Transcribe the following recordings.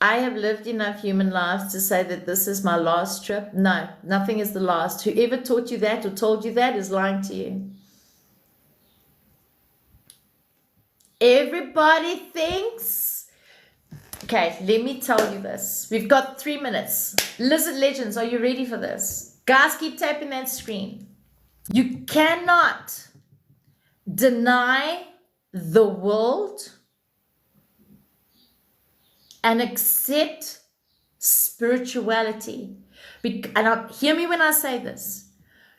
I have lived enough human lives to say that this is my last trip. No, nothing is the last. Whoever taught you that or told you that is lying to you. Everybody thinks. Okay, let me tell you this. We've got 3 minutes. Lizard Legends, are you ready for this? Guys, keep tapping that screen. You cannot deny the world and accept spirituality. And hear me when I say this.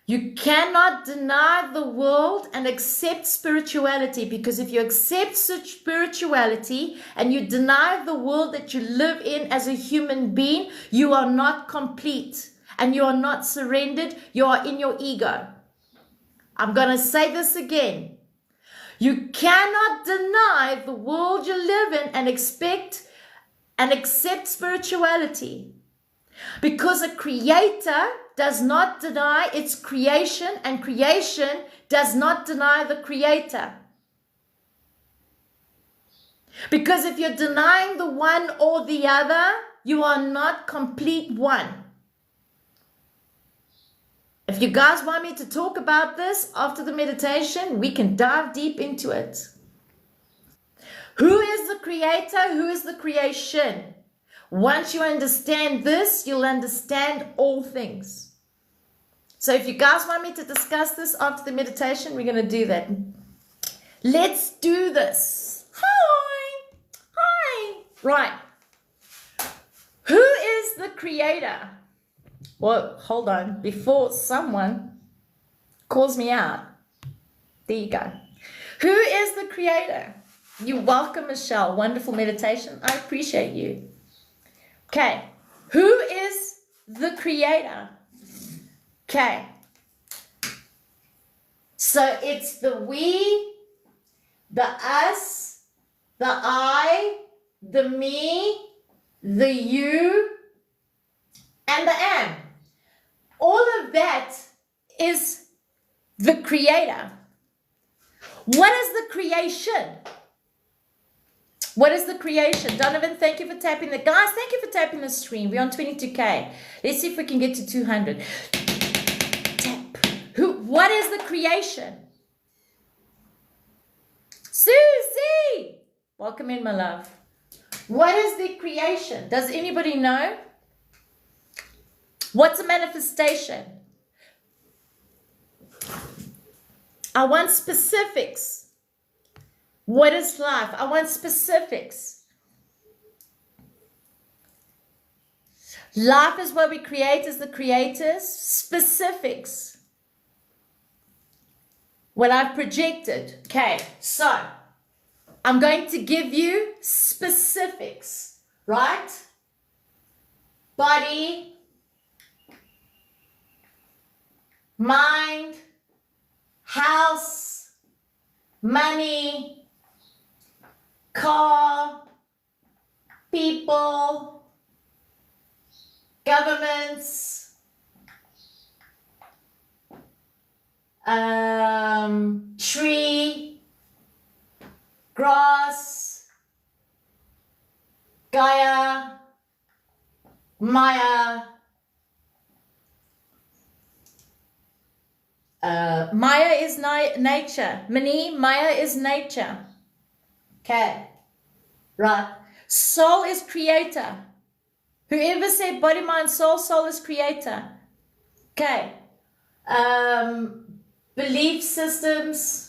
You cannot deny the world and accept spirituality, because if you accept such spirituality and you deny the world that you live in as a human being, you are not complete and you are not surrendered. You are in your ego. I'm going to say this again. You cannot deny the world you live in and expect and accept spirituality, because a creator does not deny its creation, and creation does not deny the creator. Because if you're denying the one or the other, you are not complete one. If you guys want me to talk about this after the meditation, we can dive deep into it. Who is the creator? Who is the creation? Once you understand this, you'll understand all things. So if you guys want me to discuss this after the meditation, we're going to do that. Let's do this. Hi. Right. Who is the creator? Well, hold on. Before someone calls me out. There you go. Who is the creator? You're welcome, Michelle. Wonderful meditation. I appreciate you. Okay. Who is the creator? Okay. So it's the we, the us, the I, the me, the you, and the am. All of that is the creator. What is the creation? What is the creation? Donovan, thank you for tapping the guys. Thank you for tapping the stream. We're on 22K. Let's see if we can get to 200. Tap. What is the creation? Susie! Welcome in, my love. What is the creation? Does anybody know? What's a manifestation? I want specifics. What is life? I want specifics. Life is what we create as the creators. Specifics. What I've projected. Okay, so I'm going to give you specifics, right? Body, mind, house, money, car, people, governments, tree, grass, Gaia, Maya. Maya is nature. Maya is nature. Okay. Right. Soul is creator. Whoever said body, mind, soul, soul is creator. Okay. Belief systems.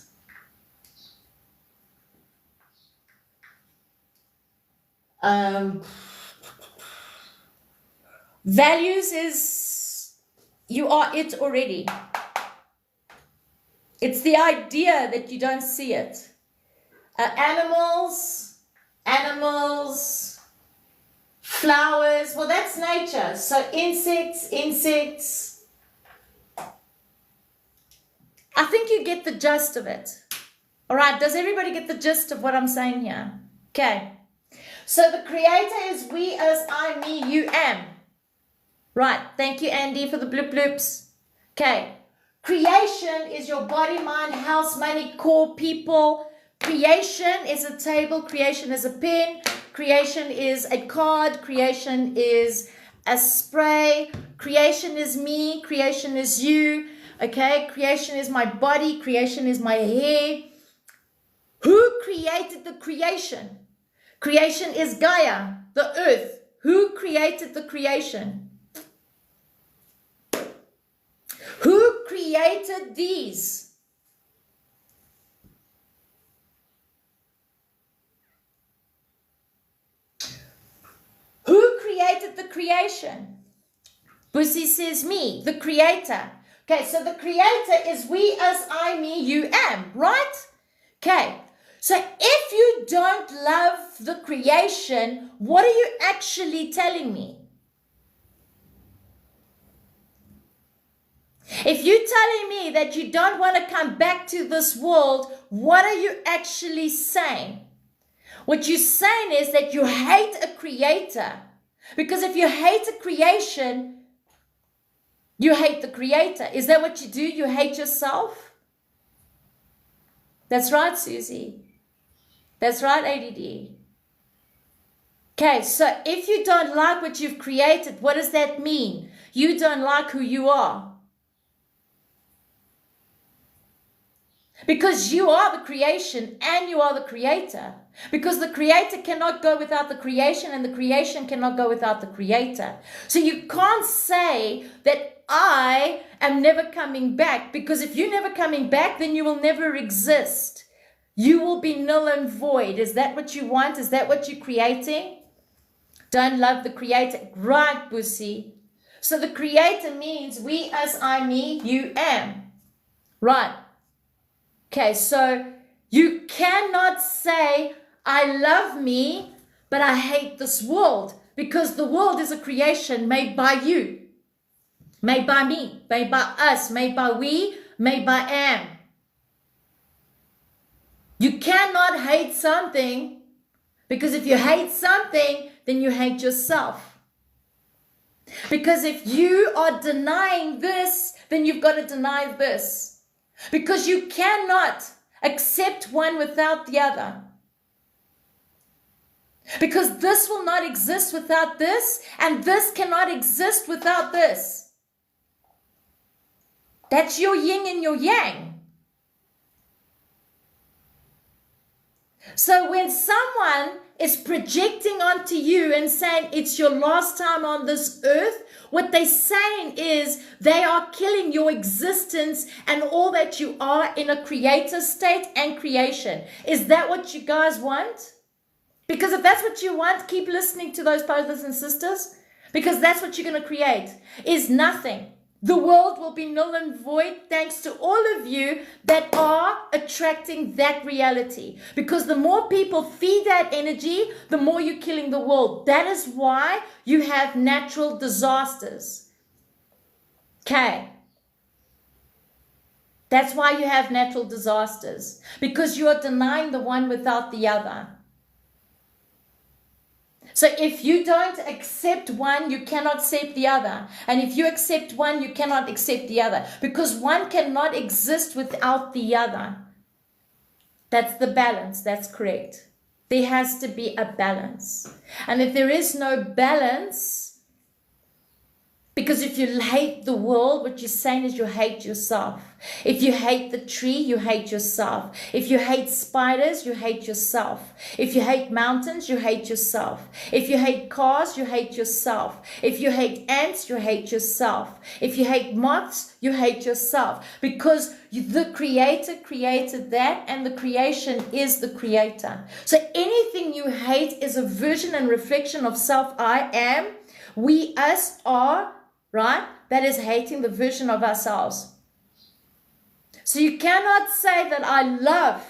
Values is you are it already. It's the idea that you don't see it. Animals, flowers, well, that's nature. So insects. I think you get the gist of it. All right, does everybody get the gist of what I'm saying here? Okay. So the creator is we, us, I, me, you, am. Right, thank you, Andy, for the bloop bloops. Okay. Creation is your body, mind, house, money, core, people. Creation is a table. Creation is a pen. creation is a card, creation is a spray, creation is me, creation is you, okay? Creation is my body, creation is my hair. Who created the creation? Creation is Gaia, the earth. Who created the creation? Who created these? Who created the creation? Bussy says me, the creator. Okay, so the creator is we, us, I, me, you, am, right? Okay, so if you don't love the creation, what are you actually telling me? If you're telling me that you don't want to come back to this world, what are you actually saying? What you're saying is that you hate a creator. Because if you hate a creation, you hate the creator. Is that what you do? You hate yourself? That's right, Susie. That's right, ADD. Okay, so if you don't like what you've created, what does that mean? You don't like who you are. Because you are the creation and you are the creator. Because the creator cannot go without the creation and the creation cannot go without the creator. So you can't say that I am never coming back, because if you're never coming back, then you will never exist. You will be null and void. Is that what you want? Is that what you're creating? Don't love the creator. Right, Bussy. So the creator means we, us, I, me, you, am. Right. Okay, so you cannot say, I love me, but I hate this world, because the world is a creation made by you, made by me, made by us, made by we, made by am. You cannot hate something, because if you hate something, then you hate yourself. Because if you are denying this, then you've got to deny this. Because you cannot accept one without the other. Because this will not exist without this, and this cannot exist without this. That's your yin and your yang. So when someone is projecting onto you and saying it's your last time on this earth, what they're saying is they are killing your existence and all that you are in a creator state and creation. Is that what you guys want? Because if that's what you want, keep listening to those brothers and sisters, because that's what you're going to create, is nothing. The world will be null and void thanks to all of you that are attracting that reality. Because the more people feed that energy, the more you're killing the world. That is why you have natural disasters. Okay. That's why you have natural disasters. Because you are denying the one without the other. So if you don't accept one, you cannot accept the other. And if you accept one, you cannot accept the other. Because one cannot exist without the other. That's the balance. That's correct. There has to be a balance. And if there is no balance, because if you hate the world, what you're saying is you hate yourself. If you hate the tree, you hate yourself. If you hate spiders, you hate yourself. If you hate mountains, you hate yourself. If you hate cars, you hate yourself. If you hate ants, you hate yourself. If you hate moths, you hate yourself. Because the creator created that, and the creation is the creator. So anything you hate is a version and reflection of self. I am, we, us, are. Right? That is hating the version of ourselves. So you cannot say that I love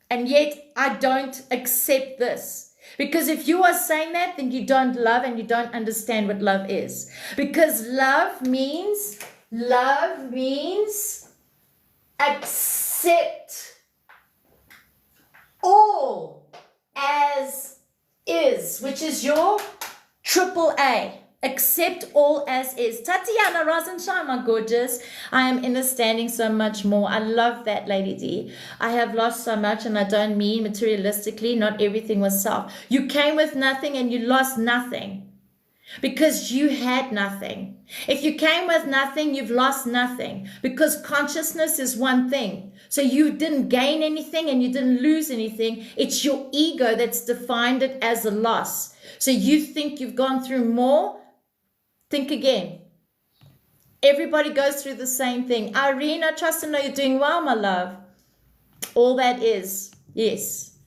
and yet I don't accept this. Because if you are saying that, then you don't love and you don't understand what love is. Because love means accept all as is, which is your triple A. Accept all as is. Tatiana Rosenshine, my gorgeous. I am understanding so much more. I love that, Lady D. I have lost so much, and I don't mean materialistically. Not everything was self. You came with nothing and you lost nothing because you had nothing. If you came with nothing, you've lost nothing, because consciousness is one thing. So you didn't gain anything and you didn't lose anything. It's your ego that's defined it as a loss. So you think you've gone through more. Think again. Everybody goes through the same thing. Irene, I trust and know you're doing well, my love. All that is, yes.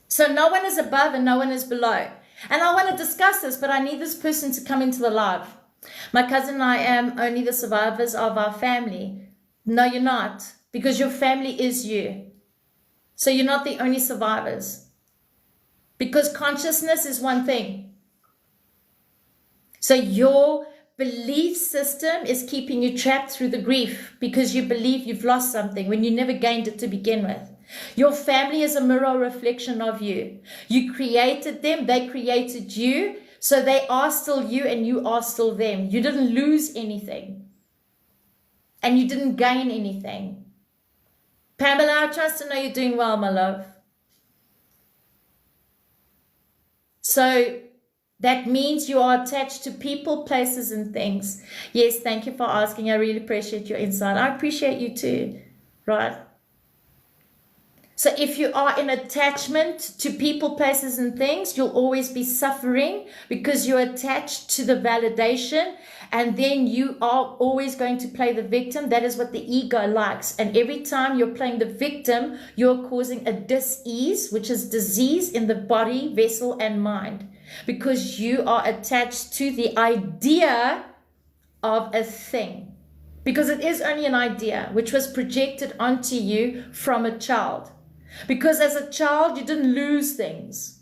So no one is above and no one is below. And I want to discuss this, but I need this person to come into the live. My cousin and I am only the survivors of our family. No, you're not, because your family is you. So you're not the only survivors. Because consciousness is one thing. So your belief system is keeping you trapped through the grief because you believe you've lost something when you never gained it to begin with. Your family is a mirror reflection of you. You created them, they created you, so they are still you and you are still them. You didn't lose anything and you didn't gain anything. Pamela, I trust and know you're doing well, my love. So that means you are attached to people, places, and things. Yes, thank you for asking. I really appreciate your insight. I appreciate you too, right? So if you are in attachment to people, places, and things, you'll always be suffering because you're attached to the validation, and then you are always going to play the victim. That is what the ego likes. And every time you're playing the victim, you're causing a dis-ease, which is disease in the body, vessel, and mind. Because you are attached to the idea of a thing. Because it is only an idea which was projected onto you from a child. Because as a child, you didn't lose things.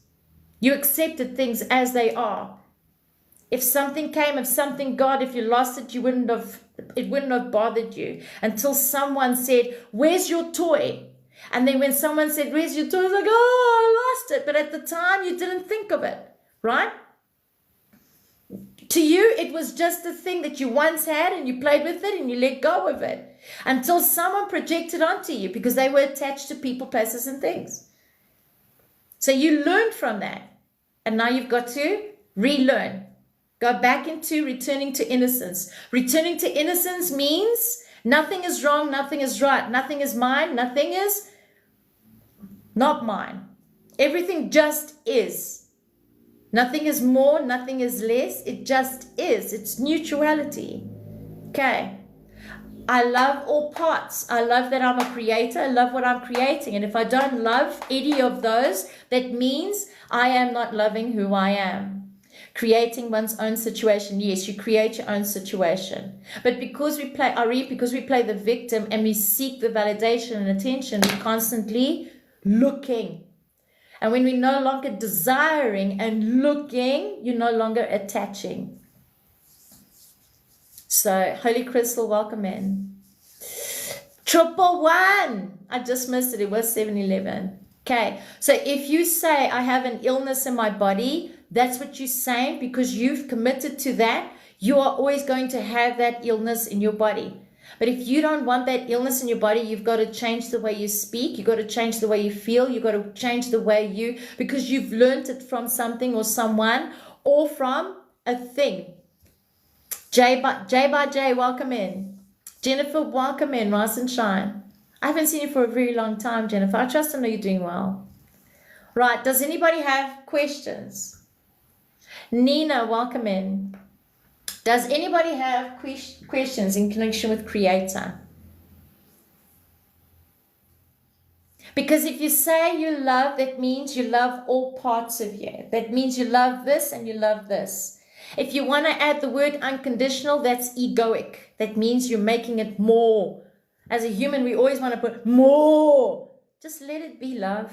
You accepted things as they are. If something came, if something got, if you lost it, it wouldn't have bothered you. Until someone said, "Where's your toy?" And then when someone said, "Where's your toy?" It's like, "Oh, I lost it." But at the time, you didn't think of it. Right? To you, it was just a thing that you once had and you played with it and you let go of it until someone projected onto you because they were attached to people, places, and things. So you learned from that. And now you've got to relearn. Go back into returning to innocence. Returning to innocence means nothing is wrong, nothing is right, nothing is mine, nothing is not mine. Everything just is. Nothing is more, nothing is less. It just is. It's neutrality. Okay. I love all parts. I love that I'm a creator. I love what I'm creating. And if I don't love any of those, that means I am not loving who I am. Creating one's own situation. Yes, you create your own situation. But because we play the victim and we seek the validation and attention, we're constantly looking. And when we're no longer desiring and looking, you're no longer attaching. So, Holy Crystal, welcome in. 111. I just missed it. It was 711. Okay. So, if you say, I have an illness in my body, that's what you're saying because you've committed to that. You are always going to have that illness in your body. But if you don't want that illness in your body, you've got to change the way you speak. You've got to change the way you feel. You've got to change the way because you've learned it from something or someone or from a thing. J by J, welcome in. Jennifer, welcome in. Rise and shine. I haven't seen you for a very long time, Jennifer. I trust I know you're doing well. Right. Does anybody have questions? Nina, welcome in. Does anybody have questions in connection with Creator? Because if you say you love, that means you love all parts of you. That means you love this and you love this. If you want to add the word unconditional, that's egoic. That means you're making it more. As a human, we always want to put more. Just let it be, love.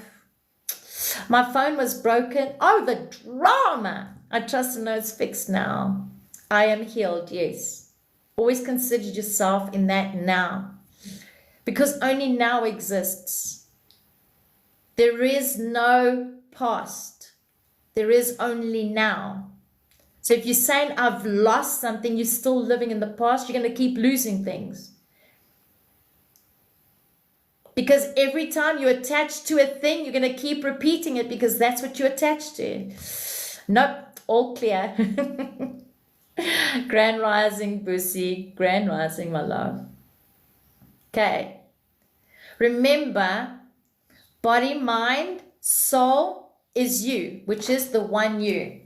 My phone was broken. Oh, the drama. I trust and know it's fixed now. I am healed, yes. Always consider yourself in that now. Because only now exists. There is no past. There is only now. So if you're saying I've lost something, you're still living in the past, you're going to keep losing things. Because every time you attach to a thing, you're going to keep repeating it because that's what you're attached to. Nope, all clear. Grand Rising, Bussy. Grand Rising, my love. Okay. Remember, body, mind, soul is you, which is the one you,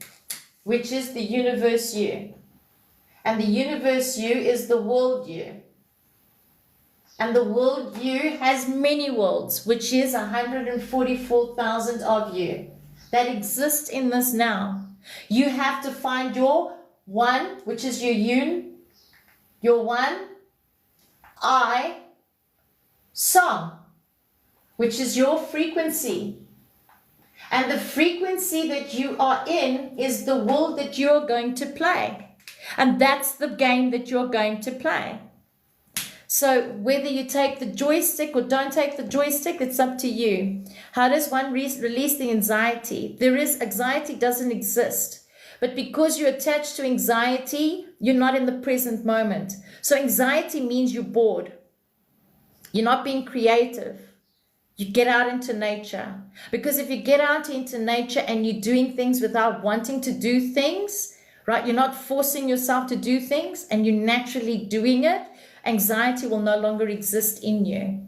which is the universe you. And the universe you is the world you. And the world you has many worlds, which is 144,000 of you that exist in this now. You have to find your one, which is your yun, your one, I, song, which is your frequency. And the frequency that you are in is the world that you're going to play. And that's the game that you're going to play. So whether you take the joystick or don't take the joystick, it's up to you. How does one release the anxiety? Anxiety doesn't exist. But because you're attached to anxiety, you're not in the present moment. So anxiety means you're bored. You're not being creative. You get out into nature. Because if you get out into nature and you're doing things without wanting to do things, right? You're not forcing yourself to do things and you're naturally doing it, anxiety will no longer exist in you.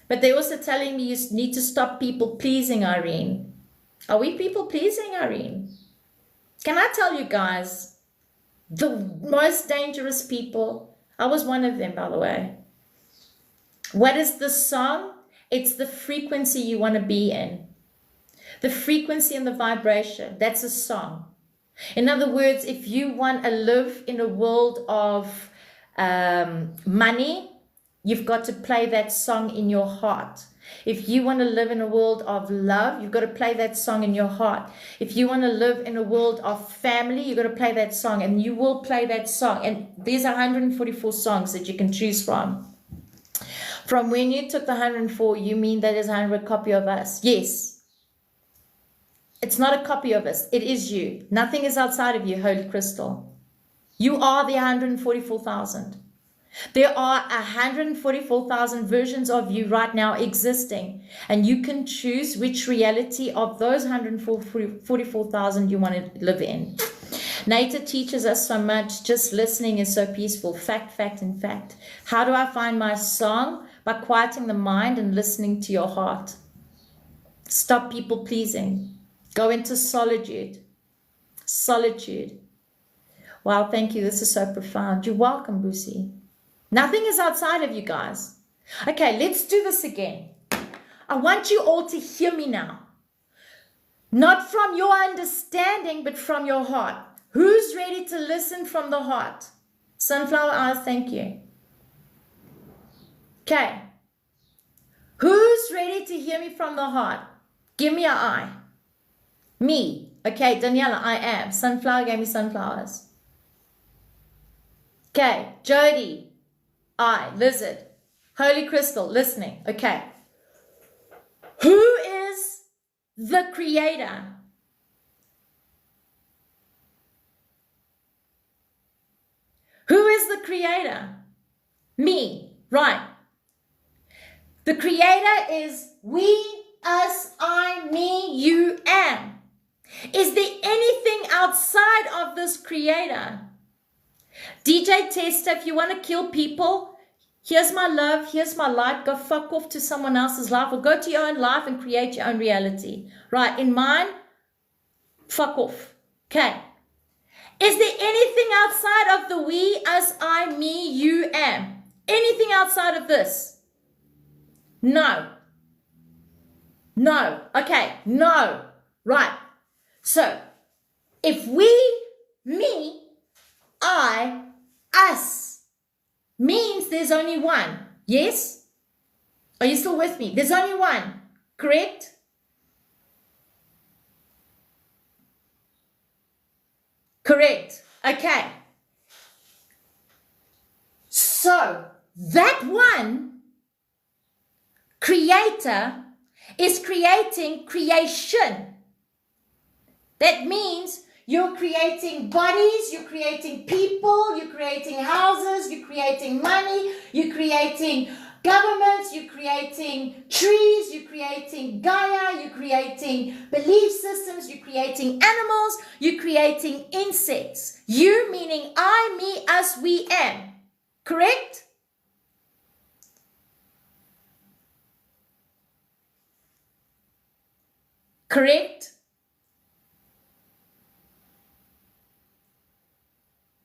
But they're also telling me you need to stop people pleasing, Irene. Are we people pleasing, Irene? Can I tell you guys, the most dangerous people, I was one of them, by the way. What is the song? It's the frequency you want to be in. The frequency and the vibration, that's a song. In other words, if you want to live in a world of money, you've got to play that song in your heart. If you want to live in a world of love, you've got to play that song in your heart. If you want to live in a world of family, you've got to play that song, and you will play that song. And there's 144 songs that you can choose from. From when you took the 104, you mean that is 100 copy of us? Yes. It's not a copy of us. It is you. Nothing is outside of you, Holy Crystal. You are the 144,000. There are 144,000 versions of you right now existing. And you can choose which reality of those 144,000 you want to live in. Nata teaches us so much. Just listening is so peaceful. Fact, fact, and fact. How do I find my song? By quieting the mind and listening to your heart. Stop people pleasing. Go into solitude. Solitude. Wow, thank you. This is so profound. You're welcome, Bussy. Nothing is outside of you guys. Okay, let's do this again. I want you all to hear me now. Not from your understanding, but from your heart. Who's ready to listen from the heart? Sunflower eyes, thank you. Okay. Who's ready to hear me from the heart? Give me an eye. Me. Okay, Daniela, I am. Sunflower gave me sunflowers. Okay, Jody. I, Lizard. Holy Crystal, listening. Okay. Who is the creator? Who is the creator? Me. Right. The creator is we, us, I, me, you, am. Is there anything outside of this creator? DJ Tester, if you want to kill people, here's my love, here's my light, go fuck off to someone else's life or go to your own life and create your own reality. Right, in mine, fuck off. Okay. Is there anything outside of the we, us, I, me, you, am? Anything outside of this? No. No. Okay, no. Right. So, if we, me, I, us, means there's only one. Yes? Are you still with me? There's only one. Correct? Correct. Okay. So, that one creator is creating creation. That means You're creating bodies, you're creating people, you're creating houses, you're creating money, you're creating governments, you're creating trees, you're creating Gaia, you're creating belief systems, you're creating animals, you're creating insects. You meaning I, me, us, we, am. Correct? Correct?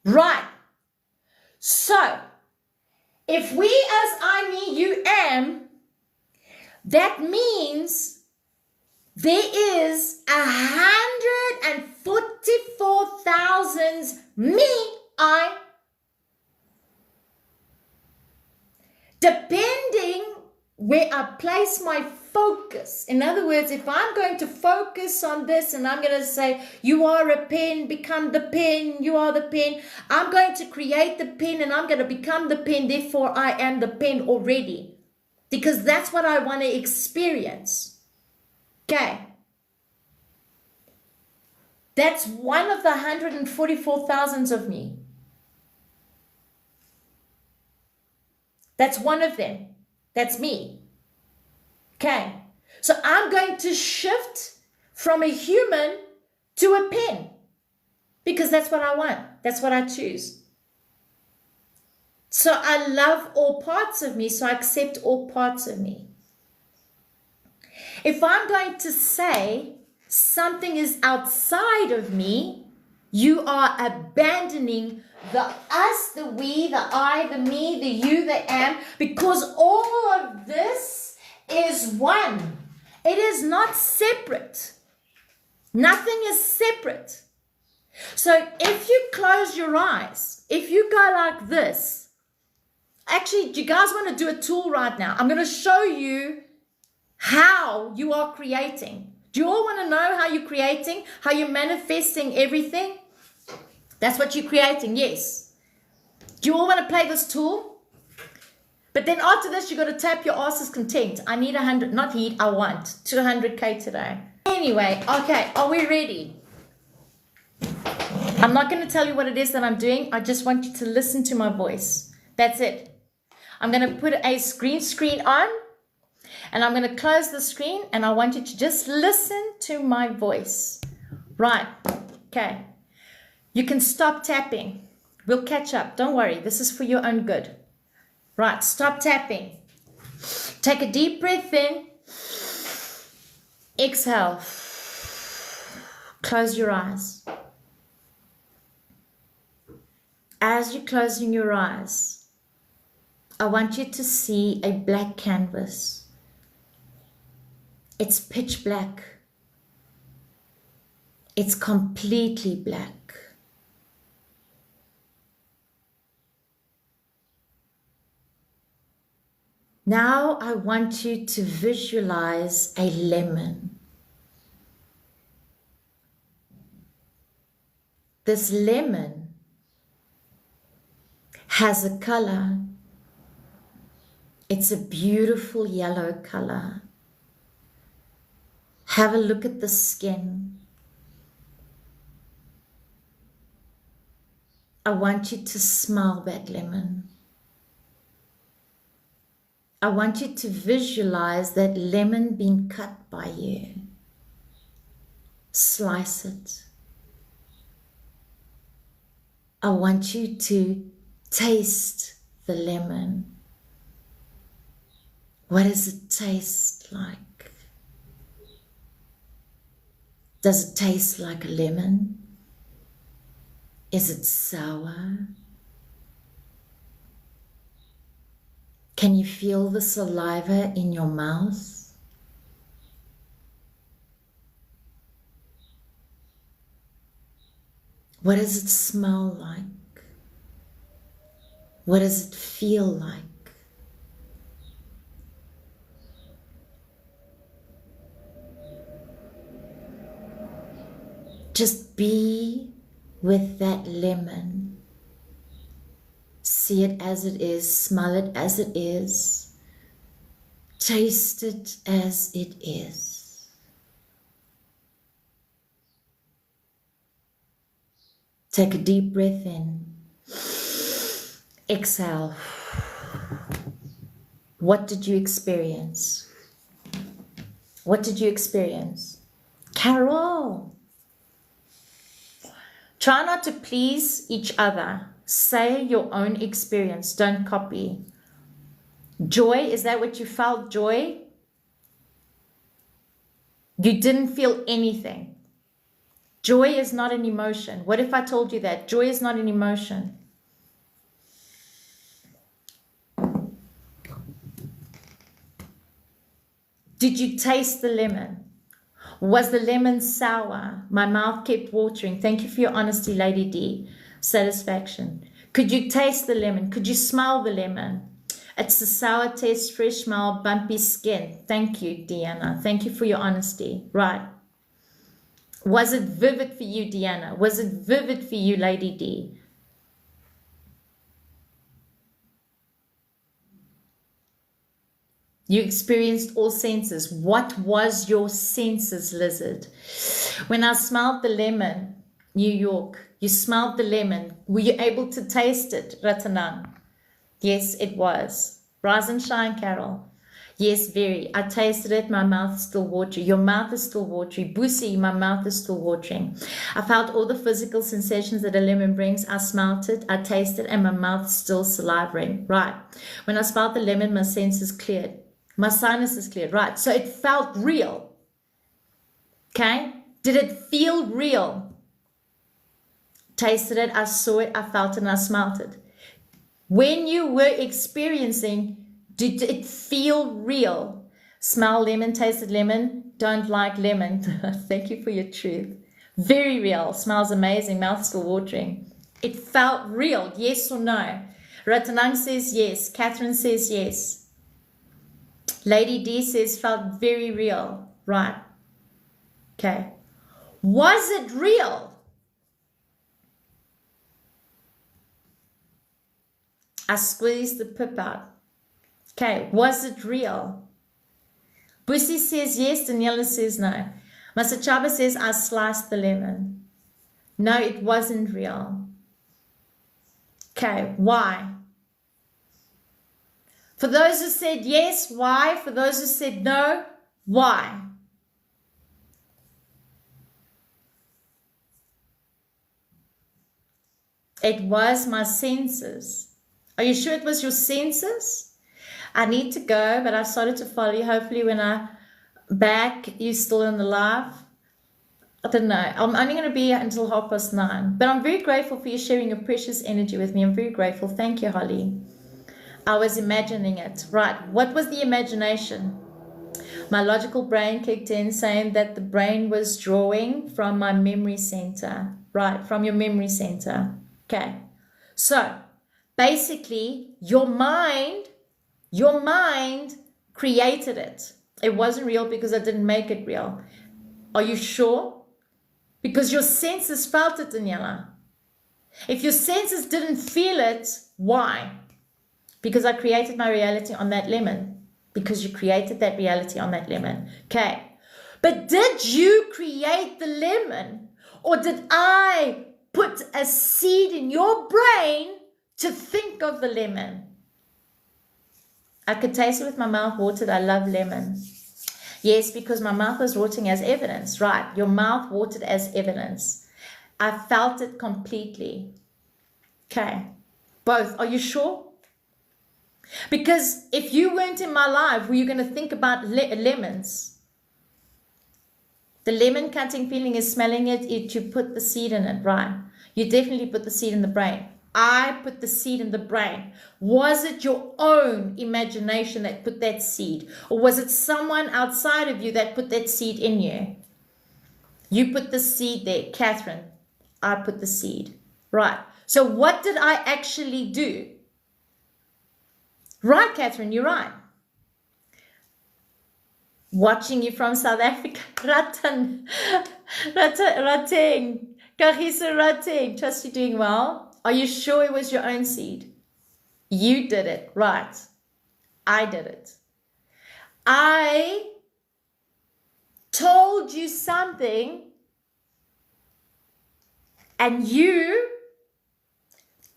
Right. So, if we as I, me, you, am, that means there is 144,000 me, I, depending where I place my focus. In other words, if I'm going to focus on this and I'm going to say, you are a pen, become the pen, you are the pen, I'm going to create the pen and I'm going to become the pen, therefore I am the pen already. Because that's what I want to experience. Okay. That's one of the 144,000 of me. That's one of them. That's me. Okay. So I'm going to shift from a human to a pen because that's what I want. That's what I choose. So I love all parts of me, so I accept all parts of me. If I'm going to say something is outside of me, you are abandoning the us, the we, the I, the me, the you, the am, because all of this is one. It is not separate. Nothing is separate. So if you close your eyes, if you go like this, actually, do you guys want to do a tool right now? I'm going to show you how you are creating. Do you all want to know how you're creating? How you're manifesting everything? That's what you're creating, yes. Do you all want to play this tool? But then after this, you got to tap your asses content. I need 100, not need, I want 200K today. Anyway, okay, are we ready? I'm not going to tell you what it is that I'm doing. I just want you to listen to my voice. That's it. I'm going to put a green screen on. And I'm going to close the screen and I want you to just listen to my voice. Right. Okay. You can stop tapping. We'll catch up. Don't worry. This is for your own good. Right. Stop tapping. Take a deep breath in. Exhale. Close your eyes. As you're closing your eyes, I want you to see a black canvas. It's pitch black. It's completely black. Now I want you to visualize a lemon. This lemon has a color. It's a beautiful yellow color. Have a look at the skin. I want you to smell that lemon. I want you to visualize that lemon being cut by you. Slice it. I want you to taste the lemon. What does it taste like? Does it taste like a lemon? Is it sour? Can you feel the saliva in your mouth? What does it smell like? What does it feel like? Just be with that lemon. See it as it is, smell it as it is, taste it as it is. Take a deep breath in. Exhale. What did you experience? What did you experience? Carol. Try not to please each other. Say your own experience. Don't copy. Joy, is that what you felt? Joy? You didn't feel anything. Joy is not an emotion. What if I told you that? Joy is not an emotion. Did you taste the lemon? Was the lemon sour? My mouth kept watering. Thank you for your honesty, Lady D. Satisfaction. Could you taste the lemon? Could you smell the lemon? It's the sour taste, fresh smell, bumpy skin. Thank you, Deanna. Thank you for your honesty. Right. Was it vivid for you, Deanna? Was it vivid for you, Lady D? You experienced all senses. What was your senses, Lizard? When I smelled the lemon, New York, you smelled the lemon. Were you able to taste it, Ratanang? Yes, it was. Rise and shine, Carol. Yes, very. I tasted it. My mouth is still watering. Your mouth is still watering. Busi, my mouth is still watering. I felt all the physical sensations that a lemon brings. I smelt it. I tasted it, and my mouth is still salivating. Right. When I smelled the lemon, my senses cleared. My sinuses cleared. Right. So it felt real. Okay. Did it feel real? Tasted it. I saw it. I felt it, and I smelt it. When you were experiencing, did it feel real? Smell lemon, tasted lemon, don't like lemon. Thank you for your truth. Very real. Smells amazing. Mouth still watering. It felt real. Yes or no? Ratanang says yes. Catherine says yes. Lady D says felt very real. Right. Okay. Was it real? I squeezed the pip out. Okay, was it real? Busi says yes, Daniela says no. Masachaba says I sliced the lemon. No, it wasn't real. Okay, why? For those who said yes, why? For those who said no, why? It was my senses. Are you sure it was your senses? I need to go, but I've started to follow you. Hopefully when I'm back, you're still in the live. I don't know. I'm only going to be here until 9:30. But I'm very grateful for you sharing your precious energy with me. I'm very grateful. Thank you, Holly. I was imagining it. Right. What was the imagination? My logical brain kicked in saying that the brain was drawing from my memory center. Right. From your memory center. Okay. So basically, your mind created it. It wasn't real because I didn't make it real. Are you sure? Because your senses felt it, Daniela. If your senses didn't feel it, why? Because I created my reality on that lemon. Because you created that reality on that lemon. Okay. But did you create the lemon? Or did I put a seed in your brain to think of the lemon? I could taste it with my mouth watered. I love lemon. Yes, because my mouth was watering as evidence. Right. Your mouth watered as evidence. I felt it completely. Okay. Both. Are you sure? Because if you weren't in my life, were you going to think about lemons? The lemon cutting feeling is smelling it. You put the seed in it. Right. You definitely put the seed in the brain. I put the seed in the brain. Was it your own imagination that put that seed? Or was it someone outside of you that put that seed in you? You put the seed there, Catherine. I put the seed. Right. So what did I actually do? Right, Catherine, you're right. Watching you from South Africa. Ratting. Kahisa Ratting. Trust you're doing well. Are you sure it was your own seed? You did it, right? I did it. I told you something And you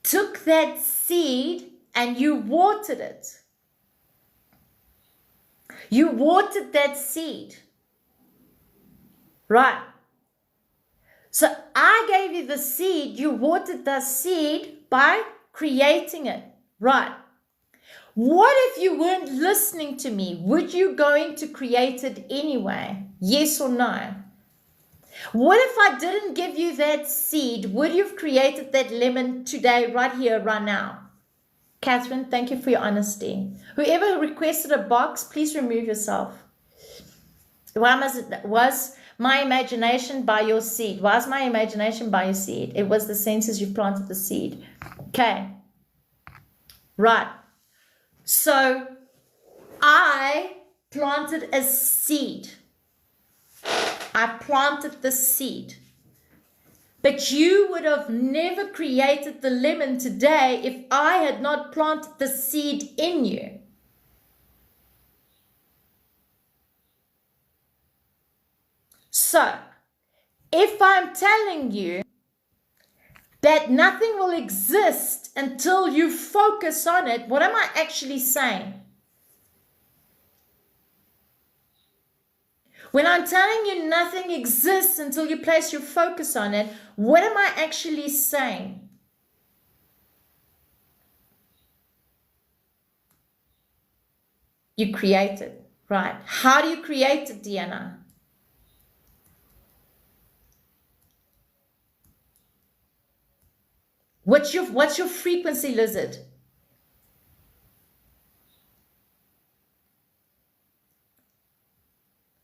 took that seed and you watered it. You watered that seed. Right. So I gave you the seed. You watered the seed by creating it. Right. What if you weren't listening to me? Would you going to create it anyway? Yes or no? What if I didn't give you that seed? Would you have created that lemon today, right here, right now? Catherine, thank you for your honesty. Whoever requested a box, please remove yourself. Was my imagination by your seed? Was my imagination by your seed? It was the senses you planted the seed. Okay. Right. So I planted a seed. I planted the seed. But you would have never created the lemon today if I had not planted the seed in you. So, if I'm telling you that nothing will exist until you focus on it, what am I actually saying? When I'm telling you nothing exists until you place your focus on it, what am I actually saying? You create it, right? How do you create it, Deanna? What's your frequency, Lizard?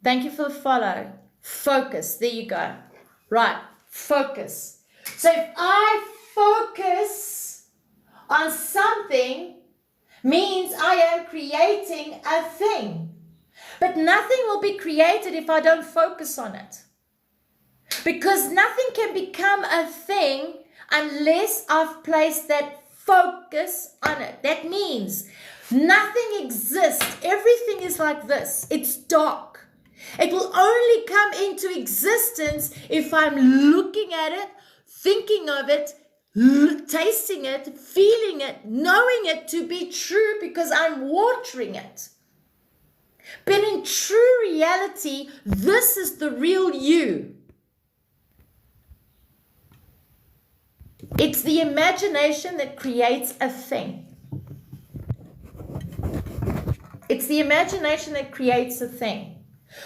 Thank you for the follow. Focus. There you go. Right. Focus. So if I focus on something, means I am creating a thing. But nothing will be created if I don't focus on it. Because nothing can become a thing unless I've placed that focus on it. That means nothing exists. Everything is like this. It's dark. It will only come into existence if I'm looking at it, thinking of it, tasting it, feeling it, knowing it to be true because I'm watering it. But in true reality, this is the real you. It's the imagination that creates a thing. It's the imagination that creates a thing.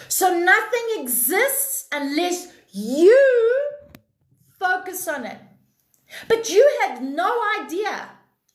So nothing exists unless you focus on it. But you had no idea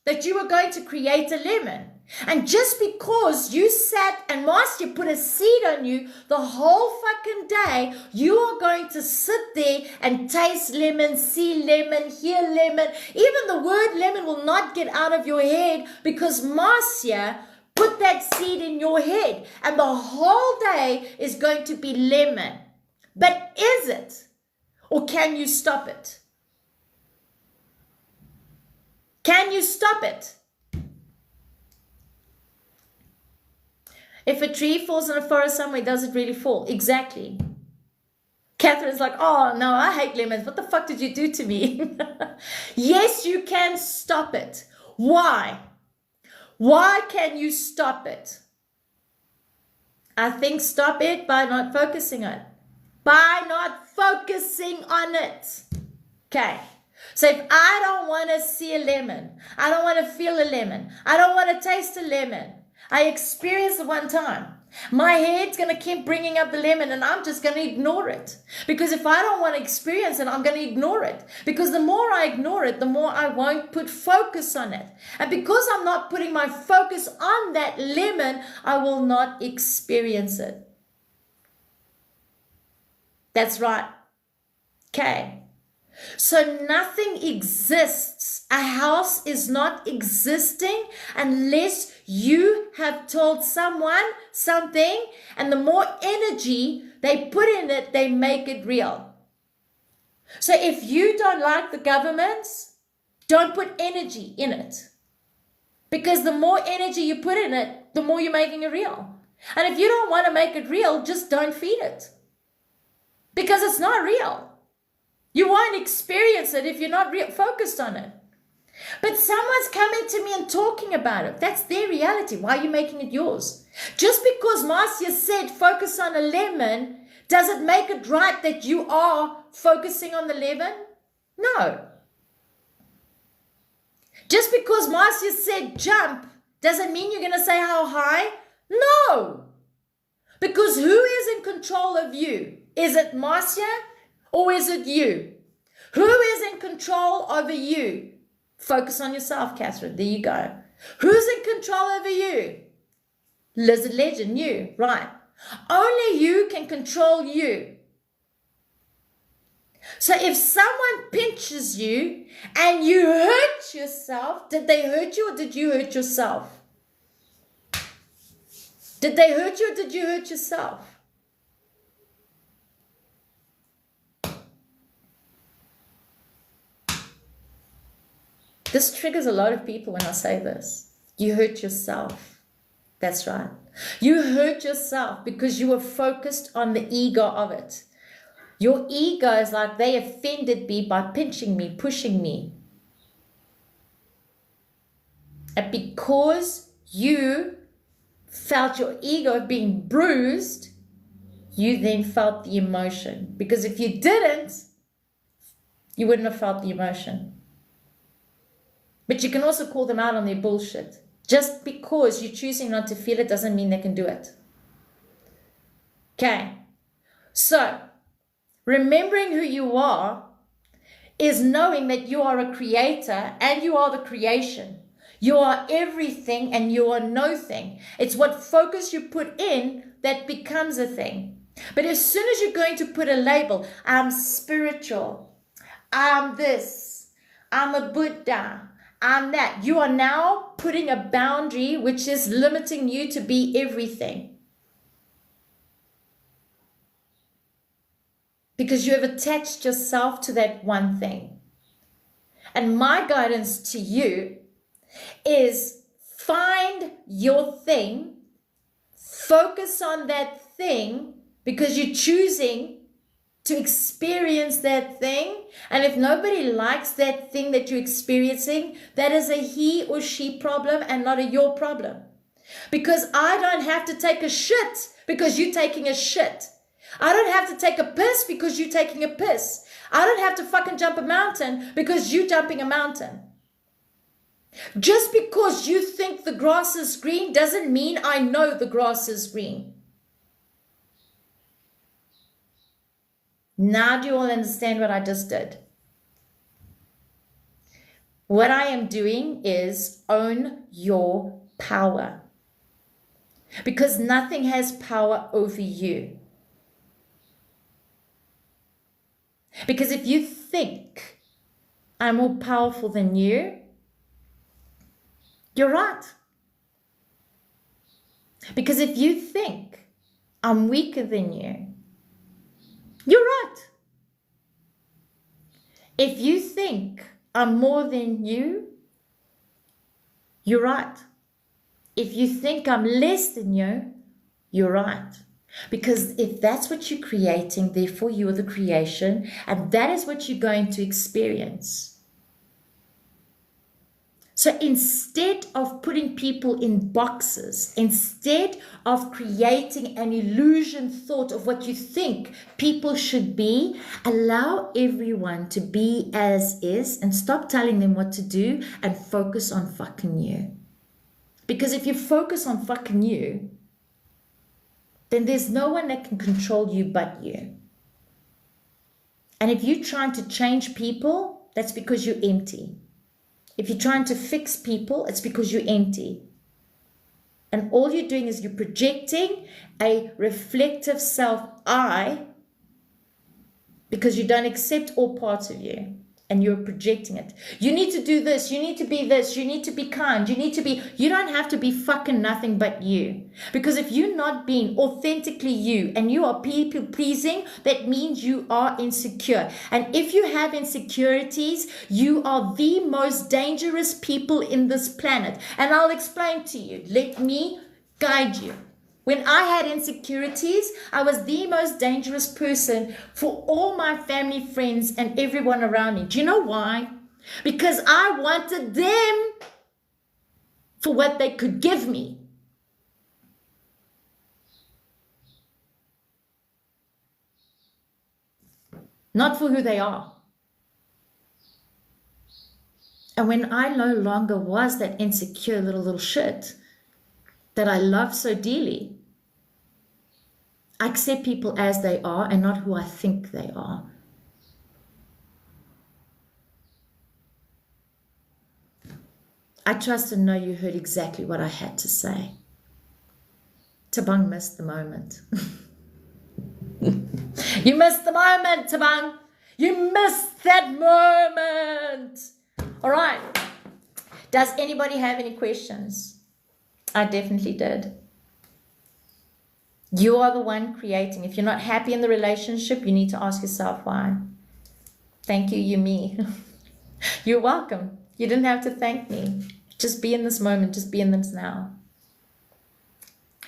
that you were going to create a lemon. And just because you sat and Master put a seed on you the whole fucking day, you are going to sit there and taste lemon, see lemon, hear lemon. Even the word lemon will not get out of your head because Marcia put that seed in your head, and the whole day is going to be lemon. But is it? Or can you stop it? Can you stop it? If a tree falls in a forest somewhere, does it really fall? Exactly. Catherine's like, oh no, I hate lemons. What the fuck did you do to me? Yes, you can stop it. Why? Why can you stop it? I think stop it by not focusing on it. By not focusing on it. Okay. So if I don't want to see a lemon, I don't want to feel a lemon, I don't want to taste a lemon, I experienced it one time. My head's going to keep bringing up the lemon and I'm just going to ignore it. Because if I don't want to experience it, I'm going to ignore it. Because the more I ignore it, the more I won't put focus on it. And because I'm not putting my focus on that lemon, I will not experience it. That's right. Okay. So nothing exists. A house is not existing unless you have told someone something, and the more energy they put in it, they make it real. So if you don't like the government, don't put energy in it. Because the more energy you put in it, the more you're making it real. And if you don't want to make it real, just don't feed it. Because it's not real. You won't experience it if you're not focused on it. But someone's coming to me and talking about it. That's their reality. Why are you making it yours? Just because Marcia said focus on a lemon, does it make it right that you are focusing on the lemon? No. Just because Marcia said jump, does it mean you're going to say how high? No. Because who is in control of you? Is it Marcia or is it you? Who is in control over you? Focus on yourself, Catherine. There you go. Who's in control over you? Lizard Legend, you. Right. Only you can control you. So if someone pinches you and you hurt yourself, did they hurt you or did you hurt yourself? Did they hurt you or did you hurt yourself? This triggers a lot of people when I say this. You hurt yourself. That's right. You hurt yourself because you were focused on the ego of it. Your ego is like, they offended me by pinching me, pushing me. And because you felt your ego being bruised, you then felt the emotion. Because if you didn't, you wouldn't have felt the emotion. But you can also call them out on their bullshit. Just because you're choosing not to feel it doesn't mean they can do it. Okay. So, remembering who you are is knowing that you are a creator and you are the creation. You are everything and you are no thing. It's what focus you put in that becomes a thing. But as soon as you're going to put a label, I'm spiritual, I'm this, I'm a Buddha, I'm that, you are now putting a boundary which is limiting you to be everything. Because you have attached yourself to that one thing. And my guidance to you is find your thing, focus on that thing because you're choosing to experience that thing. And if nobody likes that thing that you're experiencing, that is a he or she problem and not a your problem. Because I don't have to take a shit because you're taking a shit. I don't have to take a piss because you're taking a piss. I don't have to fucking jump a mountain because you're jumping a mountain. Just because you think the grass is green doesn't mean I know the grass is green. Now do you all understand what I just did? What I am doing is own your power. Because nothing has power over you. Because if you think I'm more powerful than you, you're right. Because if you think I'm weaker than you, you're right. If you think I'm more than you, you're right. If you think I'm less than you, you're right. Because if that's what you're creating, therefore you are the creation, and that is what you're going to experience. So instead of putting people in boxes, instead of creating an illusion thought of what you think people should be, allow everyone to be as is and stop telling them what to do and focus on fucking you. Because if you focus on fucking you, then there's no one that can control you but you. And if you're trying to change people, that's because you're empty. If you're trying to fix people, it's because you're empty. And all you're doing is you're projecting a reflective self-I because you don't accept all parts of you. And you're projecting it. You need to do this. You need to be this. You need to be kind. You don't have to be fucking nothing but you. Because if you're not being authentically you and you are people pleasing, that means you are insecure. And if you have insecurities, you are the most dangerous people in this planet. And I'll explain to you. Let me guide you. When I had insecurities, I was the most dangerous person for all my family, friends, and everyone around me. Do you know why? Because I wanted them for what they could give me. Not for who they are. And when I no longer was that insecure little shit that I love so dearly, I accept people as they are and not who I think they are. I trust and know you heard exactly what I had to say. Thabang missed the moment. You missed the moment, Thabang. You missed that moment. All right. Does anybody have any questions? I definitely did. You are the one creating. If you're not happy in the relationship, you need to ask yourself why. Thank you, you me. You're welcome. You didn't have to thank me. Just be in this moment. Just be in this now.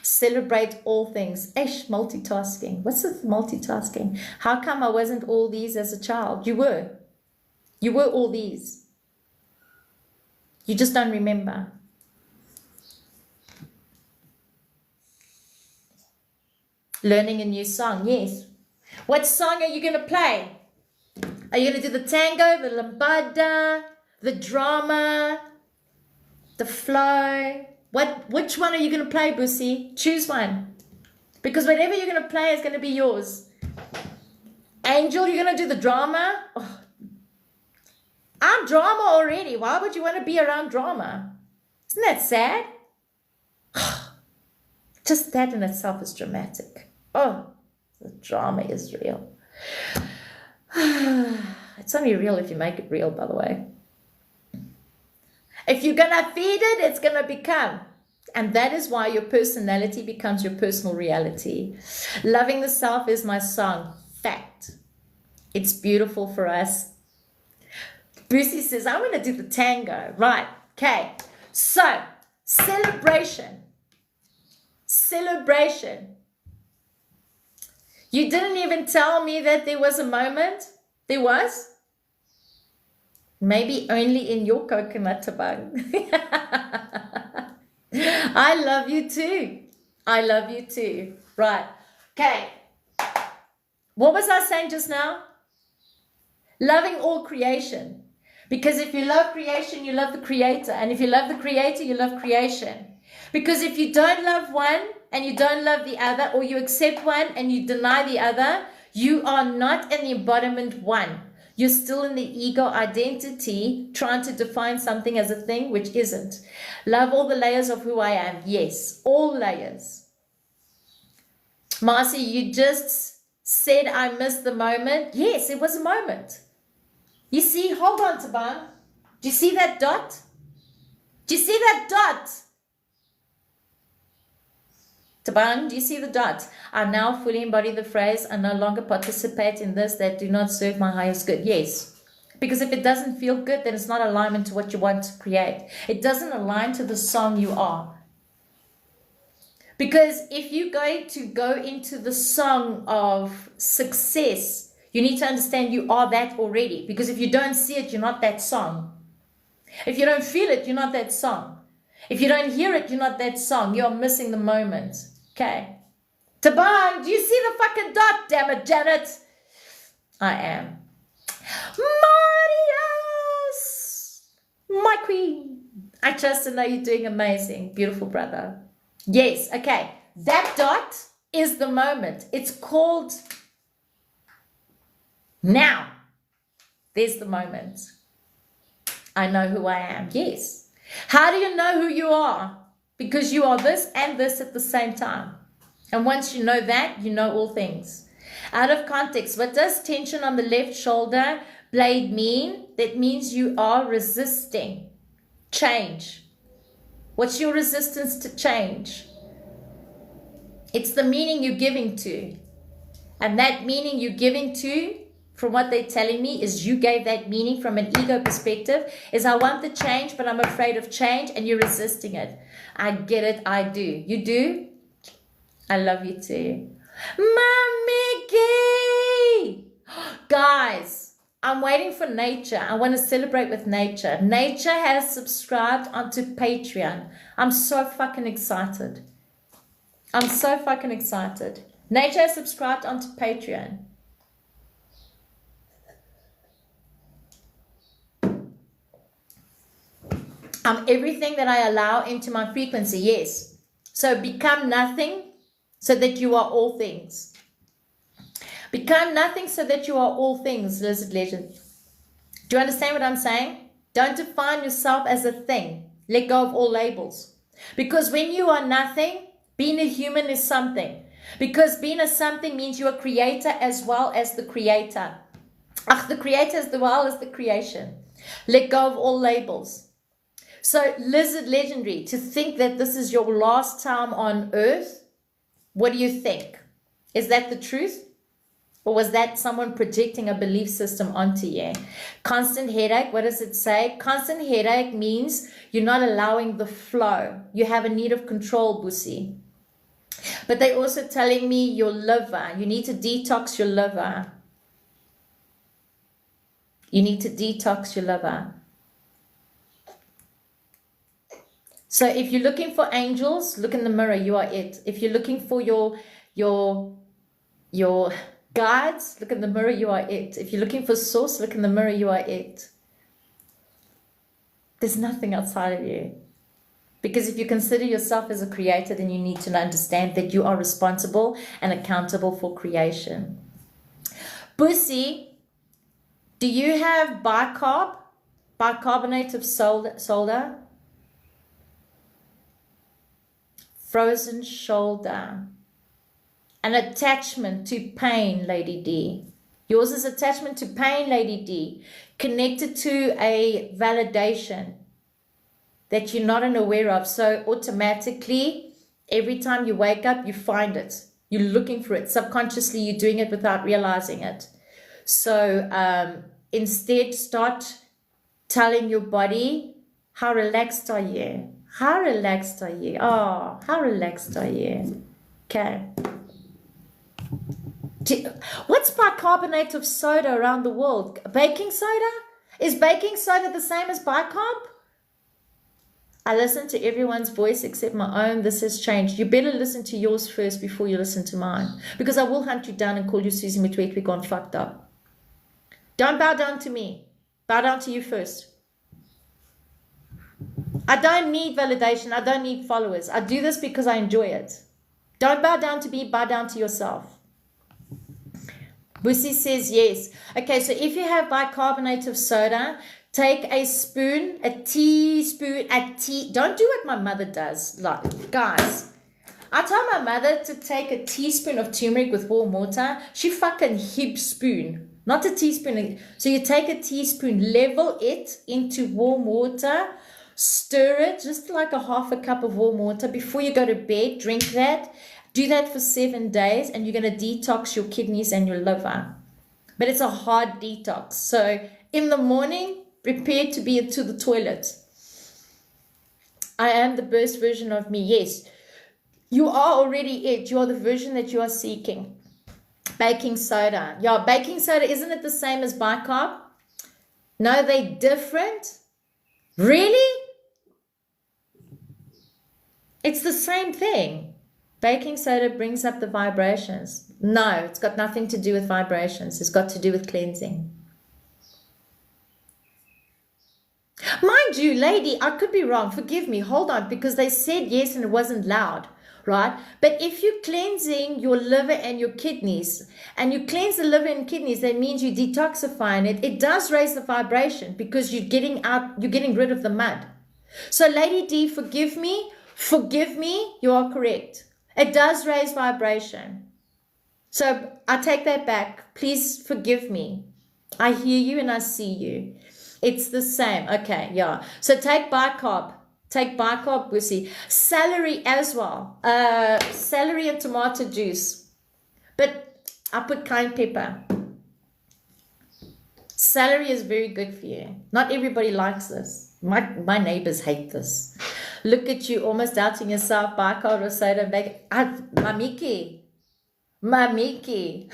Celebrate all things. Multitasking. What's this multitasking? How come I wasn't all these as a child? You were. You were all these. You just don't remember. Learning a new song. Yes. What song are you going to play? Are you going to do the tango, the lambada, the drama, the flow? Which one are you going to play, Busi? Choose one. Because whatever you're going to play is going to be yours. Angel, you're going to do the drama? Oh, I'm drama already. Why would you want to be around drama? Isn't that sad? Just that in itself is dramatic. Oh, the drama is real. It's only real if you make it real, by the way. If you're going to feed it, it's going to become. And that is why your personality becomes your personal reality. Loving the self is my song. Fact. It's beautiful for us. Brucey says, I'm going to do the tango. Right. Okay. So, celebration. Celebration. You didn't even tell me that there was a moment. There was? Maybe only in your coconut, Thabang. I love you too. I love you too. Right. Okay. What was I saying just now? Loving all creation. Because if you love creation, you love the creator. And if you love the creator, you love creation. Because if you don't love one and you don't love the other, or you accept one and you deny the other, you are not in the embodiment one. You're still in the ego identity, trying to define something as a thing which isn't. Love all the layers of who I am. Yes, all layers. Marcy, you just said I missed the moment. Yes, it was a moment. You see, hold on, Thabang. Do you see that dot? Do you see that dot? Thabang, do you see the dot? I now fully embody the phrase, I no longer participate in this that do not serve my highest good. Yes. Because if it doesn't feel good, then it's not alignment to what you want to create. It doesn't align to the song you are. Because if you're going to go into the song of success, you need to understand you are that already. Because if you don't see it, you're not that song. If you don't feel it, you're not that song. If you don't hear it, you're not that song. You're missing the moment. Okay. Thabang, do you see the fucking dot? Damn it, Janet. I am. Marius, my queen. I trust and know you're doing amazing. Beautiful brother. Yes, okay. That dot is the moment. It's called now. There's the moment. I know who I am. Yes. How do you know who you are? Because you are this and this at the same time. And once you know that, you know all things. Out of context, what does tension on the left shoulder blade mean? That means you are resisting change. What's your resistance to change? It's the meaning you're giving to. And that meaning you're giving to, from what they're telling me, is you gave that meaning from an ego perspective, is I want the change, but I'm afraid of change, and you're resisting it. I get it, I do. You do? I love you too. Mamiki! Guys, I'm waiting for nature. I want to celebrate with nature. Nature has subscribed onto Patreon. I'm so fucking excited. I'm so fucking excited. Nature has subscribed onto Patreon. I'm everything that I allow into my frequency. Yes. So become nothing so that you are all things. Become nothing so that you are all things, Lizard Legend. Do you understand what I'm saying? Don't define yourself as a thing. Let go of all labels. Because when you are nothing, being a human is something. Because being a something means you're a creator as well as the creator. The creator as well as the creation. Let go of all labels. So, Lizard Legendary, to think that this is your last time on earth, what do you think? Is that the truth? Or was that someone projecting a belief system onto you? Constant headache, what does it say? Constant headache means you're not allowing the flow. You have a need of control, Busi. But they're also telling me your liver. You need to detox your liver. You need to detox your liver. So if you're looking for angels, look in the mirror, you are it. If you're looking for your guides, look in the mirror, you are it. If you're looking for source, look in the mirror, you are it. There's nothing outside of you. Because if you consider yourself as a creator, then you need to understand that you are responsible and accountable for creation. Busi, do you have bicarbonate of soda? Frozen shoulder. An attachment to pain, Lady D. Yours is attachment to pain, Lady D. Connected to a validation that you're not unaware of. So automatically, every time you wake up, you find it. You're looking for it. Subconsciously, you're doing it without realizing it. So instead, start telling your body, how relaxed are you? How relaxed are you? Oh, how relaxed are you? Okay. What's bicarbonate of soda around the world? Baking soda? Is baking soda the same as bicarb? I listen to everyone's voice except my own. This has changed. You better listen to yours first before you listen to mine. Because I will hunt you down and call you Susie Mutwekwe gone fucked up. Don't bow down to me. Bow down to you first. I don't need validation. I don't need followers. I do this because I enjoy it. Don't bow down to me. Bow down to yourself. Busi says yes. Okay, so if you have bicarbonate of soda, take a spoon, a teaspoon, don't do what my mother does. Like, guys, I tell my mother to take a teaspoon of turmeric with warm water. She fucking hib spoon, not a teaspoon. So you take a teaspoon, level it into warm water, stir it, just like a half a cup of warm water. Before you go to bed, drink that. Do that for 7 days and you're going to detox your kidneys and your liver. But it's a hard detox. So in the morning, prepare to be into the toilet. I am the best version of me. Yes, you are already it. You are the version that you are seeking. Baking soda. Yeah, baking soda, isn't it the same as bicarb? No, they're different. Really? It's the same thing. Baking soda brings up the vibrations. No, it's got nothing to do with vibrations. It's got to do with cleansing. Mind you, lady, I could be wrong. Forgive me. Hold on, because they said yes and it wasn't loud, right? But if you're cleansing your liver and your kidneys, and you cleanse the liver and kidneys, that means you're detoxifying it. It does raise the vibration because you're getting rid of the mud. So, Lady D, forgive me. You are correct. It does raise vibration. So I take that back. Please forgive me. I hear you and I see you. It's the same. Okay, yeah. So take bicarb. Take bicarb, Busi. Celery as well. Celery and tomato juice. But I put cayenne pepper. Celery is very good for you. Not everybody likes this. My neighbors hate this. Look at you, almost doubting yourself. Buy card or soda and bake. Mamiki. Mamiki.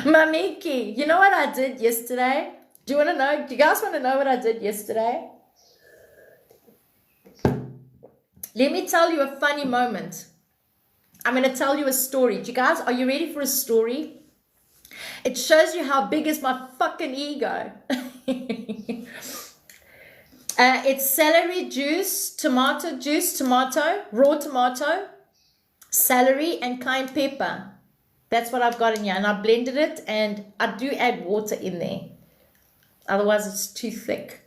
Mamiki. You know what I did yesterday? Do you want to know? Do you guys want to know what I did yesterday? Let me tell you a funny moment. I'm going to tell you a story. Do you guys, are you ready for a story? It shows you how big is my fucking ego. It's celery juice, tomato, raw tomato, celery, and cayenne pepper. That's what I've got in here. And I blended it, and I do add water in there. Otherwise, it's too thick.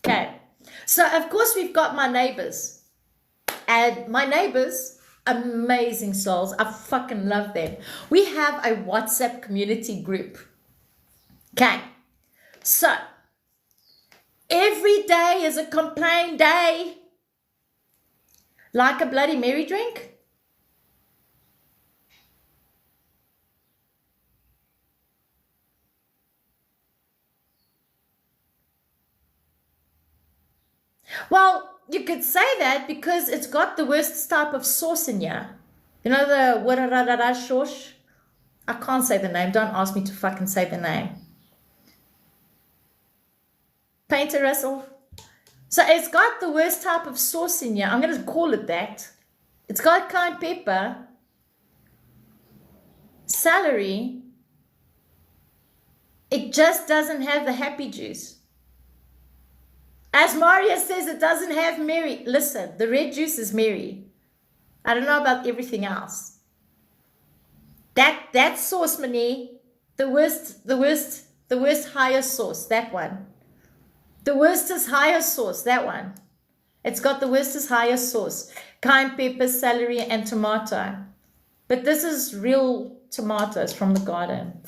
Okay. So, of course, we've got my neighbors. And my neighbors, amazing souls. I fucking love them. We have a WhatsApp community group. Okay. So, every day is a complaint day. Like a Bloody Mary drink? Well, you could say that because it's got the worst type of sauce in here. You know the wararara sauce? I can't say the name. Don't ask me to fucking say the name. Painter Russell. So it's got the worst type of sauce in here. I'm going to call it that. It's got cayenne pepper, celery. It just doesn't have the happy juice. As Maria says, it doesn't have Mary. Listen, the red juice is Mary. I don't know about everything else. That sauce, Mani, the worst higher sauce, that one. The worst is higher sauce, that one. It's got the worst is higher sauce. Cayenne pepper, celery, and tomato. But this is real tomatoes from the garden.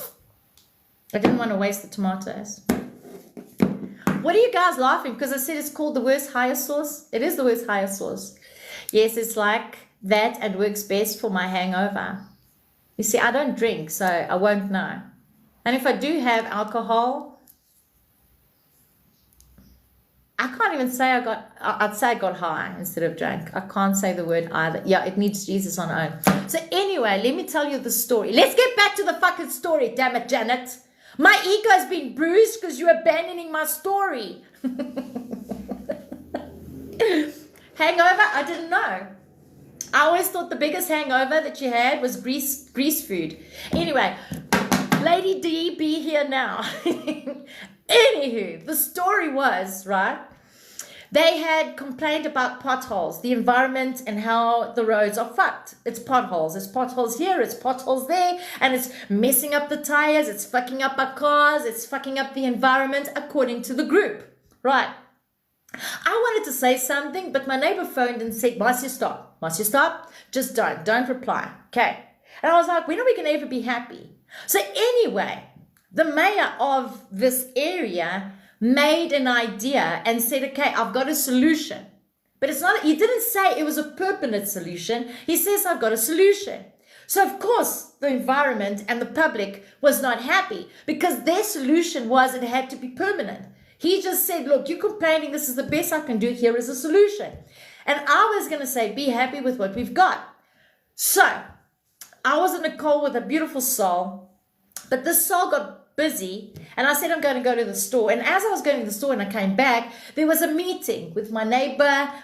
I didn't want to waste the tomatoes. What are you guys laughing? Because I said it's called the worst higher sauce. It is the worst higher sauce. Yes, it's like that and works best for my hangover. You see, I don't drink, so I won't know. And if I do have alcohol, I can't even say I'd say I got high instead of drank. I can't say the word either. Yeah, it needs Jesus on own. So anyway, let me tell you the story. Let's get back to the fucking story, damn it, Janet. My ego has been bruised because you're abandoning my story. Hangover? I didn't know. I always thought the biggest hangover that you had was grease food. Anyway, Lady D, be here now. Anywho, the story was, right, they had complained about potholes, the environment, and how the roads are fucked. It's potholes. It's potholes here, it's potholes there, and it's messing up the tires, it's fucking up our cars, it's fucking up the environment according to the group. Right. I wanted to say something, but my neighbor phoned and said, Marcia, stop. Marcia, stop. Just don't reply. Okay. And I was like, when are we going to ever be happy? So anyway, the mayor of this area made an idea and said, okay, I've got a solution. But it's not, he didn't say it was a permanent solution. He says, I've got a solution. So of course, the environment and the public was not happy because their solution was it had to be permanent. He just said, look, you're complaining, this is the best I can do, here is a solution. And I was going to say, be happy with what we've got. So I was in a call with a beautiful soul, but this soul got busy, and I said I'm going to go to the store. And as I was going to the store and I came back, there was a meeting with my neighbor, and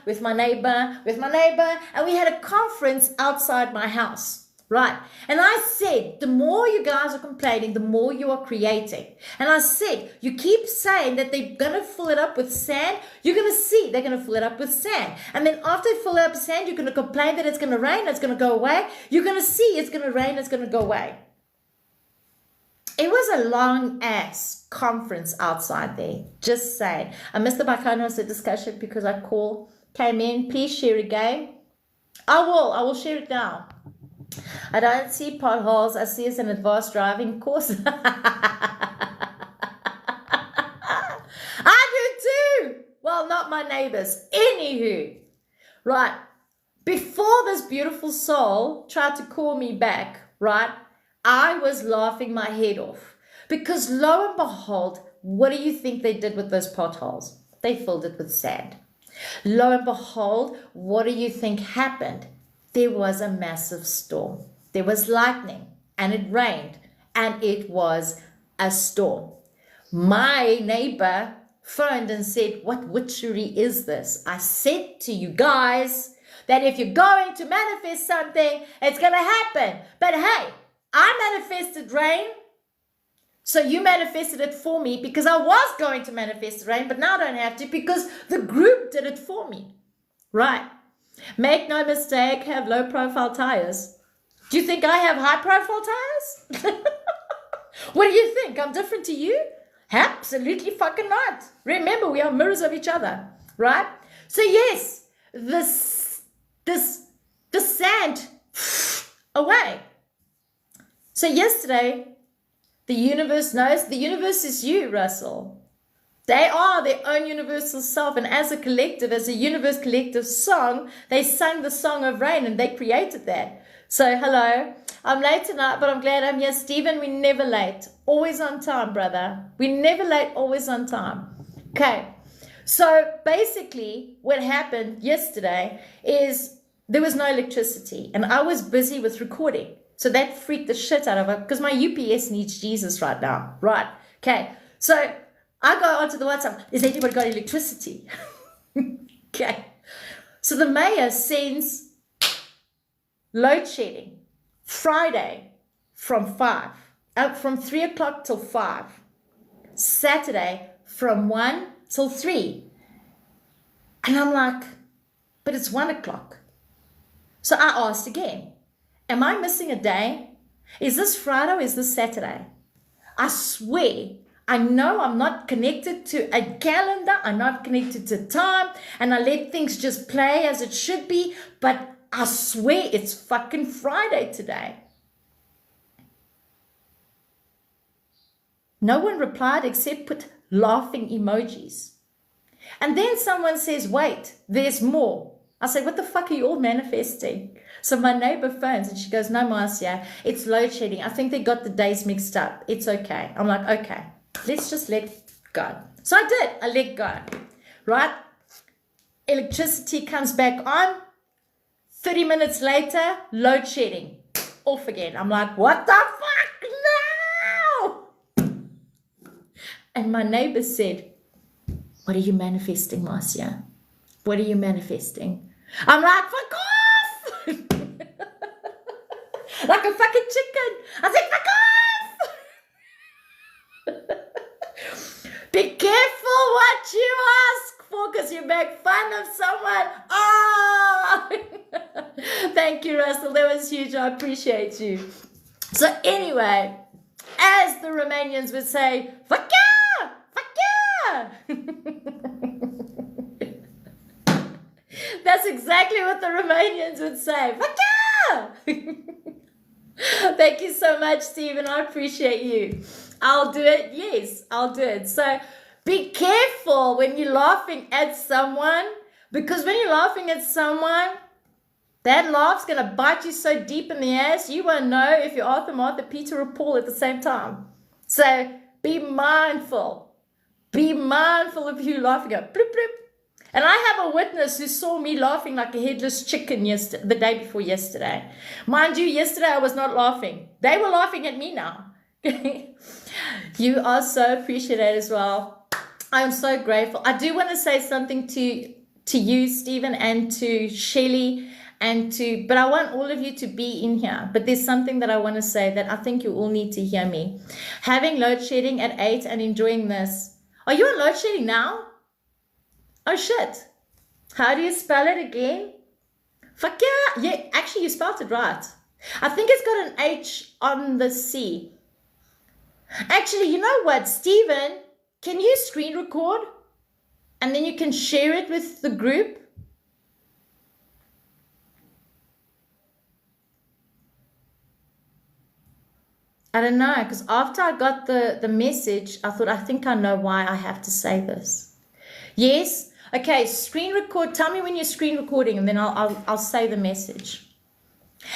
we had a conference outside my house. Right. And I said, the more you guys are complaining, the more you are creating. And I said, you keep saying that they're going to fill it up with sand. You're going to see they're going to fill it up with sand. And then after they fill it up with sand, you're going to complain that it's going to rain, it's going to go away. You're going to see it's going to rain, it's going to go away. It was a long ass conference outside there. Just saying. And Mr. Bacano's a discussion because I came in. Please share again. I will share it now. I don't see potholes. I see it's an advanced driving course. I do too. Well, not my neighbors. Anywho. Right. Before this beautiful soul tried to call me back, right, I was laughing my head off. Because lo and behold, what do you think they did with those potholes? They filled it with sand. Lo and behold, what do you think happened? There was a massive storm. There was lightning, and it rained, and it was a storm. My neighbor phoned and said, what witchery is this? I said to you guys that if you're going to manifest something, it's going to happen. But hey, I manifested rain, so you manifested it for me because I was going to manifest rain, but now I don't have to because the group did it for me. Right? Make no mistake, have low profile tires. Do you think I have high profile tires? What do you think? I'm different to you? Absolutely fucking not. Remember, we are mirrors of each other, right? So yes, the sand away. So yesterday, the universe knows. The universe is you, Russell. They are their own universal self. And as a collective, as a universe collective song, they sang the song of rain and they created that. So hello, I'm late tonight, but I'm glad I'm here. Stephen, we're never late. Always on time, brother. We're never late, always on time. Okay. So basically what happened yesterday is there was no electricity and I was busy with recording. So that freaked the shit out of her because my UPS needs Jesus right now. Right. Okay. So I go onto the WhatsApp. Has anybody got electricity? Okay. So the mayor sends load shedding Friday from 3 o'clock till 5. Saturday from 1 till 3. And I'm like, but it's 1 o'clock. So I asked again, am I missing a day? Is this Friday or is this Saturday? I swear, I know I'm not connected to a calendar. I'm not connected to time. And I let things just play as it should be. But I swear it's fucking Friday today. No one replied except put laughing emojis. And then someone says, wait, there's more. I say, what the fuck are you all manifesting? So my neighbor phones and she goes, no, Marcia, it's load shedding. I think they got the days mixed up. It's okay. I'm like, okay, let's just let go. So I did. I let go. Right? Electricity comes back on. 30 minutes later, load shedding. Off again. I'm like, what the fuck? No! And my neighbor said, what are you manifesting, Marcia? What are you manifesting? I'm like, fuck off! Like a fucking chicken. I said, fuck off! Be careful what you ask for because you make fun of someone. Oh! Thank you, Russell. That was huge. I appreciate you. So anyway, as the Romanians would say, fuck yeah! Fuck yeah! That's exactly what the Romanians would say. Fuck yeah! Thank you so much, Stephen. I appreciate you. I'll do it. Yes, I'll do it. So be careful when you're laughing at someone, because when you're laughing at someone, that laugh's going to bite you so deep in the ass, you won't know if you're Arthur, Martha, Peter, or Paul at the same time. So be mindful. Be mindful of who you're laughing at. Bloop, bloop. And I have a witness who saw me laughing like a headless chicken the day before yesterday. Mind you, yesterday I was not laughing. They were laughing at me now. You are so appreciated as well. I am so grateful. I do want to say something to you, Stephen, and to Shelley, but I want all of you to be in here. But there's something that I want to say that I think you all need to hear me. Having load shedding at 8 and enjoying this. Are you on load shedding now? Oh shit. How do you spell it again? Fuck yeah. Yeah, actually you spelled it right. I think it's got an H on the C. Actually, you know what, Stephen? Can you screen record? And then you can share it with the group? I don't know, because after I got the message, I thought, I think I know why I have to say this. Yes? Okay, screen record. Tell me when you're screen recording, and then I'll say the message.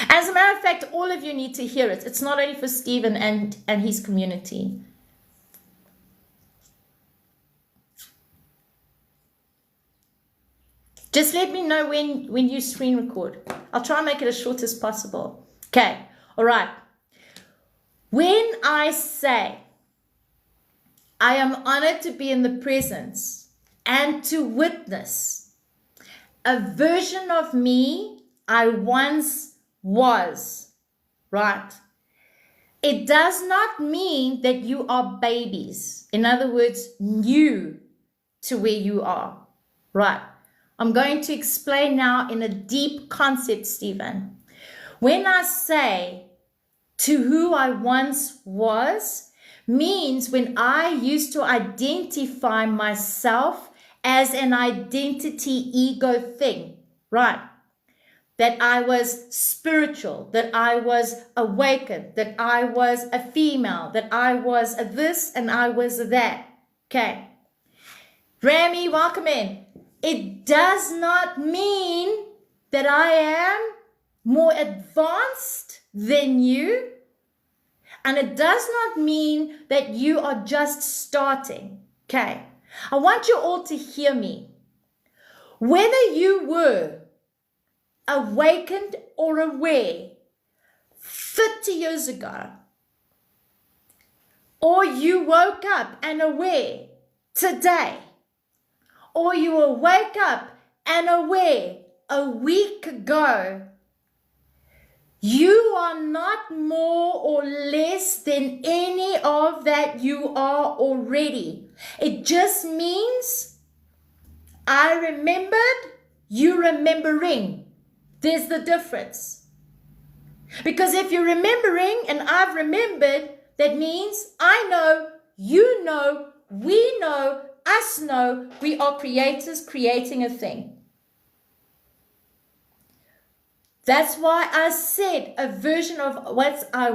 As a matter of fact, all of you need to hear it. It's not only for Stephen and his community. Just let me know when you screen record. I'll try and make it as short as possible. Okay, all right. When I say, I am honored to be in the presence and to witness a version of me I once was, right? It does not mean that you are babies. In other words, new to where you are, right? I'm going to explain now in a deep concept, Stephen. When I say to who I once was, means when I used to identify myself as an identity ego thing, right? That I was spiritual, that I was awakened, that I was a female, that I was a this and I was a that. Okay. Rami, welcome in. It does not mean that I am more advanced than you. And it does not mean that you are just starting. Okay. I want you all to hear me. Whether you were awakened or aware 50 years ago, or you woke up and aware today, or you will wake up and aware a week ago, you are not more or less than any of that you are already. It just means I remembered, you remembering. There's the difference. Because if you're remembering and I've remembered, that means I know, you know, we know, us know, we are creators creating a thing. That's why I said a version of what I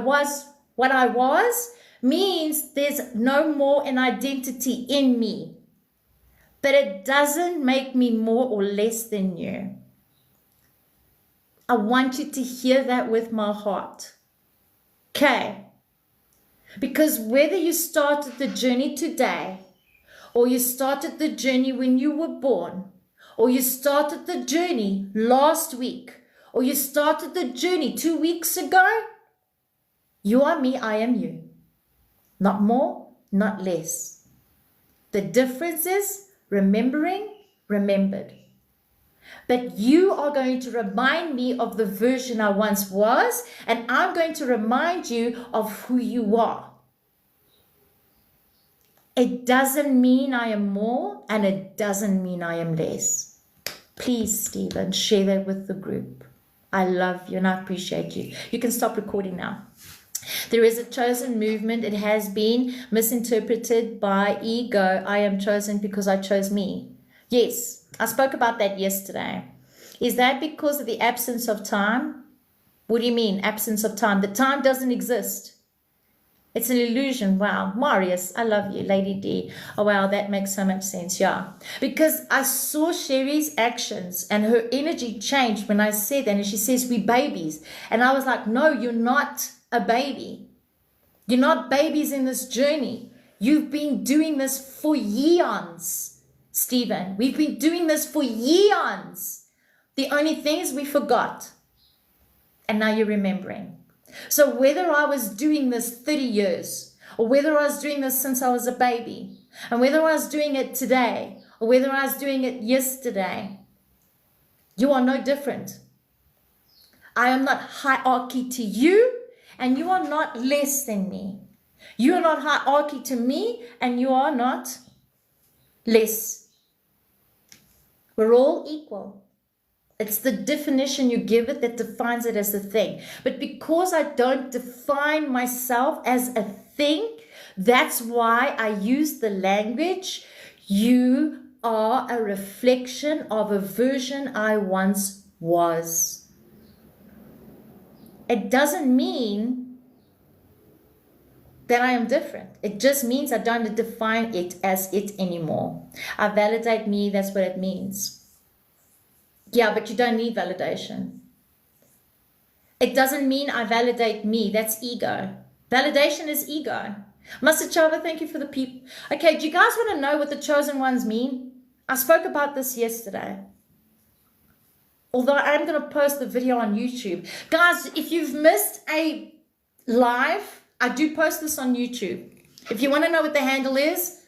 was means there's no more an identity in me. But it doesn't make me more or less than you. I want you to hear that with my heart. Okay? Because whether you started the journey today, or you started the journey when you were born, or you started the journey last week, or you started the journey 2 weeks ago, you are me, I am you. Not more, not less. The difference is remembering, remembered. But you are going to remind me of the version I once was, and I'm going to remind you of who you are. It doesn't mean I am more, and it doesn't mean I am less. Please, Stephen, share that with the group. I love you and I appreciate you. You can stop recording now. There is a chosen movement. It has been misinterpreted by ego. I am chosen because I chose me. Yes, I spoke about that yesterday. Is that because of the absence of time? What do you mean, absence of time? The time doesn't exist. It's an illusion. Wow. Marius, I love you. Lady D. Oh, wow. That makes so much sense. Yeah. Because I saw Sherry's actions and her energy changed when I said that. And she says, we babies. And I was like, no, you're not a baby. You're not babies in this journey. You've been doing this for eons, Stephen. We've been doing this for eons. The only thing is we forgot. And now you're remembering. So whether I was doing this 30 years, or whether I was doing this since I was a baby, and whether I was doing it today, or whether I was doing it yesterday, you are no different. I am not hierarchy to you, and you are not less than me. You are not hierarchy to me, and you are not less. We're all equal. It's the definition you give it that defines it as a thing. But because I don't define myself as a thing, that's why I use the language, you are a reflection of a version I once was. It doesn't mean that I am different. It just means I don't define it as it anymore. I validate me, that's what it means. Yeah, but you don't need validation. It doesn't mean I validate me. That's ego. Validation is ego. Master Chava, thank you for the people. Okay, do you guys want to know what the chosen ones mean? I spoke about this yesterday. although I'm going to post the video on YouTube. Guys, if you've missed a live, I do post this on YouTube. If you want to know what the handle is,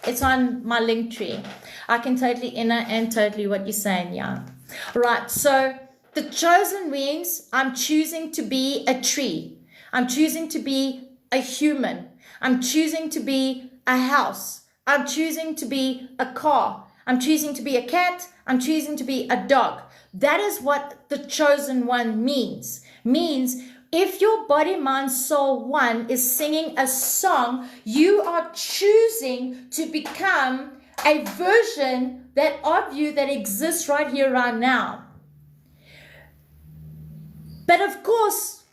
it's on my link tree. I can totally inner and totally what you're saying, yeah. Right, so the chosen means I'm choosing to be a tree. I'm choosing to be a human. I'm choosing to be a house. I'm choosing to be a car. I'm choosing to be a cat. I'm choosing to be a dog. That is what the chosen one means. Means if your body, mind, soul one is singing a song, you are choosing to become a version that of you that exists right here, right now. But of course,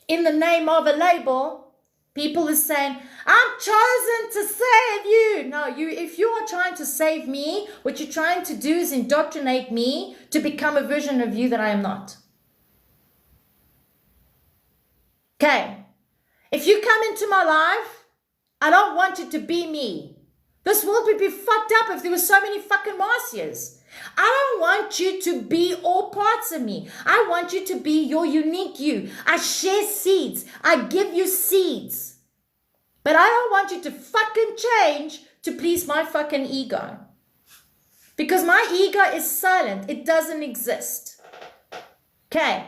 in the name of a label, people are saying, I'm chosen to save you. No, if you are trying to save me, what you're trying to do is indoctrinate me to become a version of you that I am not. Okay. If you come into my life, I don't want you to be me. This world would be fucked up if there were so many fucking Marcias. I don't want you to be all parts of me. I want you to be your unique you. I share seeds. I give you seeds. But I don't want you to fucking change to please my fucking ego. Because my ego is silent. It doesn't exist. Okay.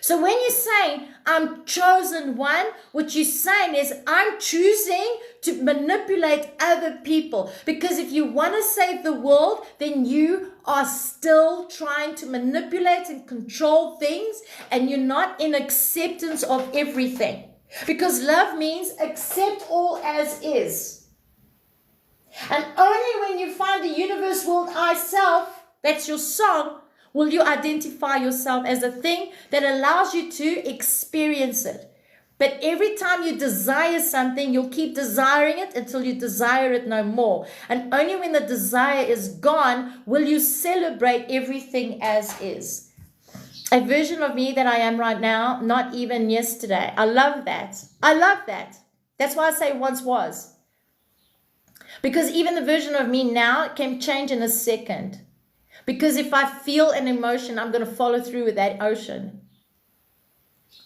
So when you're saying, I'm chosen one, what you're saying is, I'm choosing to manipulate other people. Because if you want to save the world, then you are still trying to manipulate and control things, and you're not in acceptance of everything. Because love means accept all as is. And only when you find the universe, world, I, self, that's your song, will you identify yourself as a thing that allows you to experience it. But every time you desire something, you'll keep desiring it until you desire it no more. And only when the desire is gone will you celebrate everything as is. A version of me that I am right now, not even yesterday. I love that. I love that. That's why I say once was. Because even the version of me now can change in a second. Because if I feel an emotion, I'm going to follow through with that ocean.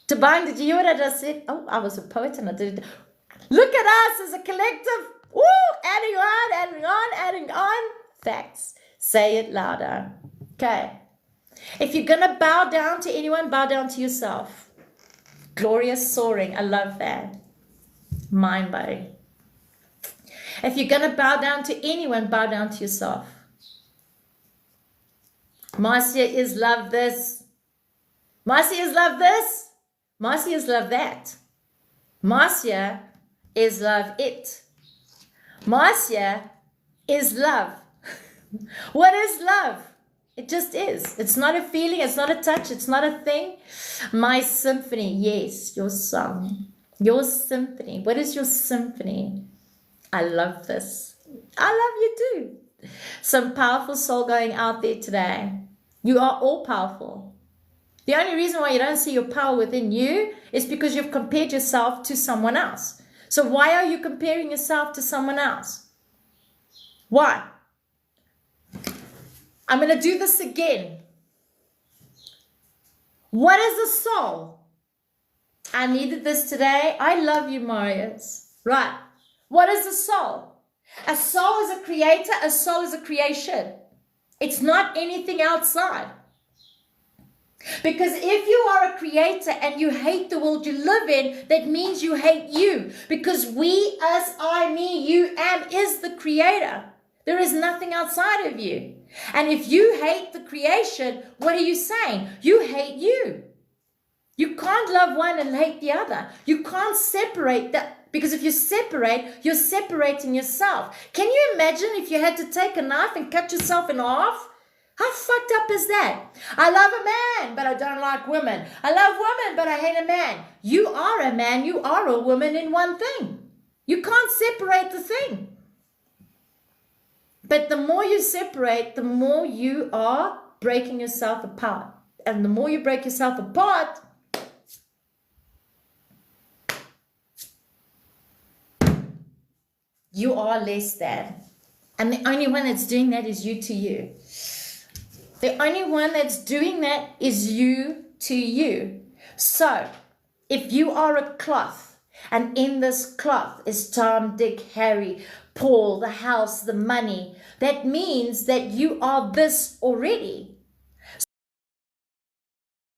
Tabang, did you hear what I just said? Oh, I was a poet and I did it. Look at us as a collective. Woo! Adding on, adding on, adding on. Facts. Say it louder. Okay. If you're going to bow down to anyone, bow down to yourself. Glorious soaring. I love that. Mind-blowing. If you're going to bow down to anyone, bow down to yourself. Marcia is love this. Marcia is love this. Marcia is love that. Marcia is love it. Marcia is love. What is love? It just is. It's not a feeling. It's not a touch. It's not a thing. My symphony. Yes, your song. Your symphony. What is your symphony? I love this. I love you too. Some powerful soul going out there today. You are all powerful. The only reason why you don't see your power within you is because you've compared yourself to someone else. So why are you comparing yourself to someone else? Why? I'm going to do this again. What is a soul? I needed this today. I love you, Marius. Right. What is a soul? A soul is a creator. A soul is a creation. It's not anything outside. Because if you are a creator and you hate the world you live in, that means you hate you. Because we, us, I, me, you, am is the creator. There is nothing outside of you. And if you hate the creation, what are you saying? You hate you. You can't love one and hate the other. You can't separate that, because if you separate, you're separating yourself. Can you imagine if you had to take a knife and cut yourself in half? How fucked up is that? I love a man, but I don't like women. I love women, but I hate a man. You are a man, you are a woman in one thing. You can't separate the thing. But the more you separate, the more you are breaking yourself apart. And the more you break yourself apart, you are less than. And the only one that's doing that is you to you. The only one that's doing that is you to you. So, if you are a cloth, and in this cloth is Tom, Dick, Harry, Paul, the house, the money, that means that you are this already.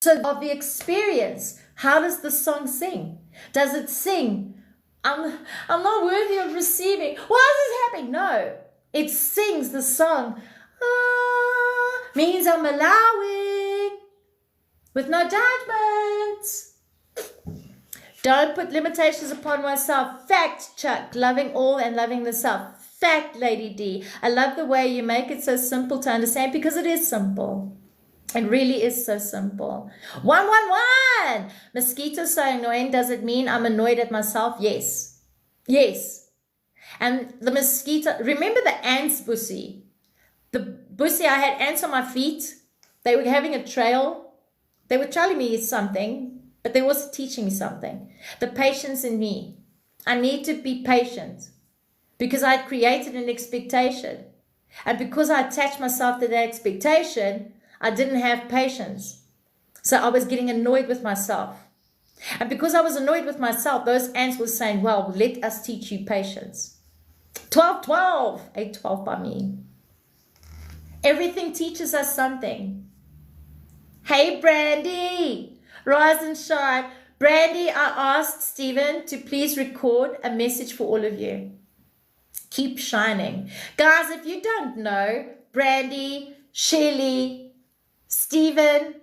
So, of the experience, how does the song sing? Does it sing, I'm not worthy of receiving? Why is this happening? No. It sings the song, means I'm allowing with no judgment. Don't put limitations upon myself. Fact, Chuck. Loving all and loving the self. Fact, Lady D. I love the way you make it so simple to understand, because it is simple. It really is so simple. 111. Mosquito so annoying. Does it mean I'm annoyed at myself? Yes. Yes. And the mosquito, remember the ants, Bussy? The Bussy, I had ants on my feet. They were having a trail. They were telling me something, but they were also teaching me something. The patience in me. I need to be patient because I created an expectation. And because I attached myself to that expectation, I didn't have patience. So I was getting annoyed with myself. And because I was annoyed with myself, those ants were saying, well, let us teach you patience. 12, 812 by me. Everything teaches us something. Hey, Brandy, rise and shine. Brandy, I asked Stephen to please record a message for all of you. Keep shining. Guys, if you don't know, Brandy, Shelley, Stephen,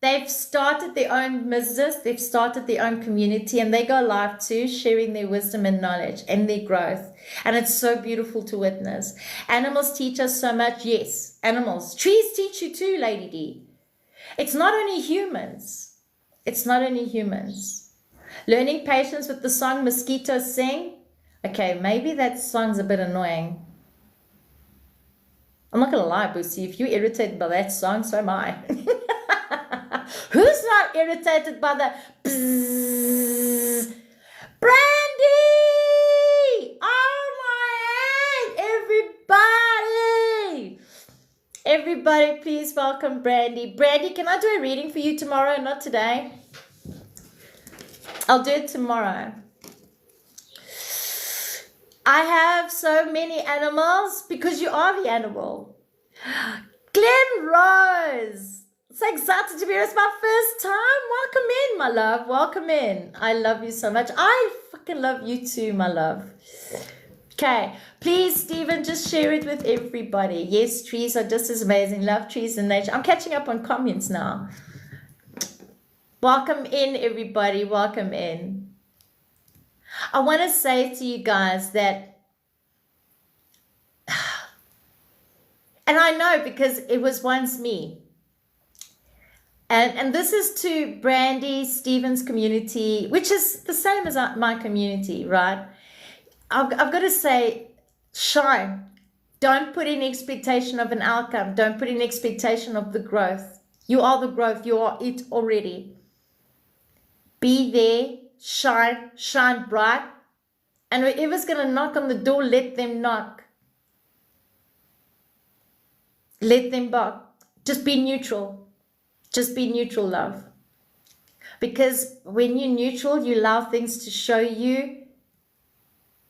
they've started their own business, they've started their own community, and they go live too, sharing their wisdom and knowledge and their growth. And it's so beautiful to witness. Animals teach us so much. Yes, animals. Trees teach you too, Lady D. It's not only humans. It's not only humans. Learning patience with the song Mosquitoes Sing. Okay, maybe that song's a bit annoying. I'm not going to lie, Boosie. If you're irritated by that song, so am I. Who's not irritated by the bzzz? Brandy! Oh my hand! Everybody! Everybody, please welcome Brandy. Brandy, can I do a reading for you tomorrow, not today? I'll do it tomorrow. I have so many animals because you are the animal. Glen Rose. So excited to be here. It's my first time. Welcome in, my love. Welcome in. I love you so much. I fucking love you too, my love. Okay. Please, Stephen, just share it with everybody. Yes, trees are just as amazing. Love trees and nature. I'm catching up on comments now. Welcome in, everybody. Welcome in. I want to say to you guys that, and I know because it was once me, and this is to Brandy Stevens community, which is the same as my community, right? I've got to say, shine. Don't put in expectation of an outcome. Don't put in expectation of the growth. You are the growth. You are it already. Be there. Shine bright, and whoever's going to knock on the door, let them knock. Let them knock. Just be neutral. Just be neutral, love. Because when you're neutral, you allow things to show you,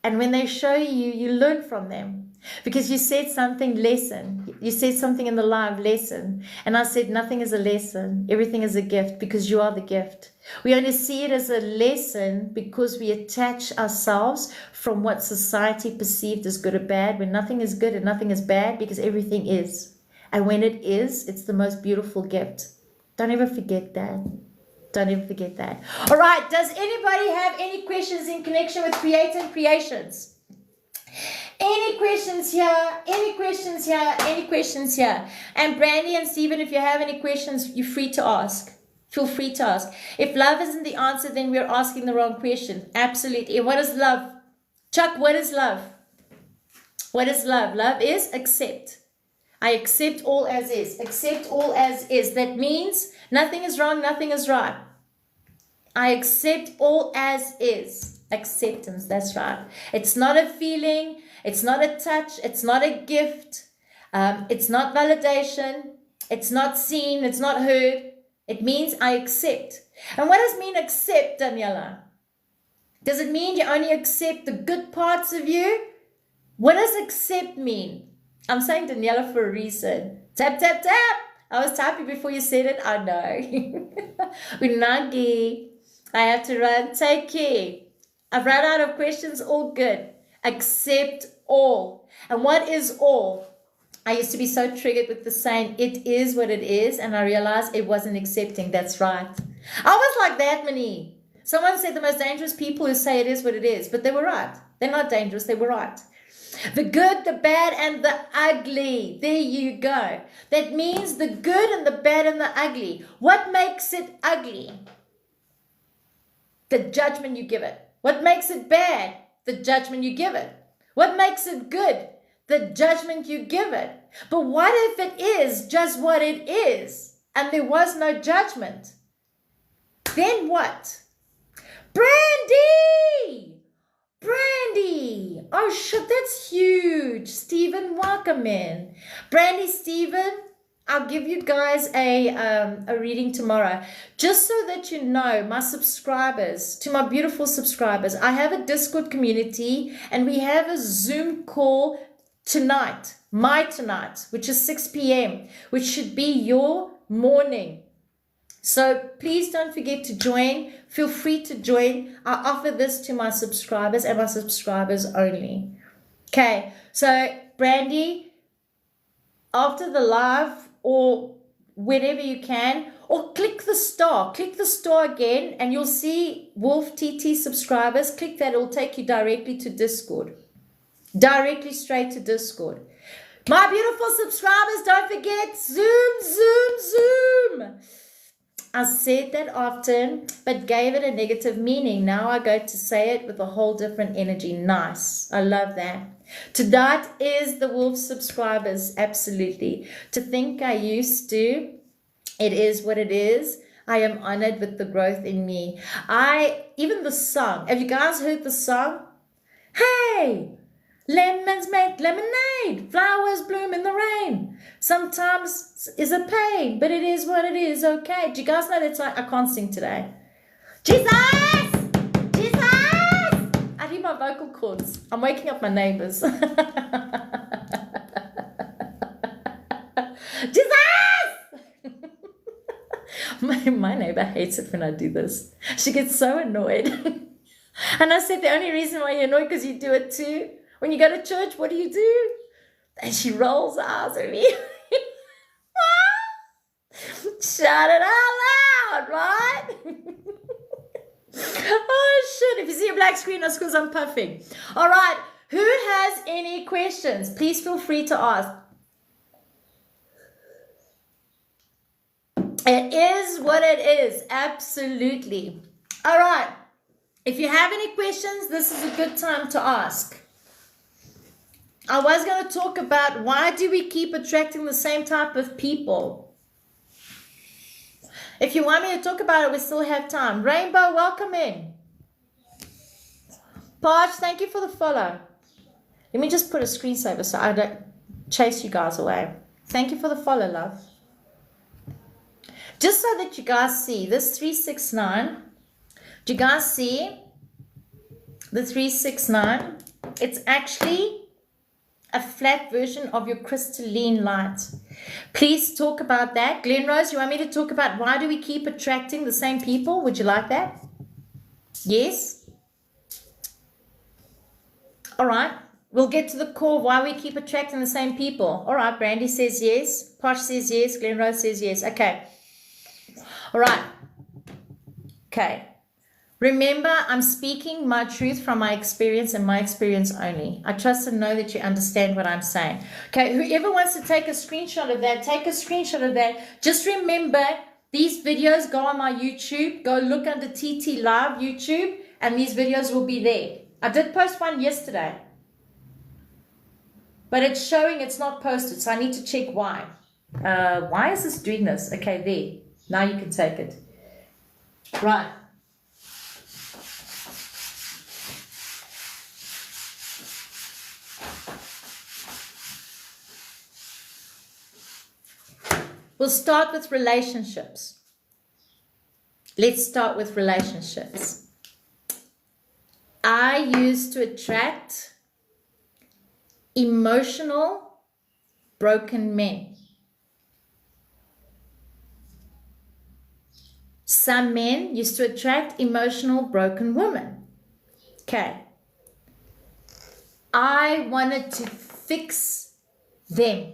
and when they show you, you learn from them. Because you said something, lesson. You said something in the live, lesson. And I said, nothing is a lesson. Everything is a gift, because you are the gift. We only see it as a lesson because we attach ourselves from what society perceived as good or bad, when nothing is good and nothing is bad, because everything is. And when it is, it's the most beautiful gift. Don't ever forget that. Don't ever forget that. All right. Does anybody have any questions in connection with creating creations? Any questions here? Any questions here? Any questions here? And Brandy and Stephen, if you have any questions, you're free to ask. Feel free to ask. If love isn't the answer, then we're asking the wrong question. Absolutely. And what is love? Chuck, what is love? What is love? Love is accept. I accept all as is. Accept all as is. That means nothing is wrong, nothing is right. I accept all as is. Acceptance, that's right. It's not a feeling. It's not a touch. It's not a gift. It's not validation. It's not seen, it's not heard. It means I accept. And what does mean accept, Daniela? Does it mean you only accept the good parts of you? What does accept mean? I'm saying Daniela for a reason. Tap, tap, tap. I was tapping before you said it. I know. Unagi. I have to run. Take care. I've run out of questions. All good. Accept all. And what is all? I used to be so triggered with the saying, it is what it is. And I realized it wasn't accepting. That's right. I was like that, Mani. Someone said the most dangerous people who say it is what it is. But they were right. They're not dangerous. They were right. The good, the bad, and the ugly. There you go. That means the good and the bad and the ugly. What makes it ugly? The judgment you give it. What makes it bad? The judgment you give it. What makes it good? The judgment you give it. But what if it is just what it is and there was no judgment? Then what? Brandy! Brandy! Oh shit, that's huge. Stephen, welcome in. Brandy, Stephen, I'll give you guys a reading tomorrow. Just so that you know, my subscribers, to my beautiful subscribers, I have a Discord community and we have a Zoom call tonight, which is 6 p.m., which should be your morning. So please don't forget to join. Feel free to join. I offer this to my subscribers and my subscribers only. Okay, so Brandy, after the live or whenever you can, or click the star again, and you'll see Wolf TT subscribers. Click that, it'll take you directly to Discord. Directly straight to Discord. My beautiful subscribers, don't forget, Zoom. I said that often, but gave it a negative meaning. Now I go to say it with a whole different energy. Nice. I love that. Tonight is the Wolf subscribers. Absolutely. To think I used to, it is what it is. I am honored with the growth in me. Even the song. Have you guys heard the song? Hey! Lemons make lemonade, flowers bloom in the rain. Sometimes is a pain, but it is what it is, okay. Do you guys know that song? I can't sing today. Jesus! Jesus! I need my vocal cords. I'm waking up my neighbors. Jesus! My neighbor hates it when I do this. She gets so annoyed. And I said, the only reason why you're annoyed because you do it too. When you go to church, what do? And she rolls her eyes at me. Shout it out loud, right? Oh, shit. If you see a black screen, that's because I'm puffing. All right. Who has any questions? Please feel free to ask. It is what it is. Absolutely. All right. If you have any questions, this is a good time to ask. I was going to talk about why do we keep attracting the same type of people. If you want me to talk about it, we still have time. Rainbow, welcome in. Parch, thank you for the follow. Let me just put a screensaver so I don't chase you guys away. Thank you for the follow, love. Just so that you guys see, this 369, do you guys see the 369? It's actually a flat version of your crystalline light. Please talk about that. Glen Rose, you want me to talk about why do we keep attracting the same people? Would you like that? Yes? All right. We'll get to the core of why we keep attracting the same people. All right. Brandy says yes. Posh says yes. Glen Rose says yes. Okay. All right. Okay. Remember, I'm speaking my truth from my experience and my experience only. I trust and know that you understand what I'm saying. Okay, whoever wants to take a screenshot of that, take a screenshot of that. Just remember, these videos go on my YouTube. Go look under TT Live YouTube, and these videos will be there. I did post one yesterday, but it's showing it's not posted, so I need to check why. Why is this doing this? Okay, there. Now you can take it. Right. We'll start with relationships. Let's start with relationships. I used to attract emotional, broken men. Some men used to attract emotional, broken women. Okay. I wanted to fix them.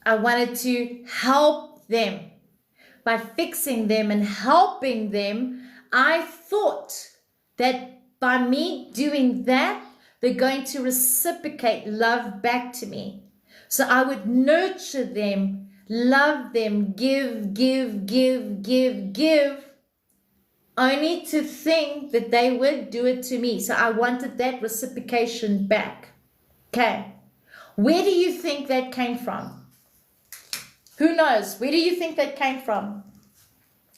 I wanted to help them. By fixing them and helping them, I thought that by me doing that, they're going to reciprocate love back to me. So I would nurture them, love them, give, only to think that they would do it to me. So I wanted that reciprocation back. Okay. Where do you think that came from? Who knows? Where do you think that came from?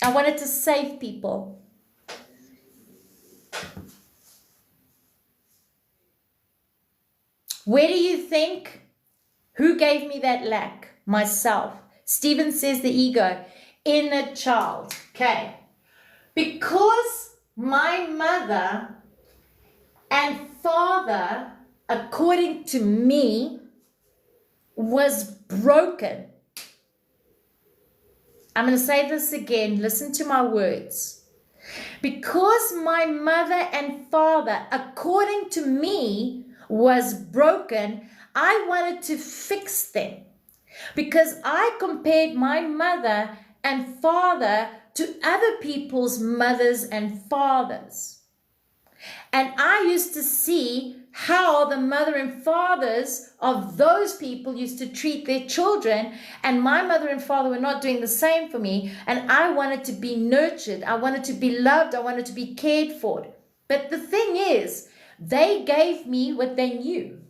I wanted to save people. Where do you think? Who gave me that lack? Myself. Stephen says the ego. Inner child. Okay. Because my mother and father, according to me, was broken. I'm going to say this again. Listen to my words. Because my mother and father, according to me, was broken, I wanted to fix them. Because I compared my mother and father to other people's mothers and fathers. And I used to see how the mother and fathers of those people used to treat their children, and my mother and father were not doing the same for me, and I wanted to be nurtured, I wanted to be loved, I wanted to be cared for. But the thing is, they gave me what they knew.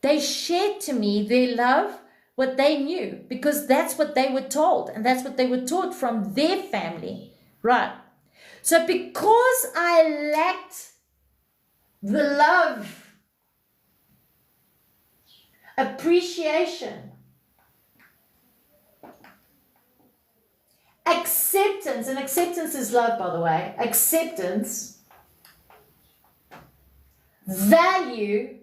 They shared to me their love, what they knew, because that's what they were told, and that's what they were taught from their family, right? So because I lacked the love, appreciation, acceptance, and acceptance is love, by the way, acceptance, value,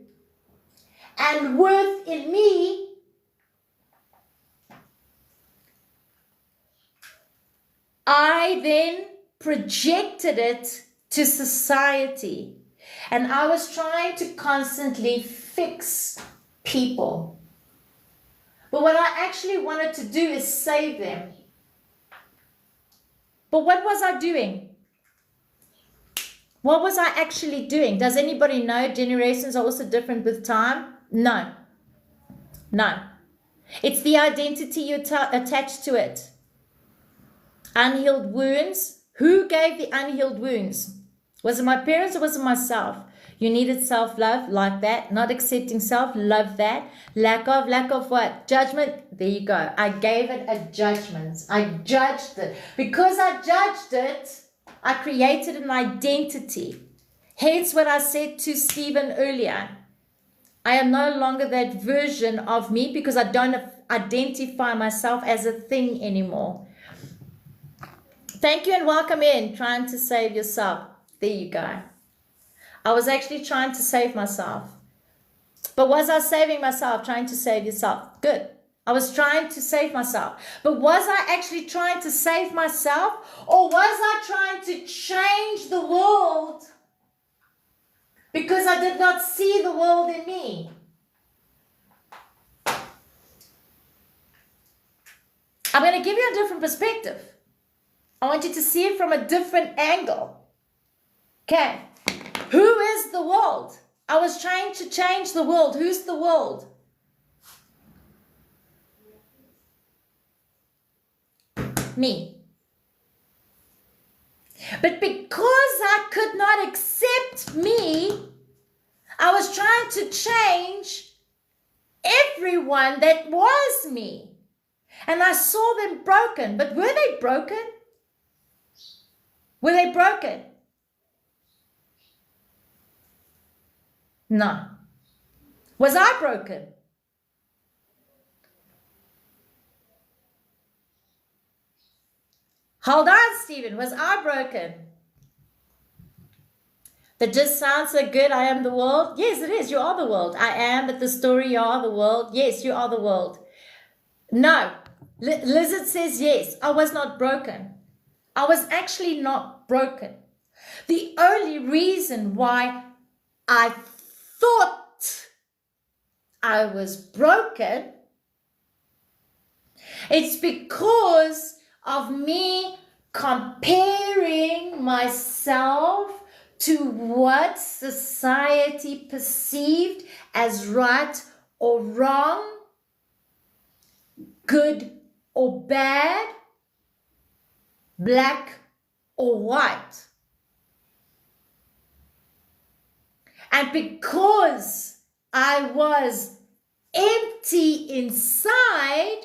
and worth in me, I then projected it to society. And I was trying to constantly fix people. But what I actually wanted to do is save them. But what was I doing? What was I actually doing? Does anybody know generations are also different with time? No. No. It's the identity you attach to it. Unhealed wounds. Who gave the unhealed wounds? Was it my parents or was it myself? You needed self-love like that. Not accepting self, love that. Lack of what? Judgment. There you go. I gave it a judgment. I judged it. Because I judged it, I created an identity. Hence what I said to Stephen earlier. I am no longer that version of me because I don't identify myself as a thing anymore. Thank you and welcome in. Trying to save yourself. There you go. I was actually trying to save myself. But was I saving myself? Trying to save yourself. Good. I was trying to save myself. But was I actually trying to save myself? Or was I trying to change the world because I did not see the world in me? I'm going to give you a different perspective. I want you to see it from a different angle. Okay. Who is the world? I was trying to change the world. Who's the world? Me. But because I could not accept me, I was trying to change everyone that was me. And I saw them broken. But were they broken? Were they broken? No. Was I broken? Hold on, Stephen. Was I broken? That just sounds so good. I am the world. Yes, it is. You are the world. I am, but the story, you are the world. Yes, you are the world. No. Lizard says yes. I was not broken. I was actually not broken. The only reason why I thought I was broken, it's because of me comparing myself to what society perceived as right or wrong, good or bad, black or white. And because I was empty inside,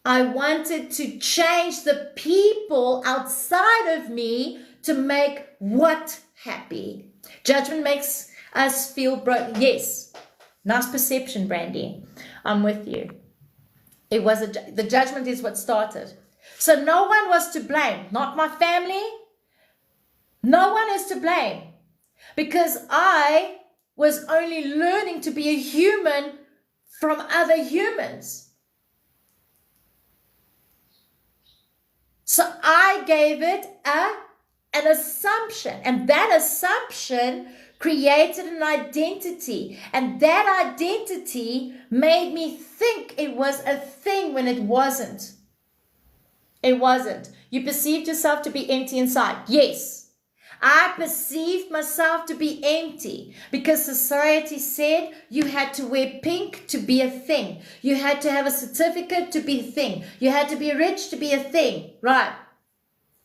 I wanted to change the people outside of me to make what happy? Judgment makes us feel broken. Yes. Nice perception, Brandy. I'm with you. It was the judgment is what started. So no one was to blame. Not my family. No one is to blame. Because I was only learning to be a human from other humans. So I gave it an assumption, and that assumption created an identity, and that identity made me think it was a thing when it wasn't. It wasn't. You perceived yourself to be empty inside. Yes. I perceived myself to be empty because society said you had to wear pink to be a thing. You had to have a certificate to be a thing. You had to be rich to be a thing. Right.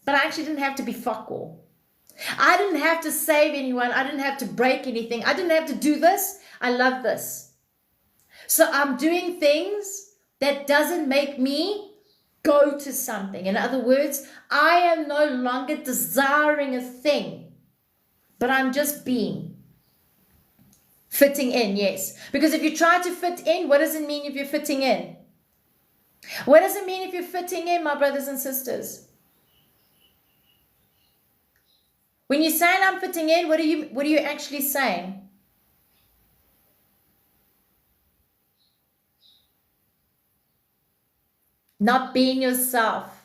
But I actually didn't have to be fuck all. I didn't have to save anyone. I didn't have to break anything. I didn't have to do this. I love this. So I'm doing things that doesn't make me go to something. In other words, I am no longer desiring a thing, but I'm just being. Fitting in, yes. Because if you try to fit in, what does it mean if you're fitting in? What does it mean if you're fitting in, my brothers and sisters? When you're saying I'm fitting in, what are you actually saying? Not being yourself.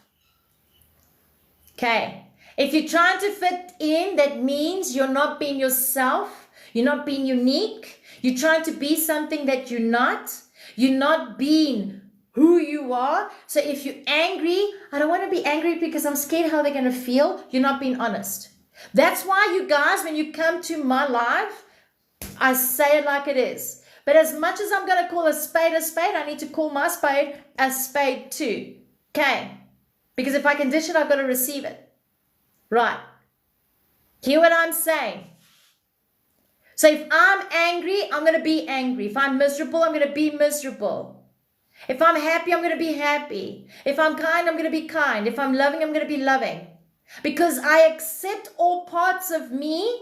Okay. If you're trying to fit in, that means you're not being yourself. You're not being unique. You're trying to be something that you're not. You're not being who you are. So if you're angry, I don't want to be angry because I'm scared how they're going to feel. You're not being honest. That's why you guys, when you come to my life, I say it like it is. But as much as I'm going to call a spade, I need to call my spade a spade too. Okay? Because if I can dish it, I've got to receive it. Right. Hear what I'm saying? So if I'm angry, I'm going to be angry. If I'm miserable, I'm going to be miserable. If I'm happy, I'm going to be happy. If I'm kind, I'm going to be kind. If I'm loving, I'm going to be loving. Because I accept all parts of me.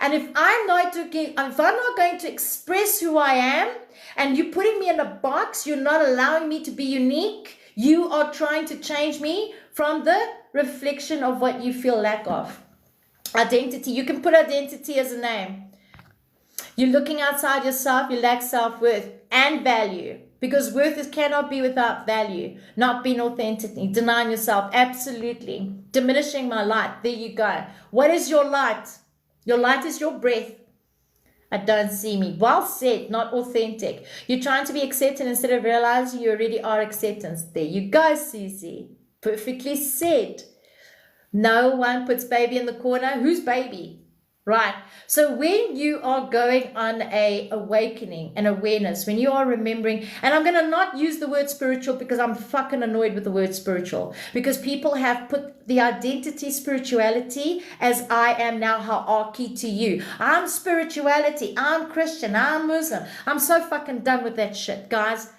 And if I'm not going to express who I am, and you're putting me in a box, you're not allowing me to be unique, you are trying to change me from the reflection of what you feel lack of. Identity. You can put identity as a name. You're looking outside yourself, you lack self-worth and value. Because worth cannot be without value. Not being authentic, denying yourself, absolutely. Diminishing my light. There you go. What is your light? Your light is your breath. I don't see me. Well said, not authentic. You're trying to be accepted instead of realizing you already are acceptance. There you go, Susie. Perfectly said. No one puts baby in the corner. Who's baby? Right. So when you are going on a awakening, an awareness, when you are remembering, and I'm going to not use the word spiritual because I'm fucking annoyed with the word spiritual, because people have put the identity spirituality as I am now hierarchy to you. I'm spirituality. I'm Christian. I'm Muslim. I'm so fucking done with that shit, guys.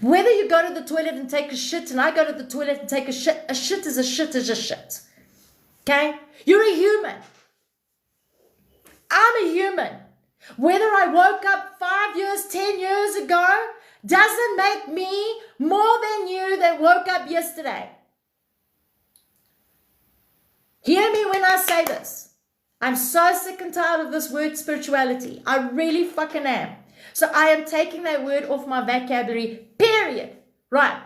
Whether you go to the toilet and take a shit and I go to the toilet and take a shit is a shit is a shit. Okay? You're a human. I'm a human. Whether I woke up 5 years, 10 years ago, doesn't make me more than you that woke up yesterday. I say this? I'm so sick and tired of this word spirituality. I really fucking am. So I am taking that word off my vocabulary, period. Right.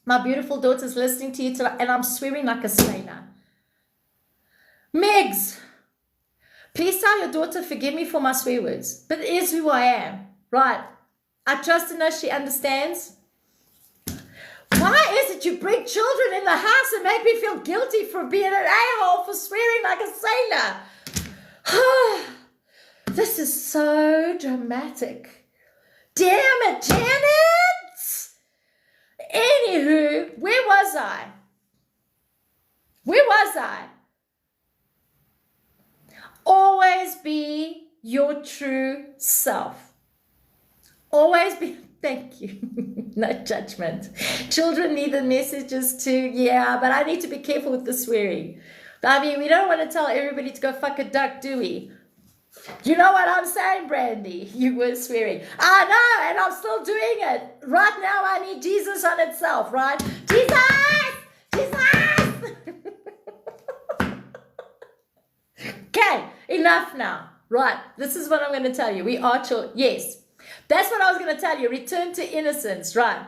My beautiful daughter's listening to you today, and I'm swearing like a sailor. Megs, please tell your daughter, forgive me for my swear words, but it is who I am. Right. I trust and know she understands. Why is it you bring children in the house and make me feel guilty for being an a-hole for swearing like a sailor? This is so dramatic. Damn it, Janet! Anywho, where was I? Where was I? Always be your true self. Always be, thank you. No judgment. Children need the messages too, yeah, but I need to be careful with the swearing. I mean, we don't want to tell everybody to go fuck a duck, do we? You know what I'm saying, Brandy? You were swearing. I know, and I'm still doing it. Right now, I need Jesus on itself, right? Jesus! Jesus! Okay, enough now. Right, this is what I'm going to tell you. We are children. Yes, that's what I was going to tell you. Return to innocence, right?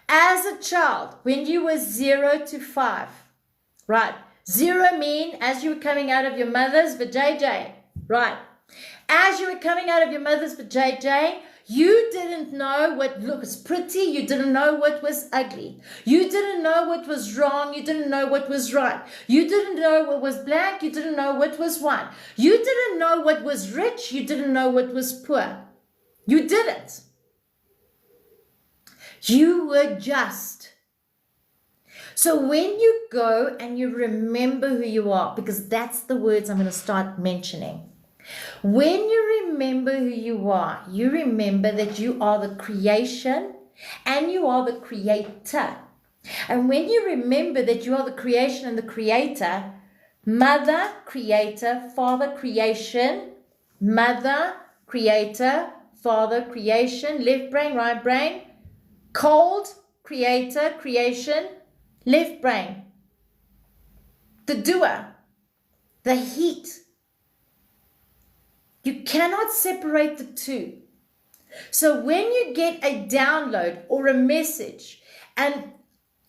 As a child, when you were 0 to 5, right? 0 mean as you were coming out of your mother's vajayjay, right? As you were coming out of your mother's vajayjay, you didn't know what looks pretty. You didn't know what was ugly. You didn't know what was wrong. You didn't know what was right. You didn't know what was black. You didn't know what was white. You didn't know what was rich. You didn't know what was poor. You didn't. You were just. So when you go and you remember who you are, because that's the words I'm going to start mentioning. When you remember who you are, you remember that you are the creation and you are the creator. And when you remember that you are the creation and the creator, mother, creator, father, creation, mother, creator, father, creation, left brain, right brain, cold, creator, creation, left brain, the doer, the heat. You cannot separate the two. So when you get a download or a message and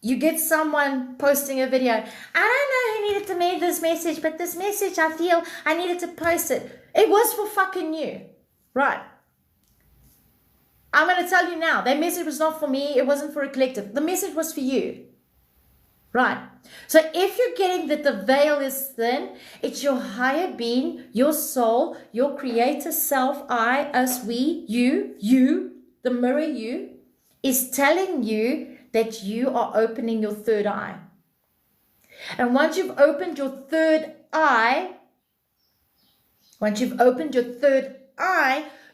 you get someone posting a video, I don't know who needed to make this message, but this message I feel I needed to post it. It was for fucking you. Right. I'm going to tell you now, that message was not for me. It wasn't for a collective. The message was for you. Right. So if you're getting that the veil is thin, it's your higher being, your soul, your creator self, I, us, we, you, the mirror you, is telling you that you are opening your third eye. And once you've opened your third eye,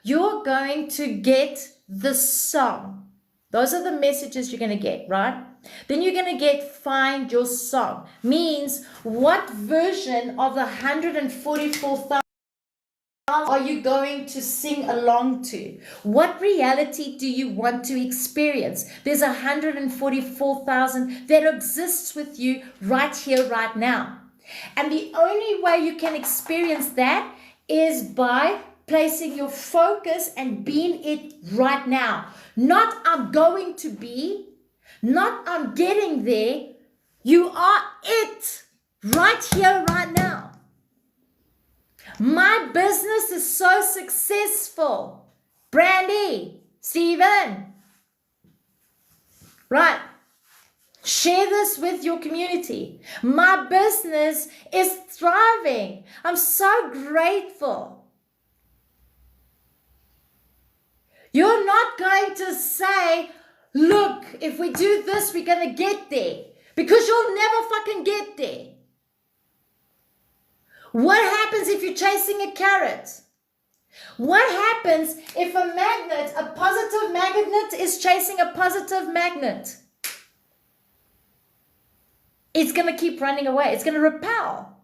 you're going to get the song. Those are the messages you're going to get, right? Then you're going to get find your song. Means what version of the 144,000 are you going to sing along to? What reality do you want to experience? There's 144,000 that exists with you right here, right now. And the only way you can experience that is by placing your focus and being it right now. Not I'm going to be, not I'm getting there. You are it right here, right now. My business is so successful. Brandy, Stephen. Right. Share this with your community. My business is thriving. I'm so grateful. You're not going to say, look, if we do this, we're going to get there. Because you'll never fucking get there. What happens if you're chasing a carrot? What happens if a magnet, a positive magnet, is chasing a positive magnet? It's going to keep running away. It's going to repel.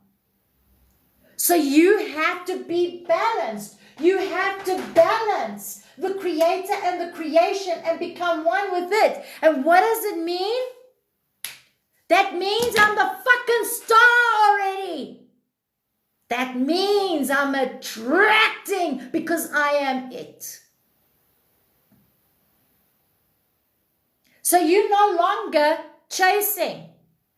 So you have to be balanced. You have to balance the creator and the creation and become one with it. And what does it mean? That means I'm the fucking star already. That means I'm attracting because I am it. So you're no longer chasing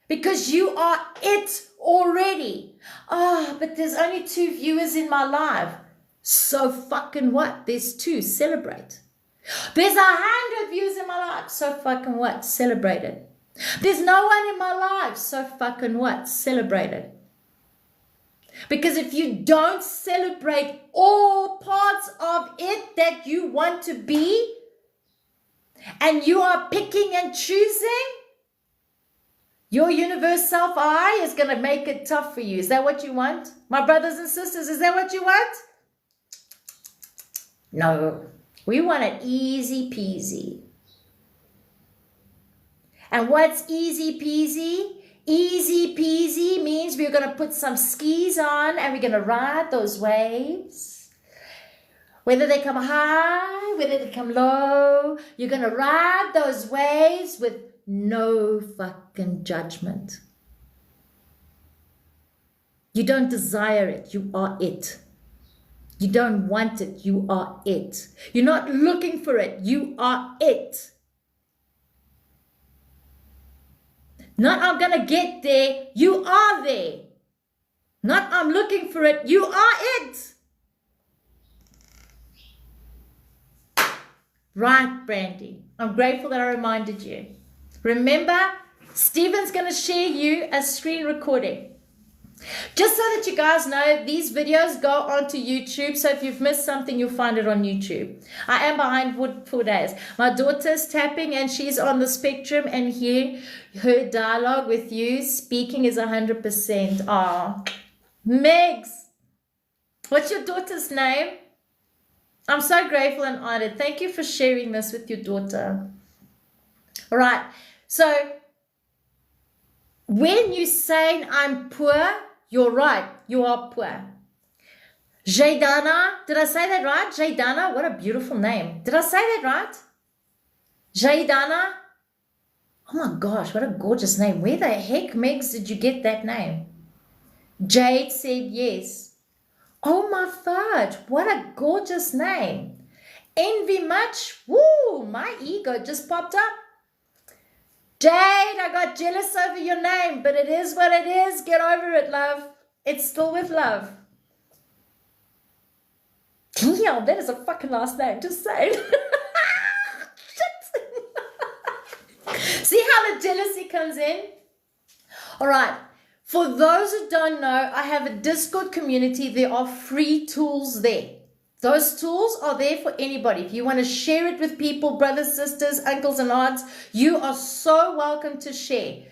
because you are it already. Oh, but there's only 2 viewers in my live. So fucking what? There's 2. Celebrate. There's 100 views in my life. So fucking what? Celebrate it. There's no one in my life. So fucking what? Celebrate it. Because if you don't celebrate all parts of it that you want to be, and you are picking and choosing, your universe self-I is going to make it tough for you. Is that what you want? My brothers and sisters, is that what you want? No. We want it easy peasy. And what's easy peasy? Easy peasy means we're going to put some skis on and we're going to ride those waves. Whether they come high, whether they come low, you're going to ride those waves with no fucking judgment. You don't desire it. You are it. You don't want it. You are it. You're not looking for it. You are it. Not I'm going to get there. You are there. Not I'm looking for it. You are it. Right, Brandy. I'm grateful that I reminded you. Remember, Stephen's going to share you a screen recording. Just so that you guys know, these videos go onto YouTube. So if you've missed something, you'll find it on YouTube. I am behind wood for days. My daughter's tapping and she's on the spectrum, and here her dialogue with you speaking is 100%. Ah, Megs, what's your daughter's name? I'm so grateful and honored. Thank you for sharing this with your daughter. All right. So when you say I'm poor, you're right. You are poor. Jaydana, did I say that right? Jaydana, what a beautiful name. Did I say that right? Jaydana. Oh my gosh, what a gorgeous name. Where the heck, Megs, did you get that name? Jade said yes. Oh my fudge, what a gorgeous name. Envy much? Woo, my ego just popped up. Jade, I got jealous over your name, but it is what it is. Get over it, love. It's still with love. Yeah, that is a fucking last name, just saying. See how the jealousy comes in? All right. For those who don't know, I have a Discord community. There are free tools there. Those tools are there for anybody. If you want to share it with people, brothers, sisters, uncles, and aunts, you are so welcome to share.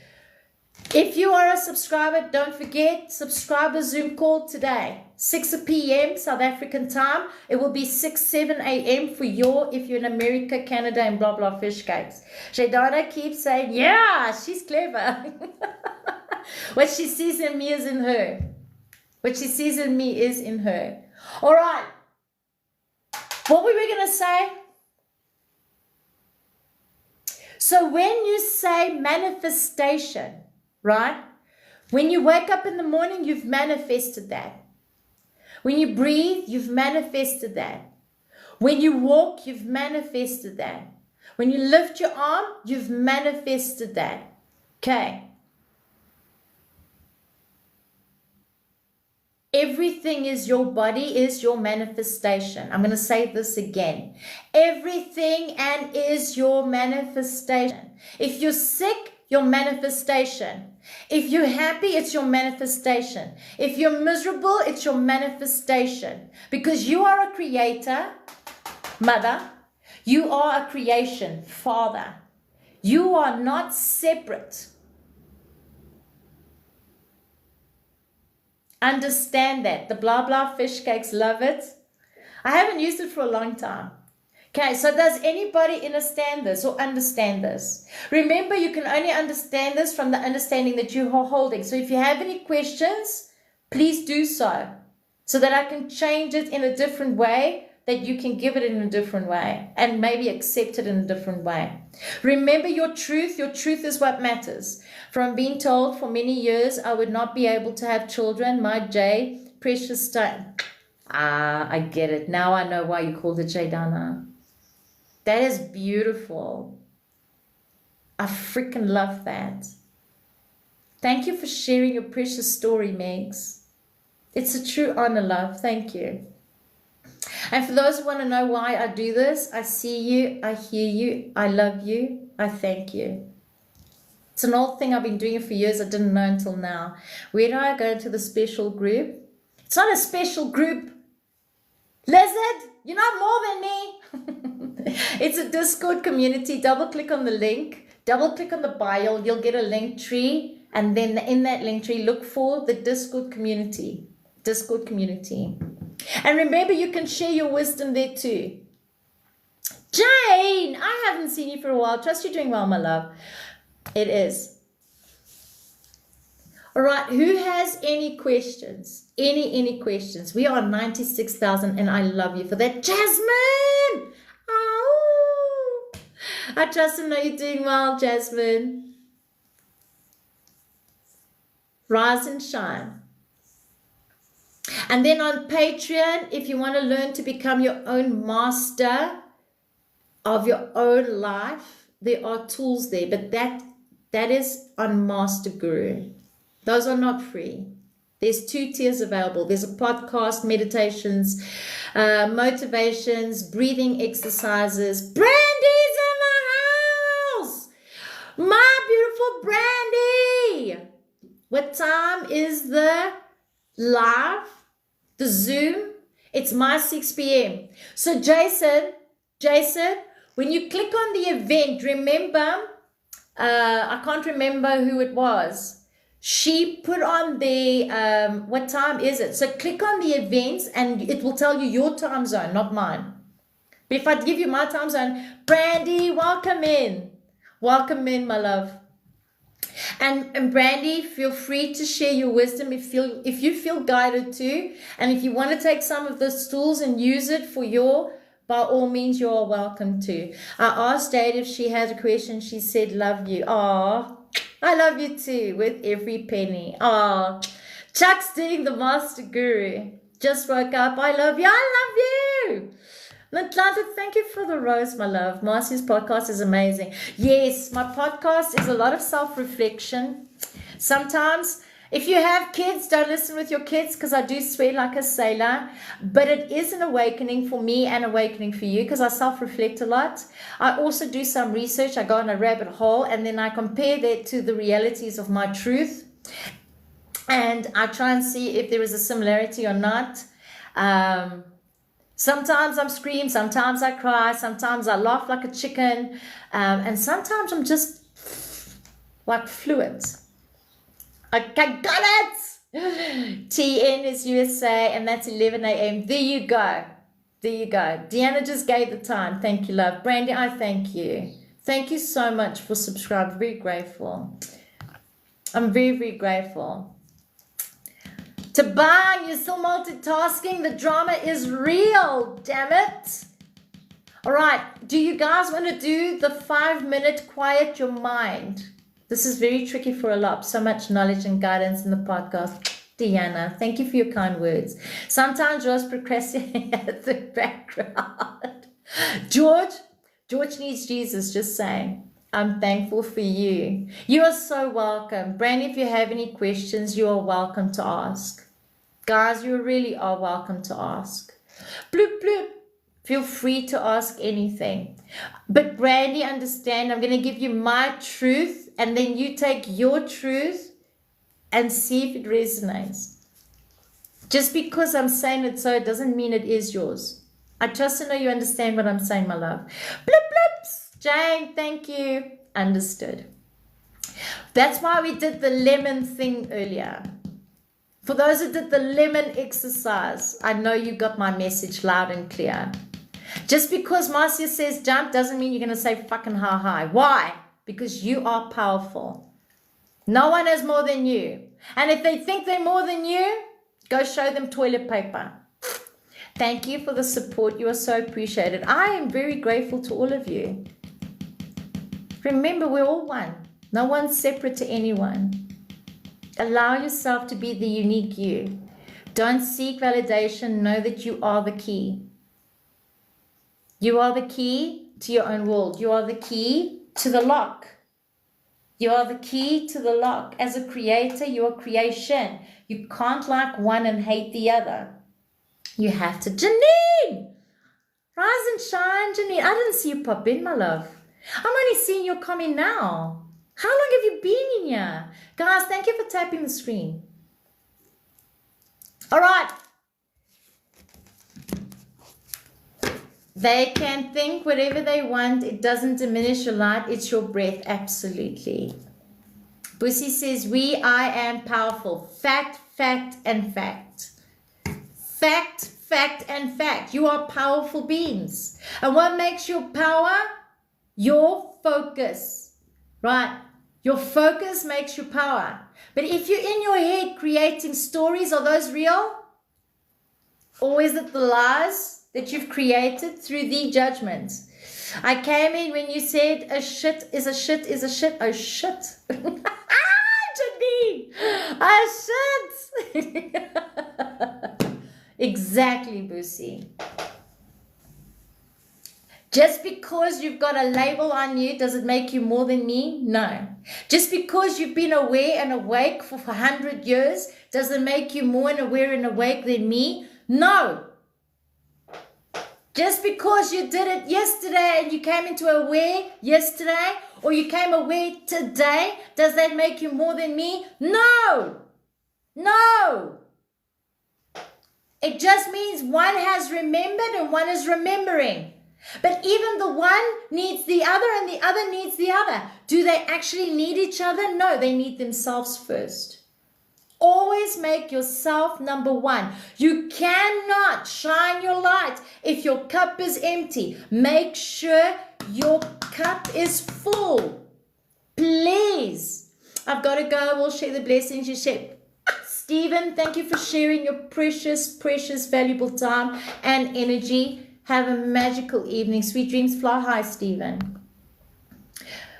If you are a subscriber, don't forget, subscriber Zoom call today, 6 p.m. South African time. It will be 7 a.m. for if you're in America, Canada, and blah, blah, fish cakes. Jaydana keeps saying, yeah, she's clever. What she sees in me is in her. What she sees in me is in her. All right. What were we going to say? So when you say manifestation, right? When you wake up in the morning, you've manifested that. When you breathe, you've manifested that. When you walk, you've manifested that. When you lift your arm, you've manifested that. Okay. Everything is your body is your manifestation. I'm going to say this again. Everything and is your manifestation. If you're sick, your manifestation. If you're happy, it's your manifestation. If you're miserable, it's your manifestation. Because you are a creator, mother. You are a creation, father. You are not separate. Understand that. The blah blah fish cakes love it. I haven't used it for a long time. Okay, so does anybody understand this or understand this? Remember, you can only understand this from the understanding that you are holding. So if you have any questions, please do so that I can change it in a different way that you can give it in a different way and maybe accept it in a different way. Remember your truth. Your truth is what matters. From being told for many years I would not be able to have children, my J, precious stone. I get it. Now I know why you called it Jaydana. That is beautiful. I freaking love that. Thank you for sharing your precious story, Megs. It's a true honor, love. Thank you. And for those who want to know why I do this, I see you, I hear you, I love you, I thank you. It's an old thing I've been doing it for years. I didn't know until now. Where do I go to the special group? It's not a special group. Lizard, you're not more than me. It's a Discord community. Double click on the link. Double click on the bio. You'll get a link tree. And then in that link tree, look for the Discord community. Discord community. And remember, you can share your wisdom there too. Jane, I haven't seen you for a while. Trust you're doing well, my love. It is. All right, who has any questions? Any questions? We are 96,000 and I love you for that. Jasmine! Oh, I trust and know you're doing well, Jasmine. Rise and shine. And then on Patreon, if you want to learn to become your own master of your own life, there are tools there, but that is on Master Guru. Those are not free. There's 2 tiers available. There's a podcast, meditations, motivations, breathing exercises. Brandy's in the house! My beautiful Brandy! What time is the live? The Zoom? It's my 6 p.m. So Jason, when you click on the event, remember, I can't remember who it was. She put on the, what time is it? So click on the events and it will tell you your time zone, not mine. But if I give you my time zone, Brandy, welcome in. Welcome in, my love. And Brandy, feel free to share your wisdom if you feel guided to. And if you want to take some of those tools and use it for by all means, you are welcome to. I asked Jade if she had a question. She said, love you. Aw, I love you too, with every penny. Aw, Chuck's doing the Master Guru. Just woke up. I love you. I love you. Atlanta, thank you for the rose, my love. Marcy's podcast is amazing. Yes, my podcast is a lot of self-reflection. Sometimes, if you have kids, don't listen with your kids because I do swear like a sailor. But it is an awakening for me and awakening for you because I self-reflect a lot. I also do some research. I go on a rabbit hole and then I compare that to the realities of my truth. And I try and see if there is a similarity or not. Sometimes I'm scream, sometimes I cry, sometimes I laugh like a chicken, and sometimes I'm just like fluent. Okay, got it! TN is USA, and that's 11 a.m. There you go. There you go. Deanna just gave the time. Thank you, love. Brandy, I thank you. Thank you so much for subscribing. Very grateful. I'm very, very grateful. To bang, you're still multitasking. The drama is real, damn it. All right, do you guys want to do the 5-minute quiet your mind? This is very tricky for a lot. So much knowledge and guidance in the podcast. Deanna, thank you for your kind words. Sometimes Rose procrastinating at the background. George needs Jesus, just saying. I'm thankful for you. You are so welcome. Brandy, if you have any questions, you are welcome to ask. Guys, you really are welcome to ask. Bloop, bloop. Feel free to ask anything. But Brandy, understand, I'm going to give you my truth, and then you take your truth and see if it resonates. Just because I'm saying it so, it doesn't mean it is yours. I trust to know you understand what I'm saying, my love. Bloop, bloops. Jane, thank you. Understood. That's why we did the lemon thing earlier. For those who did the lemon exercise, I know you got my message loud and clear. Just because Marcia says jump doesn't mean you're going to say fucking ha high. Why? Because you are powerful. No one is more than you. And if they think they're more than you, go show them toilet paper. Thank you for the support. You are so appreciated. I am very grateful to all of you. Remember, we're all one. No one's separate to anyone. Allow yourself to be the unique you. Don't seek validation. Know that you are the key. You are the key to your own world. You are the key to the lock. You are the key to the lock. As a creator, you are creation. You can't like one and hate the other. You have to. Janine! Rise and shine, Janine. I didn't see you pop in, my love. I'm only seeing your comment now. How long have you been in here? Guys, thank you for tapping the screen. All right. They can think whatever they want. It doesn't diminish your light. It's your breath. Absolutely. Bussy says, I am powerful. Fact, fact, and fact. Fact, fact, and fact. You are powerful beings. And what makes your power? Your focus. Right? Your focus makes your power. But if you're in your head creating stories, are those real? Or is it the lies that you've created through the judgments? I came in when you said a shit is a shit is a shit. Oh, shit. Janine. A shit. Exactly, Bussy. Just because you've got a label on you, does it make you more than me? No. Just because you've been aware and awake for 100 years, does it make you more and aware and awake than me? No. Just because you did it yesterday and you came into aware yesterday, or you came aware today, does that make you more than me? No. No. It just means one has remembered and one is remembering. But even the one needs the other and the other needs the other. Do they actually need each other? No, they need themselves first. Always make yourself number one. You cannot shine your light if your cup is empty. Make sure your cup is full. Please. I've got to go. We'll share the blessings you share. Stephen, thank you for sharing your precious, precious, valuable time and energy. Have a magical evening. Sweet dreams. Fly high, Stephen.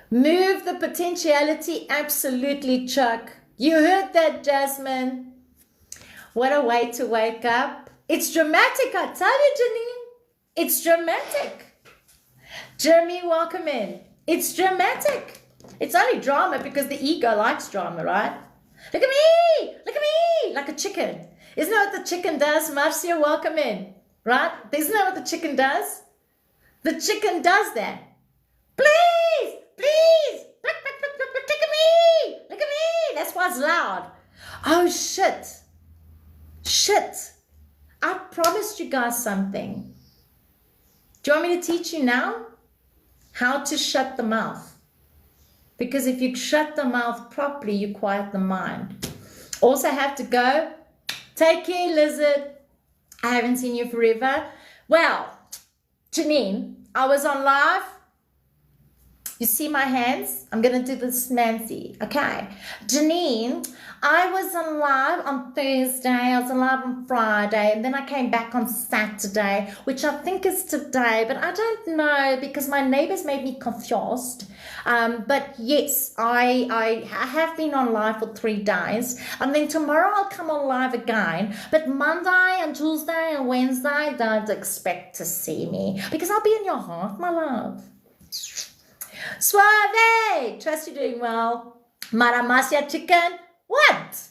Move the potentiality. Absolutely, Chuck. You heard that, Jasmine. What a way to wake up. It's dramatic, I tell you, Janine. It's dramatic. Jeremy, welcome in. It's dramatic. It's only drama because the ego likes drama, right? Look at me. Look at me. Like a chicken. Isn't that what the chicken does? Marcia, welcome in. Right? Isn't that what the chicken does? The chicken does that. Please, please. Look at me. Look at me. That's why it's loud. Oh, shit. Shit. I promised you guys something. Do you want me to teach you now? How to shut the mouth. Because if you shut the mouth properly, you quiet the mind. Also have to go. Take care, Lizard. I haven't seen you forever. Well, Janine, I was on live. You see my hands? I'm going to do this Nancy. Okay. Janine, I was on live on Thursday. I was on live on Friday. And then I came back on Saturday, which I think is today. But I don't know because my neighbors made me confused. But yes, I have been on live for 3 days. And then tomorrow I'll come on live again. But Monday and Tuesday and Wednesday, don't expect to see me. Because I'll be in your heart, my love. Suave! Trust you're doing well. Maramasia chicken. What?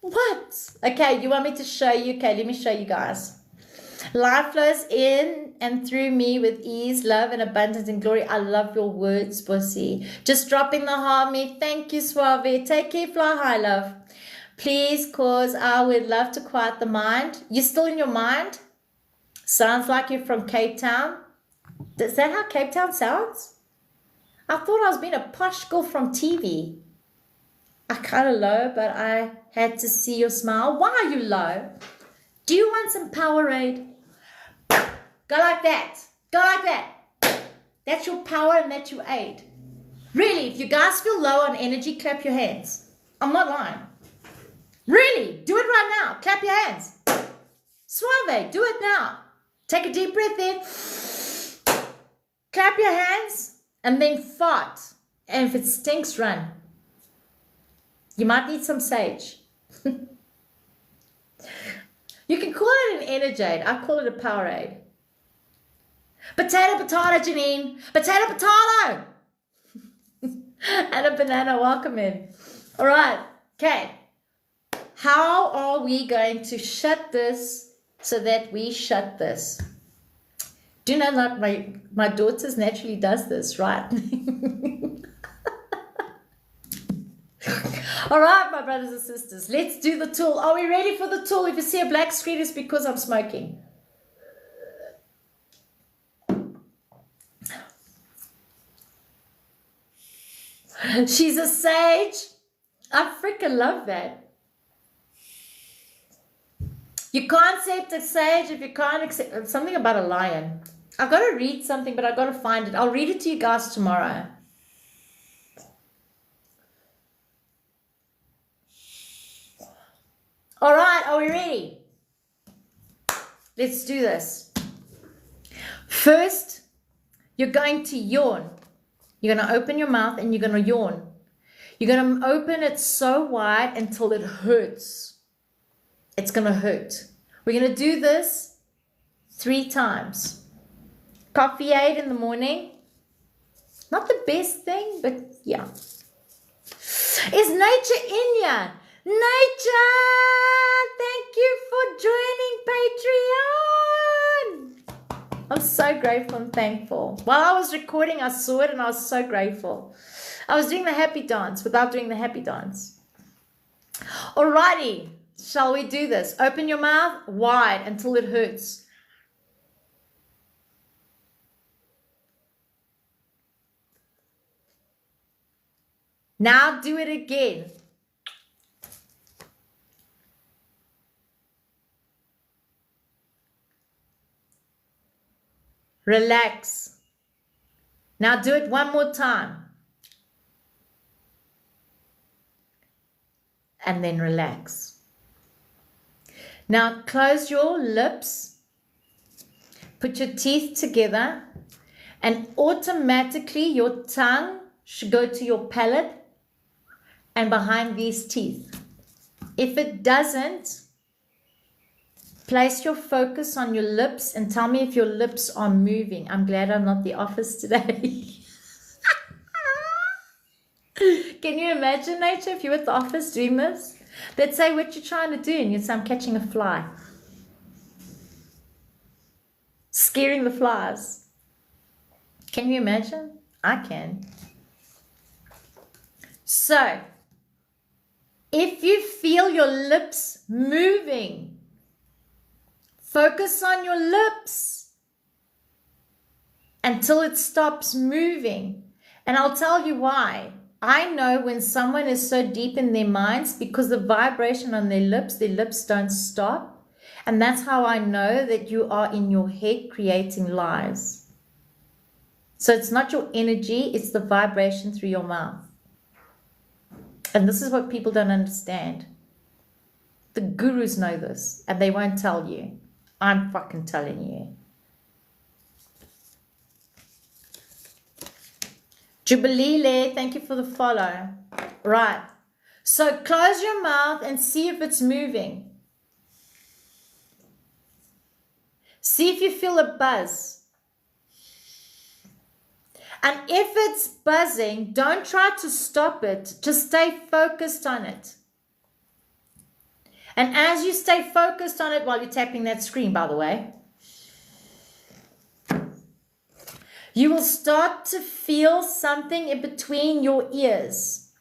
What? Okay, you want me to show you? Okay, let me show you guys. Life flows in and through me with ease, love, and abundance and glory. I love your words, Bussy. Just dropping the harmony. Thank you, Suave. Take care, fly high, love. Please, cause I would love to quiet the mind. You're still in your mind? Sounds like you're from Cape Town. Is that how Cape Town sounds? I thought I was being a posh girl from TV. I kind of low, but I had to see your smile. Why are you low? Do you want some Powerade? Go like that. Go like that. That's your power and that's your aid. Really, if you guys feel low on energy, clap your hands. I'm not lying. Really, do it right now. Clap your hands. Suave. Do it now. Take a deep breath in. Clap your hands and then fart. And if it stinks, run. You might need some sage. You can call it an Energade. I call it a Powerade. Potato, Janine. Potato. And a banana. Welcome in. All right. Okay. How are we going to shut this so that we shut this? Do you know that my daughter naturally does this, right? All right, my brothers and sisters, let's do the tool. Are we ready for the tool? If you see a black screen, it's because I'm smoking. She's a sage. I freaking love that. You can't accept a sage if you can't accept something about a lion. I've got to read something, but I've got to find it. I'll read it to you guys tomorrow. All right, are we ready? Let's do this. First, you're going to yawn. You're going to open your mouth and you're going to yawn. You're going to open it so wide until it hurts. It's going to hurt. We're going to do this 3 times. Coffee aid in the morning. Not the best thing, but yeah. Is nature in here? Nature! Thank you for joining Patreon! I'm so grateful and thankful. While I was recording, I saw it and I was so grateful. I was doing the happy dance without doing the happy dance. Alrighty, shall we do this? Open your mouth wide until it hurts. Now do it again. Relax. Now do it one more time. And then relax. Now close your lips. Put your teeth together. And automatically your tongue should go to your palate and behind these teeth. If it doesn't, place your focus on your lips and tell me if your lips are moving. I'm glad I'm not the office today. Can you imagine, Nature, if you were at the office doing this? They'd say, what you trying to do? And you'd say, I'm catching a fly. Scaring the flies. Can you imagine? I can. So, if you feel your lips moving, focus on your lips until it stops moving. And I'll tell you why. I know when someone is so deep in their minds because the vibration on their lips don't stop. And that's how I know that you are in your head creating lies. So it's not your energy, it's the vibration through your mouth. And this is what people don't understand. The gurus know this and they won't tell you. I'm fucking telling you. Jubilee, thank you for the follow. Right. So close your mouth and see if it's moving. See if you feel a buzz. And if it's buzzing, don't try to stop it. Just stay focused on it. And as you stay focused on it while you're tapping that screen, by the way, you will start to feel something in between your ears.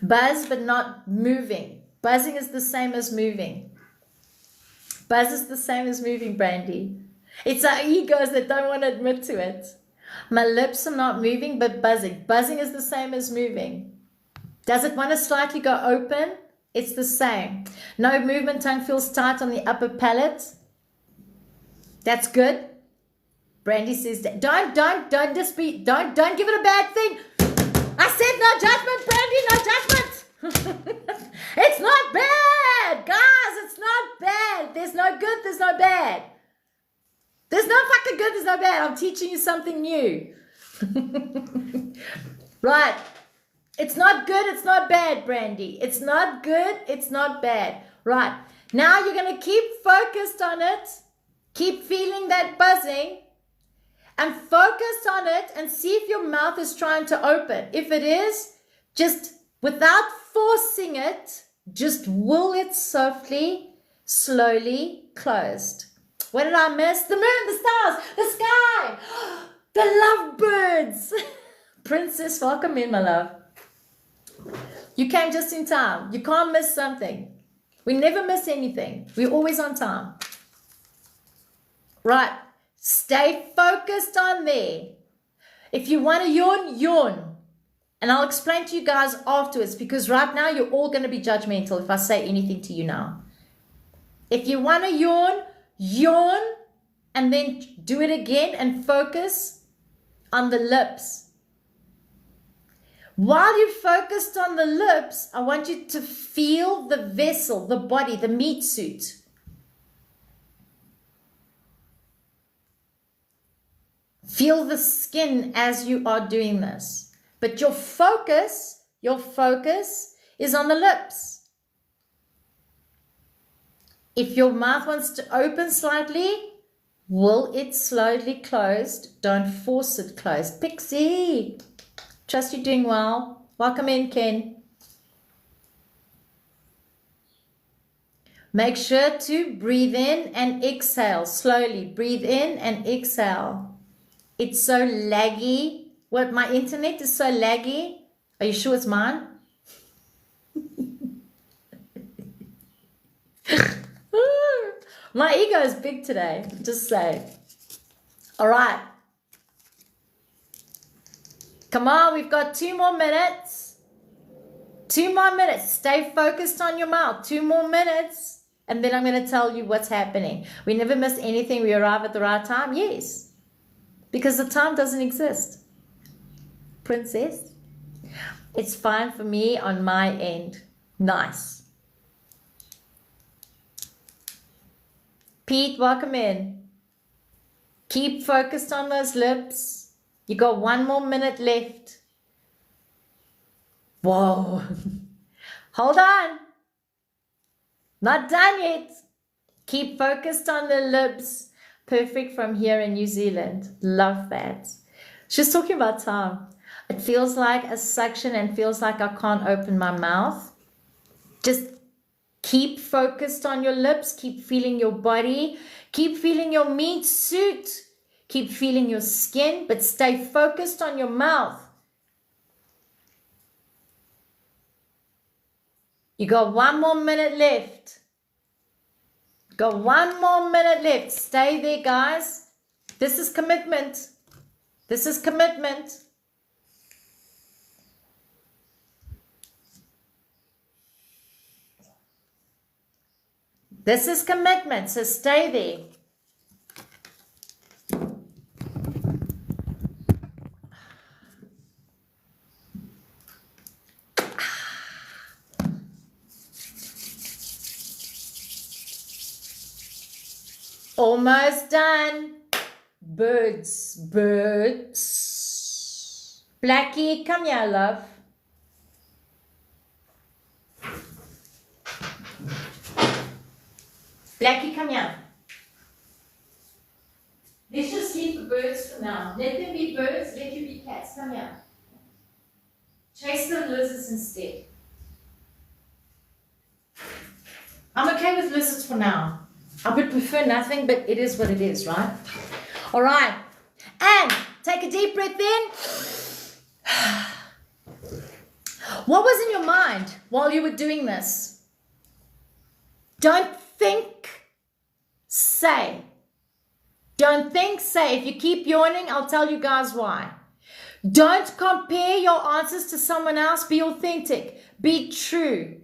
Buzz, but not moving. Buzzing is the same as moving. Buzz is the same as moving, Brandy. It's our egos that don't want to admit to it. My lips are not moving, but buzzing. Buzzing is the same as moving. Does it want to slightly go open? It's the same. No movement, tongue feels tight on the upper palate. That's good. Brandy says, don't give it a bad thing. I said no judgment, Brandy, no judgment. It's not bad, guys. It's not bad. There's no good there's no bad. There's no fucking good, there's no bad. I'm teaching you something new. Right. It's not good, it's not bad, Brandy. It's not good, it's not bad. Right. Now you're going to keep focused on it. Keep feeling that buzzing. And focus on it and see if your mouth is trying to open. If it is, just without forcing it, just will it softly, slowly closed. What did I miss? The moon, the stars, the sky, the lovebirds. Princess, welcome in, my love. You came just in time. You can't miss something. We never miss anything. We're always on time. Right. Stay focused on there. If you want to yawn, yawn. And I'll explain to you guys afterwards, because right now you're all going to be judgmental if I say anything to you now. If you want to yawn, yawn, and then do it again and focus on the lips. While you're focused on the lips, I want you to feel the vessel, the body, the meat suit. Feel the skin as you are doing this. But your focus is on the lips. If your mouth wants to open slightly, will it slowly close? Don't force it closed. Pixie, trust you're doing well. Welcome in, Ken. Make sure to breathe in and exhale slowly. Breathe in and exhale. It's so laggy. What, my internet is so laggy? Are you sure it's mine? My ego is big today, just say. All right. Come on, we've got 2 more minutes. 2 more minutes. Stay focused on your mouth. 2 more minutes. And then I'm going to tell you what's happening. We never miss anything. We arrive at the right time. Yes. Because the time doesn't exist. Princess, it's fine for me on my end. Nice. Pete, welcome in. Keep focused on those lips. You got 1 more minute left. Whoa. Hold on. Not done yet. Keep focused on the lips. Perfect from here in New Zealand. Love that. She's talking about time. It feels like a suction and feels like I can't open my mouth. Just keep focused on your lips. Keep feeling your body. Keep feeling your meat suit. Keep feeling your skin, but stay focused on your mouth. You got 1 more minute left. Got 1 more minute left. Stay there, guys. This is commitment. This is commitment. This is commitment, so stay there. Almost done. Birds, birds. Blackie, come here, love. Blackie, come here. Let's just leave the birds for now. Let them be birds, let you be cats. Come here. Chase the lizards instead. I'm okay with lizards for now. I would prefer nothing, but it is what it is, right? All right. And take a deep breath in. What was in your mind while you were doing this? Don't think, say. Don't think, say. If you keep yawning, I'll tell you guys why. Don't compare your answers to someone else. Be authentic. Be true.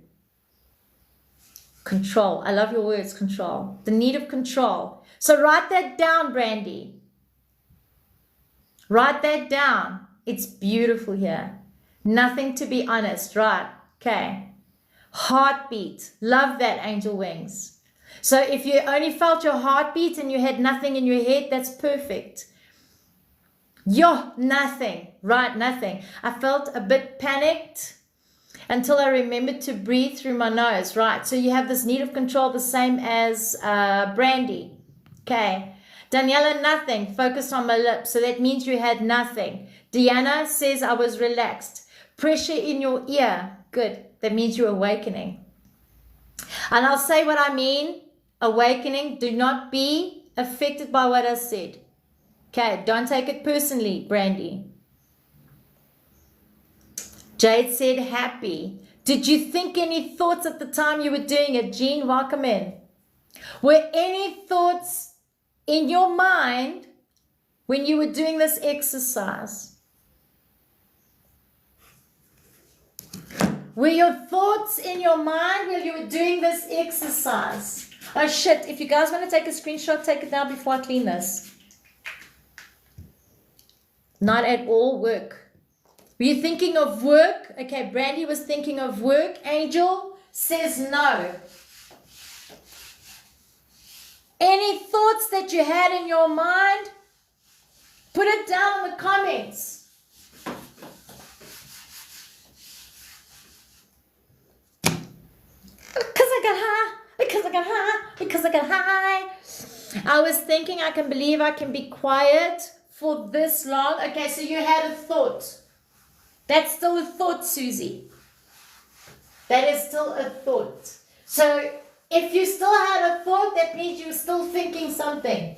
Control. I love your words, control. The need of control. So write that down, Brandy. Write that down. It's beautiful here. Nothing to be honest, right? Okay. Heartbeat. Love that, angel wings. So if you only felt your heartbeat and you had nothing in your head, that's perfect. Nothing, right? Nothing. I felt a bit panicked until I remembered to breathe through my nose, right? So you have this need of control, the same as Brandy. Okay. Daniela, nothing. Focused on my lips. So that means you had nothing. Deanna says I was relaxed. Pressure in your ear. Good. That means you're awakening. And I'll say what I mean. Awakening. Do not be affected by what I said. Okay. Don't take it personally, Brandy. Jade said happy. Did you think any thoughts at the time you were doing it? Jean, welcome in. Were any thoughts in your mind when you were doing this exercise? Were your thoughts in your mind while you were doing this exercise? Oh shit, if you guys want to take a screenshot, take it now before I clean this. Not at all work. Were you thinking of work? Okay, Brandy was thinking of work. Angel says no. Any thoughts that you had in your mind, put it down in the comments. Because I got high, because I got high, because I got high. I was thinking, I can believe I can be quiet for this long. Okay, so you had a thought. That's still a thought, Susie. That is still a thought. So if you still had a thought, that means you're still thinking something.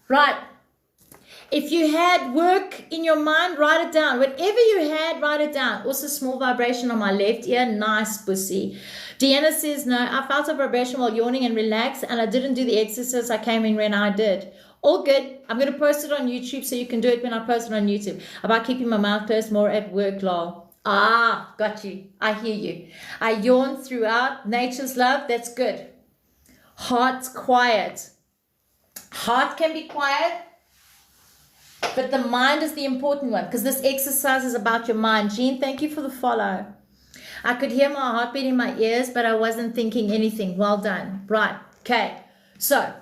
Right. If you had work in your mind, write it down. Whatever you had, write it down. Also, small vibration on my left ear. Nice, pussy. Deanna says, no, I felt a vibration while yawning and relaxed, and I didn't do the exercise I came in when I did. All good. I'm going to post it on YouTube so you can do it when I post it on YouTube. About keeping my mouth closed more at work, lol. Ah, got you. I hear you. I yawn throughout. Nature's love. That's good. Heart's quiet. Heart can be quiet, but the mind is the important one because this exercise is about your mind. Jean, thank you for the follow. I could hear my heartbeat in my ears, but I wasn't thinking anything. Well done. Right. Okay. So,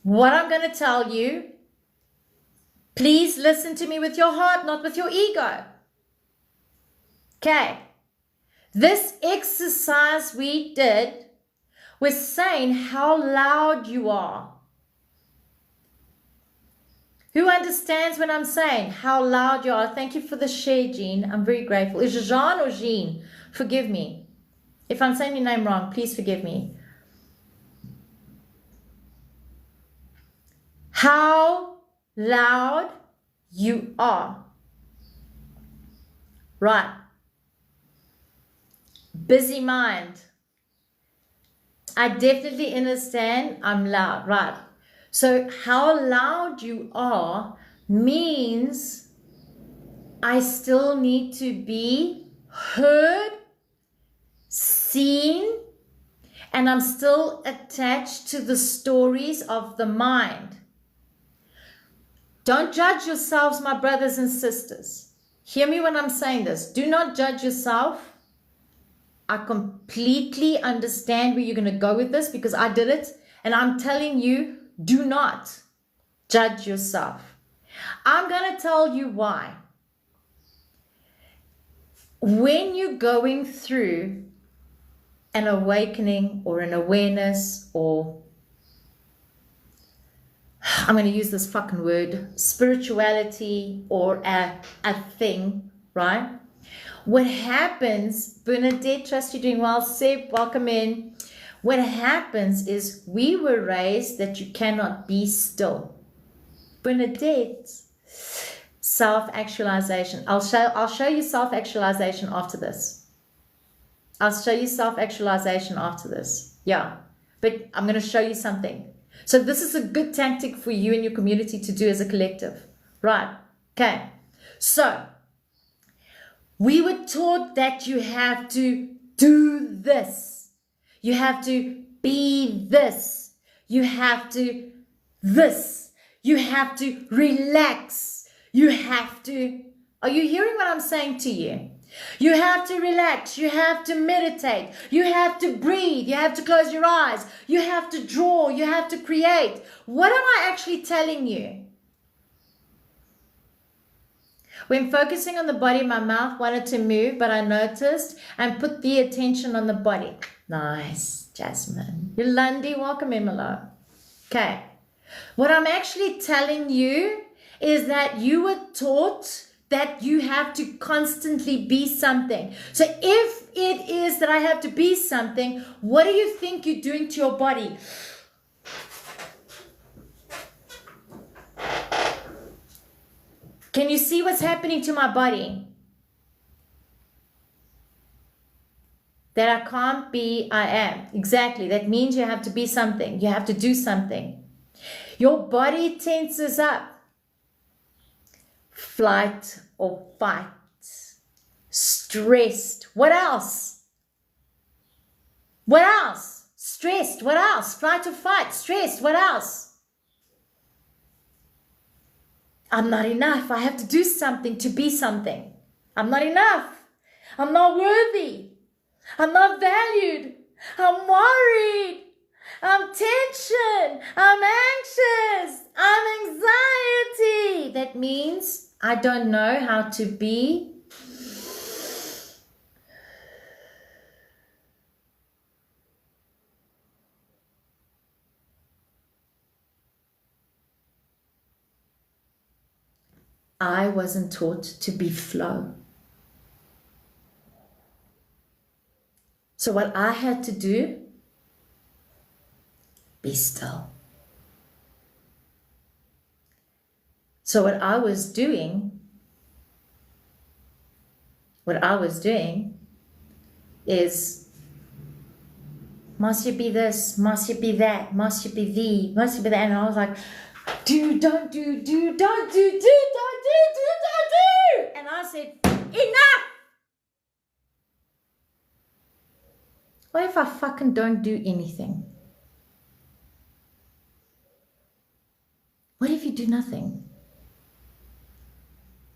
what I'm going to tell you, please listen to me with your heart, not with your ego. Okay. This exercise we did was saying how loud you are. Who understands what I'm saying? How loud you are. Thank you for the share, Jean. I'm very grateful. Is it Jean or Jean? Forgive me. If I'm saying your name wrong, please forgive me. How loud you are. Right. Busy mind. I definitely understand I'm loud. Right. So how loud you are means I still need to be heard, seen, and I'm still attached to the stories of the mind. Don't judge yourselves, my brothers and sisters. Hear me when I'm saying this. Do not judge yourself. I completely understand where you're going to go with this because I did it, and I'm telling you, do not judge yourself. I'm going to tell you why. When you're going through an awakening or an awareness or, I'm going to use this fucking word, spirituality or a thing, right? What happens, Bernadette, trust you're doing well. Seb, welcome in. What happens is we were raised that you cannot be still. Bernadette, self-actualization. I'll show you self-actualization after this. I'll show you self-actualization after this. Yeah, but I'm going to show you something. So this is a good tactic for you and your community to do as a collective. Right. Okay. So we were taught that you have to do this. You have to be this. You have to this. You have to relax. You have to. Are you hearing what I'm saying to you? You have to relax. You have to meditate. You have to breathe. You have to close your eyes. You have to draw. You have to create. What am I actually telling you? When focusing on the body, my mouth wanted to move, but I noticed and put the attention on the body. Nice, Jasmine. Yolandi, welcome, Emila. Okay. What I'm actually telling you is that you were taught that you have to constantly be something. So if it is that I have to be something, what do you think you're doing to your body? Can you see what's happening to my body? That I can't be, I am. Exactly. That means you have to be something. You have to do something. Your body tenses up. Flight or fight. Stressed. What else? What else? Stressed. What else? Flight or fight. Stressed. What else? I'm not enough. I have to do something to be something. I'm not enough. I'm not worthy. I'm not valued. I'm worried. I'm tension. I'm anxious. I'm anxiety. That means I don't know how to be. I wasn't taught to be flow. So what I had to do, be still. So what I was doing is, must you be this, must you be that, must you be thee, must you be that, and I was like, do, don't do, do, don't do, do, don't do, do, don't do. And I said, enough. What if I fucking don't do anything? What if you do nothing?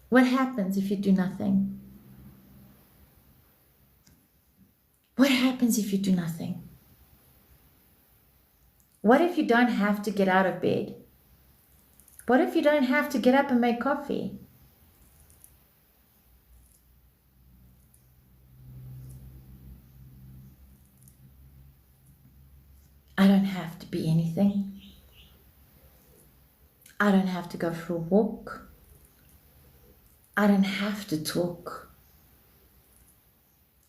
What happens if you do nothing? What happens if you do nothing? What if you don't have to get out of bed? What if you don't have to get up and make coffee? I don't have to be anything. I don't have to go for a walk. I don't have to talk.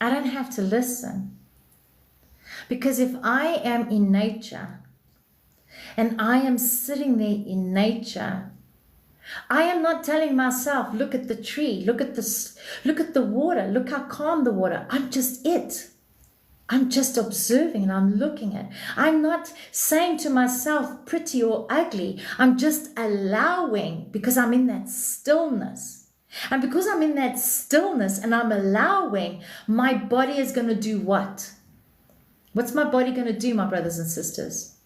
I don't have to listen. Because if I am in nature and I am sitting there in nature, I am not telling myself, look at the tree, look at the water, look how calm the water. I'm just it. I'm just observing and I'm looking at. I'm not saying to myself pretty or ugly. I'm just allowing, because I'm in that stillness. And because I'm in that stillness and I'm allowing, my body is going to do what? What's my body going to do, my brothers and sisters?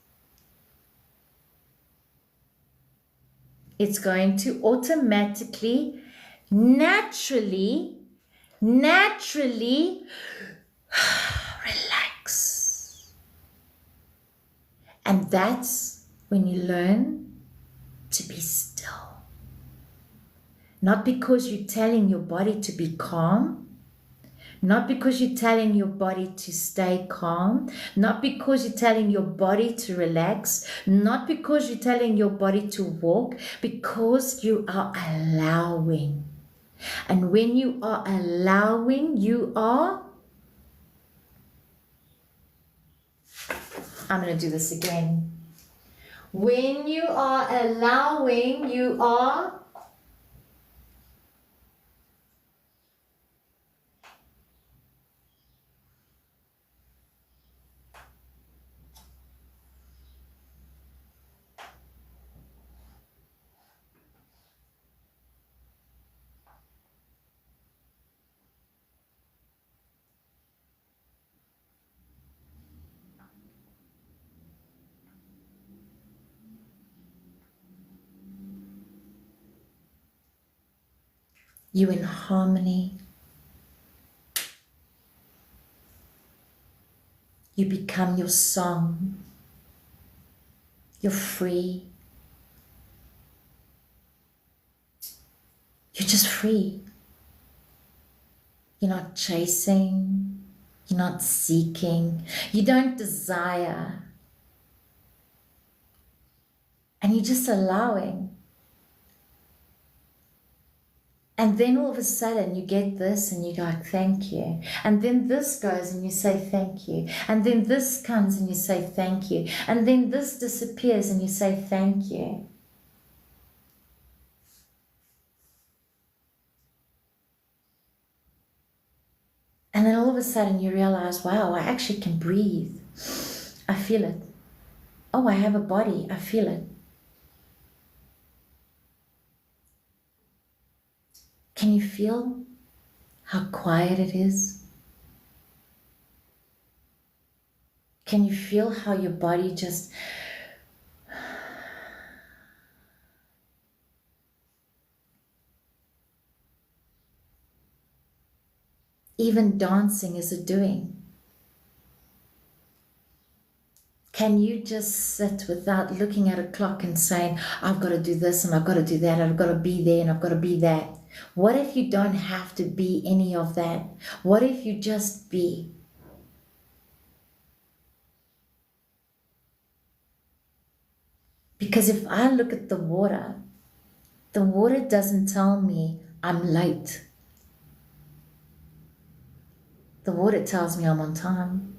It's going to automatically, naturally relax. And that's when you learn to be still. Not because you're telling your body to be calm, not because you're telling your body to stay calm, not because you're telling your body to relax, not because you're telling your body to walk, because you are allowing. And when you are allowing, I'm going to do this again. When you are allowing, you are you in harmony You become your song. You're free. You're just free. You're not chasing. You're not seeking. You don't desire. And you're just allowing. And then all of a sudden you get this and you go, thank you. And then this goes and you say, thank you. And then this comes and you say, thank you. And then this disappears and you say, thank you. And then all of a sudden you realize, wow, I actually can breathe. I feel it. Oh, I have a body. I feel it. Can you feel how quiet it is? Can you feel how your body just... Even dancing is a doing. Can you just sit without looking at a clock and saying, I've got to do this and I've got to do that and I've got to be there and I've got to be that? What if you don't have to be any of that? What if you just be? Because if I look at the water doesn't tell me I'm late. The water tells me I'm on time.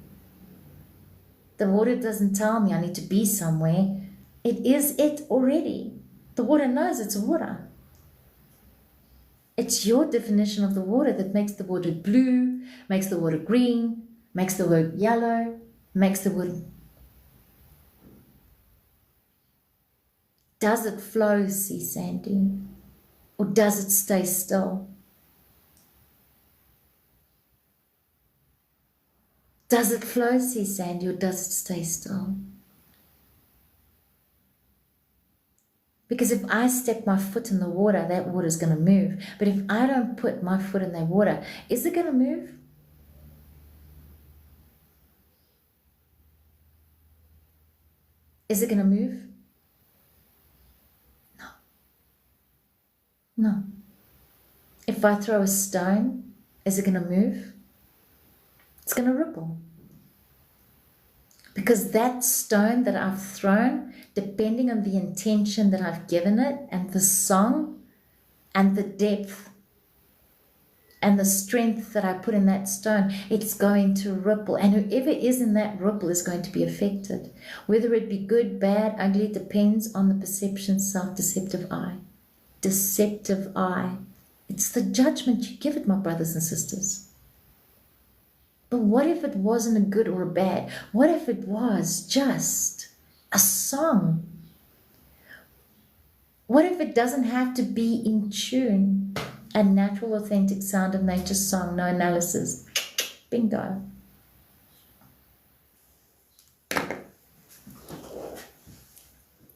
The water doesn't tell me I need to be somewhere. It is it already. The water knows it's water. It's your definition of the water that makes the water blue, makes the water green, makes the water yellow, makes the water... Does it flow, see Sandy? Or does it stay still? Does it flow, see Sandy, or does it stay still? Because if I step my foot in the water, that water is going to move. But if I don't put my foot in that water, is it going to move? Is it going to move? No. No. If I throw a stone, is it going to move? It's going to ripple. Because that stone that I've thrown, depending on the intention that I've given it, and the song, and the depth, and the strength that I put in that stone, it's going to ripple. And whoever is in that ripple is going to be affected. Whether it be good, bad, ugly, depends on the perception, self-deceptive eye. Deceptive eye. It's the judgment you give it, my brothers and sisters. But what if it wasn't a good or a bad? What if it was just a song? What if it doesn't have to be in tune? A natural, authentic sound of nature's song, no analysis. Bingo.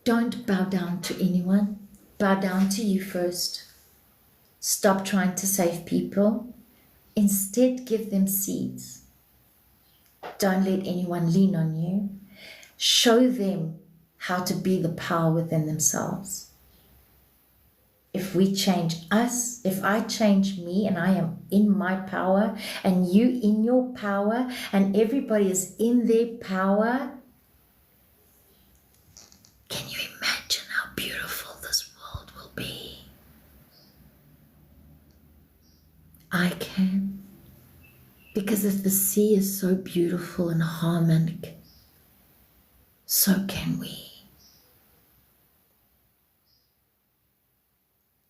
Don't bow down to anyone. Bow down to you first. Stop trying to save people. Instead, give them seeds. Don't let anyone lean on you. Show them how to be the power within themselves. If we change us, if I change me and I am in my power and you in your power and everybody is in their power, can you imagine how beautiful this world will be? I can. Because if the sea is so beautiful and harmonic, so can we.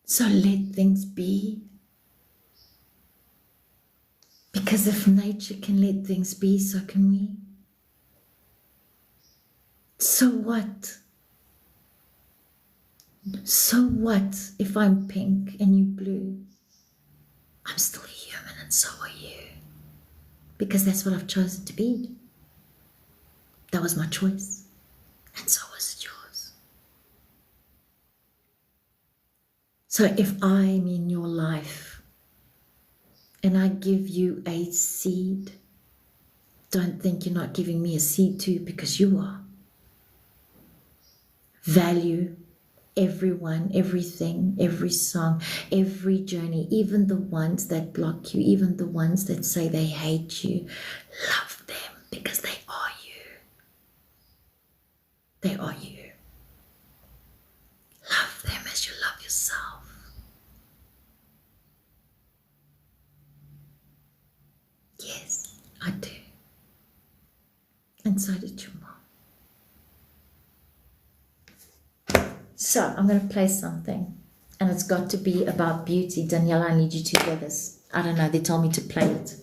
So let things be. Because if nature can let things be, so can we. So what? So what if I'm pink and you blue? I'm still human and so are you. Because that's what I've chosen to be. That was my choice. And so was it yours. So if I'm in your life and I give you a seed Don't think you're not giving me a seed too, because you are. Value everyone, everything, every song, every journey, even the ones that block you, even the ones that say they hate you. Love them because they are you. They are you. Love them as you love yourself. Yes, I do. And so did your mom. So I'm going to play something, and it's got to be about beauty. Daniela, I need you to hear this. I don't know, they told me to play it.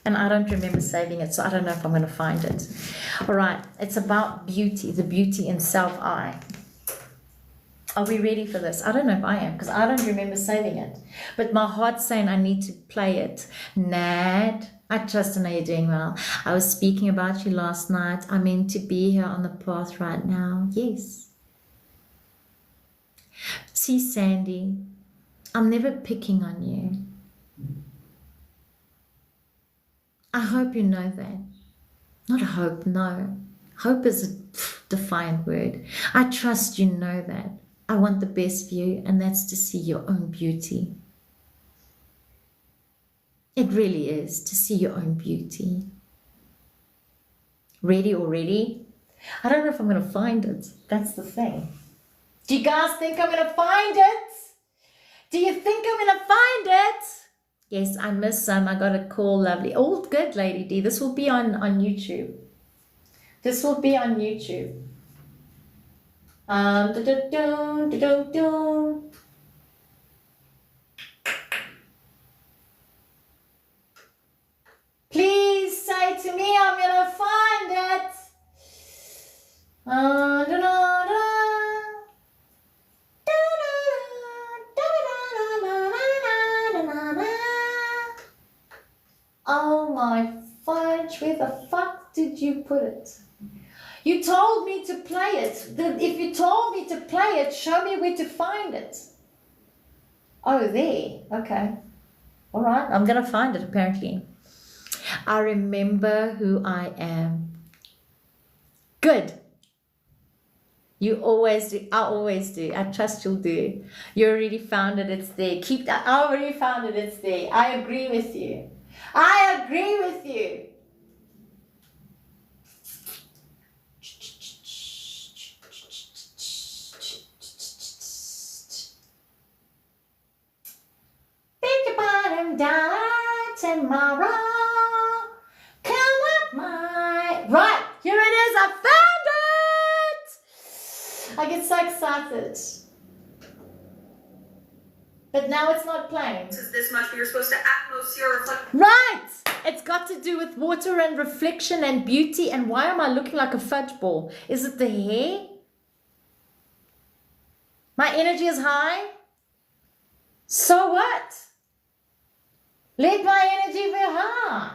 And I don't remember saving it, so I don't know if I'm going to find it. All right, it's about beauty, the beauty in self-eye. Are we ready for this? I don't know if I am, because I don't remember saving it. But my heart's saying I need to play it. Nad, I trust I know you're doing well. I was speaking about you last night. I'm meant to be here on the path right now. Yes. See, Sandy, I'm never picking on you. I hope you know that. Not hope, no. Hope is a defiant word. I trust you know that. I want the best for you, and that's to see your own beauty. It really is, to see your own beauty. Ready already? I don't know if I'm going to find it. That's the thing. Do you guys think I'm going to find it? Do you think I'm going to find it? Yes, I missed some. I got a call, lovely. All good, Lady D. This will be on YouTube. This will be on YouTube. Please say to me I'm going to find it. Oh my fudge, where the fuck did you put it? You told me to play it. If you told me to play it, show me where to find it. Oh, there. Okay. All right. I'm going to find it, apparently. I remember who I am. Good. You always do. I always do. I trust you'll do. You already found it. It's there. Keep that. I already found it. It's there. I agree with you. I agree with you. Think about him die tomorrow. Come up my... Right, here it is. I found it. I get so excited. But now it's not playing. This is this much, but you're supposed to atmosphere reflect. Right! It's got to do with water and reflection and beauty. And why am I looking like a fudge ball? Is it the hair? My energy is high. So what? Let my energy be high.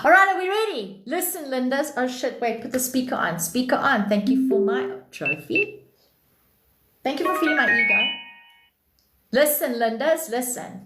All right, are we ready? Listen, Linda. Oh, shit. Wait, put the speaker on. Speaker on. Thank you for my trophy. Thank you for feeding my ego. Listen, Lindas, listen.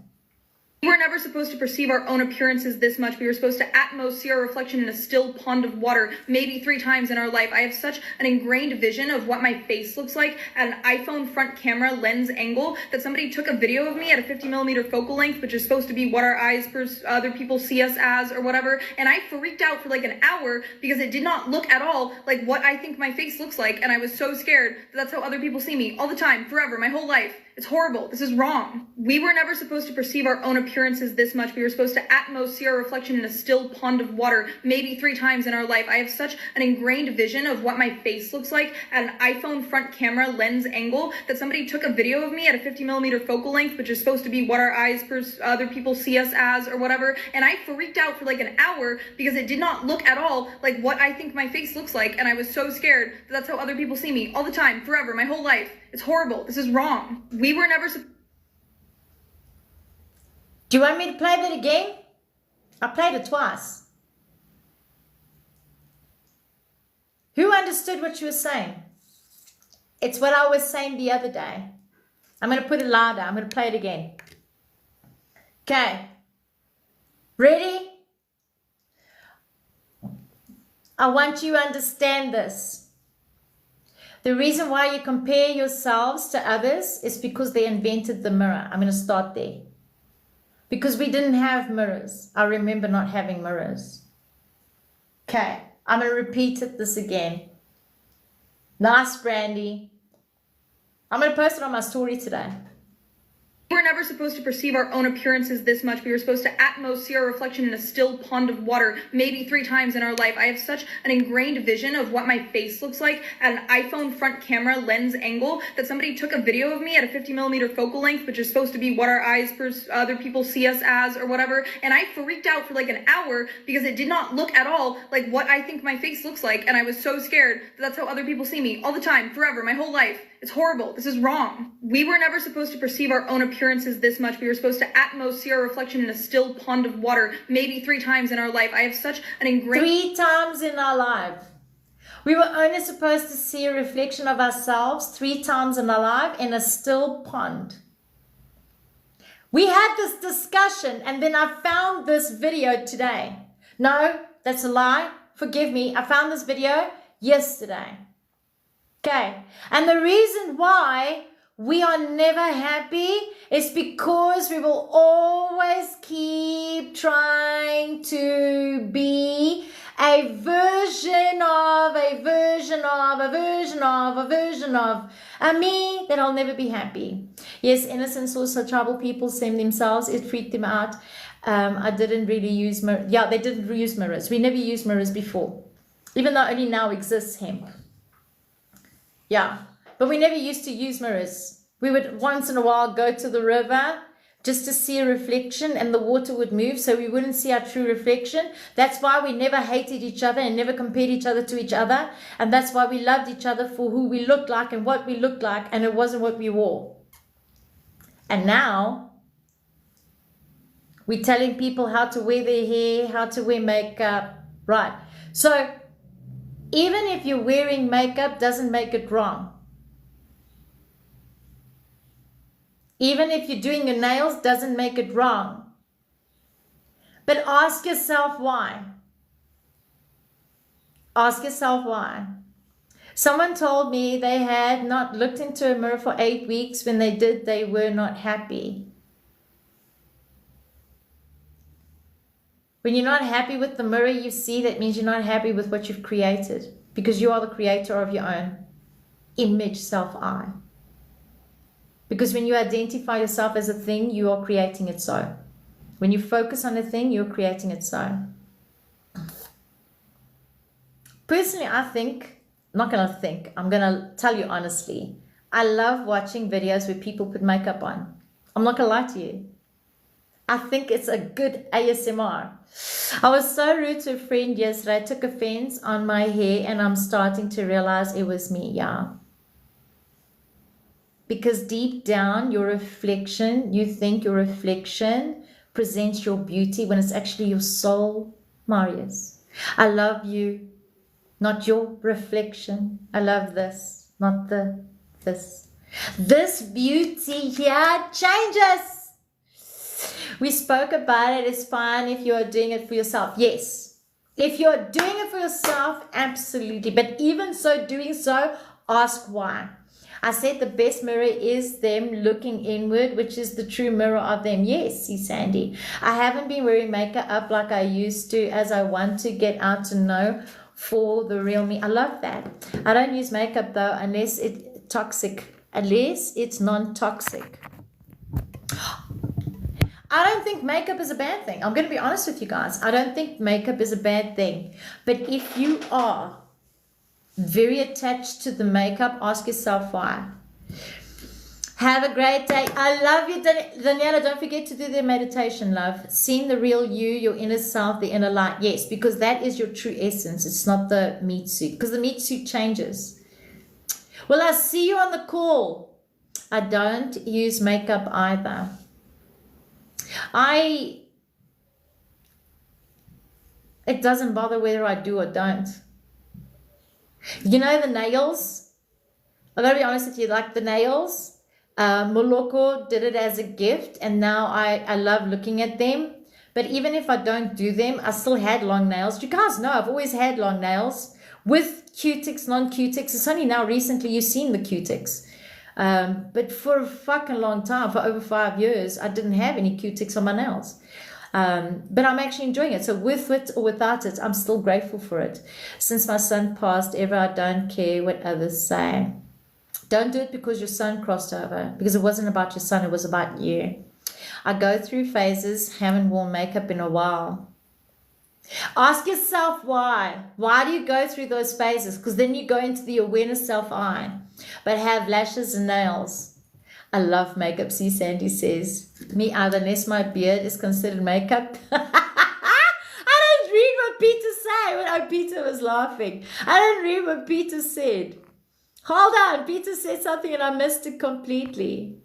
We were never supposed to perceive our own appearances this much. We were supposed to atmosphere reflection in a still pond of water, maybe 3 times in our life. I have such an ingrained vision of what my face looks like at an iPhone front camera lens angle that somebody took a video of me at a 50mm focal length, which is supposed to be what our eyes, other people see us as or whatever. And I freaked out for like an hour because it did not look at all like what I think my face looks like. And I was so scared that that's how other people see me all the time, forever, my whole life. It's horrible. This is wrong. We were never supposed to perceive our own appearances this much. We were supposed to atmosphere reflection in a still pond of water, maybe 3 times in our life. I have such an ingrained vision of what my face looks like at an iPhone front camera lens angle that somebody took a video of me at a 50mm focal length, which is supposed to be what our eyes, other people see us as or whatever. And I freaked out for like an hour because it did not look at all like what I think my face looks like. And I was so scared that that's how other people see me all the time, forever, my whole life. It's horrible. This is wrong. We were never... Do you want me to play that again? I played it twice. Who understood what you were saying? It's what I was saying the other day. I'm going to put it louder. I'm going to play it again. Okay. Ready? I want you to understand this. The reason why you compare yourselves to others is because they invented the mirror. I'm going to start there. Because we didn't have mirrors. I remember not having mirrors. Okay, I'm going to repeat this again. Nice, Brandy. I'm going to post it on my story today. We were never supposed to perceive our own appearances this much. We were supposed to at most see our reflection in a still pond of water, maybe 3 times in our life. I have such an ingrained vision of what my face looks like at an iPhone front camera lens angle that somebody took a video of me at a 50mm focal length, which is supposed to be what our eyes, other people see us as or whatever. And I freaked out for like an hour because it did not look at all like what I think my face looks like. And I was so scared that that's how other people see me all the time, forever, my whole life. It's horrible. This is wrong. We were never supposed to perceive our own appearances this much. We were supposed to at most see our reflection in a still pond of water, maybe 3 times in our life. I have such an ingrained... 3 times in our life. We were only supposed to see a reflection of ourselves 3 times in our life in a still pond. We had this discussion and then I found this video today. No, that's a lie. Forgive me. I found this video yesterday. Okay, and the reason why we are never happy is because we will always keep trying to be a version of a me that'll never be happy. Yes, innocence also trouble people, same themselves, it freaked them out. I didn't really use mirrors. Yeah, they didn't use mirrors. We never used mirrors before, even though only now exists hemp. Yeah, but we never used to use mirrors. We would once in a while go to the river just to see a reflection and the water would move so we wouldn't see our true reflection. That's why we never hated each other and never compared each other to each other. And that's why we loved each other for who we looked like and what we looked like, and it wasn't what we wore. And now we're telling people how to wear their hair, how to wear makeup. Right. So even if you're wearing makeup doesn't make it wrong. Even if you're doing your nails doesn't make it wrong. But ask yourself why. Ask yourself why. Someone told me they had not looked into a mirror for 8 weeks. When they did, they were not happy. When you're not happy with the mirror you see, that means you're not happy with what you've created, because you are the creator of your own image, self-I. Because when you identify yourself as a thing, you are creating it so. When you focus on a thing, you're creating it so. Personally, I'm going to tell you honestly, I love watching videos where people put makeup on. I'm not going to lie to you. I think it's a good ASMR. I was so rude to a friend yesterday. I took offense on my hair and I'm starting to realize it was me, yeah. Because deep down, your reflection, you think your reflection presents your beauty when it's actually your soul, Marius. I love you, not your reflection. I love this, not this. This beauty here changes. We spoke about it. It's fine if you're doing it for yourself. Yes. If you're doing it for yourself, absolutely. But even so, doing so, ask why. I said the best mirror is them looking inward, which is the true mirror of them. Yes, see Sandy. I haven't been wearing makeup like I used to, as I want to get out to know for the real me. I love that. I don't use makeup though unless it's toxic. Unless it's non-toxic. I don't think makeup is a bad thing. I'm going to be honest with you guys. I don't think makeup is a bad thing. But if you are very attached to the makeup, ask yourself why. Have a great day. I love you, Daniela. Don't forget to do the meditation, love. Seeing the real you, your inner self, the inner light. Yes, because that is your true essence. It's not the meat suit. Because the meat suit changes. Well, I'll see you on the call. I don't use makeup either. It doesn't bother whether I do or don't. You know the nails? I gotta be honest with you, like the nails, Moloko did it as a gift and now I love looking at them But even if I don't do them, I still had long nails. You guys know I've always had long nails with cutics, non-cutics. It's only now recently you've seen the cutics. But for a fucking long time, for over 5 years, I didn't have any cutics on my nails. But I'm actually enjoying it. So with it or without it, I'm still grateful for it. Since my son passed, ever I don't care what others say. Don't do it because your son crossed over, because it wasn't about your son, it was about you. I go through phases, haven't worn makeup in a while. Ask yourself why. Why do you go through those phases? Because then you go into the awareness self-eye, but have lashes and nails. I love makeup, see, Sandy says. Me either, unless my beard is considered makeup. I don't read what Peter said when Peter was laughing. I don't read what Peter said. Hold on, Peter said something and I missed it completely.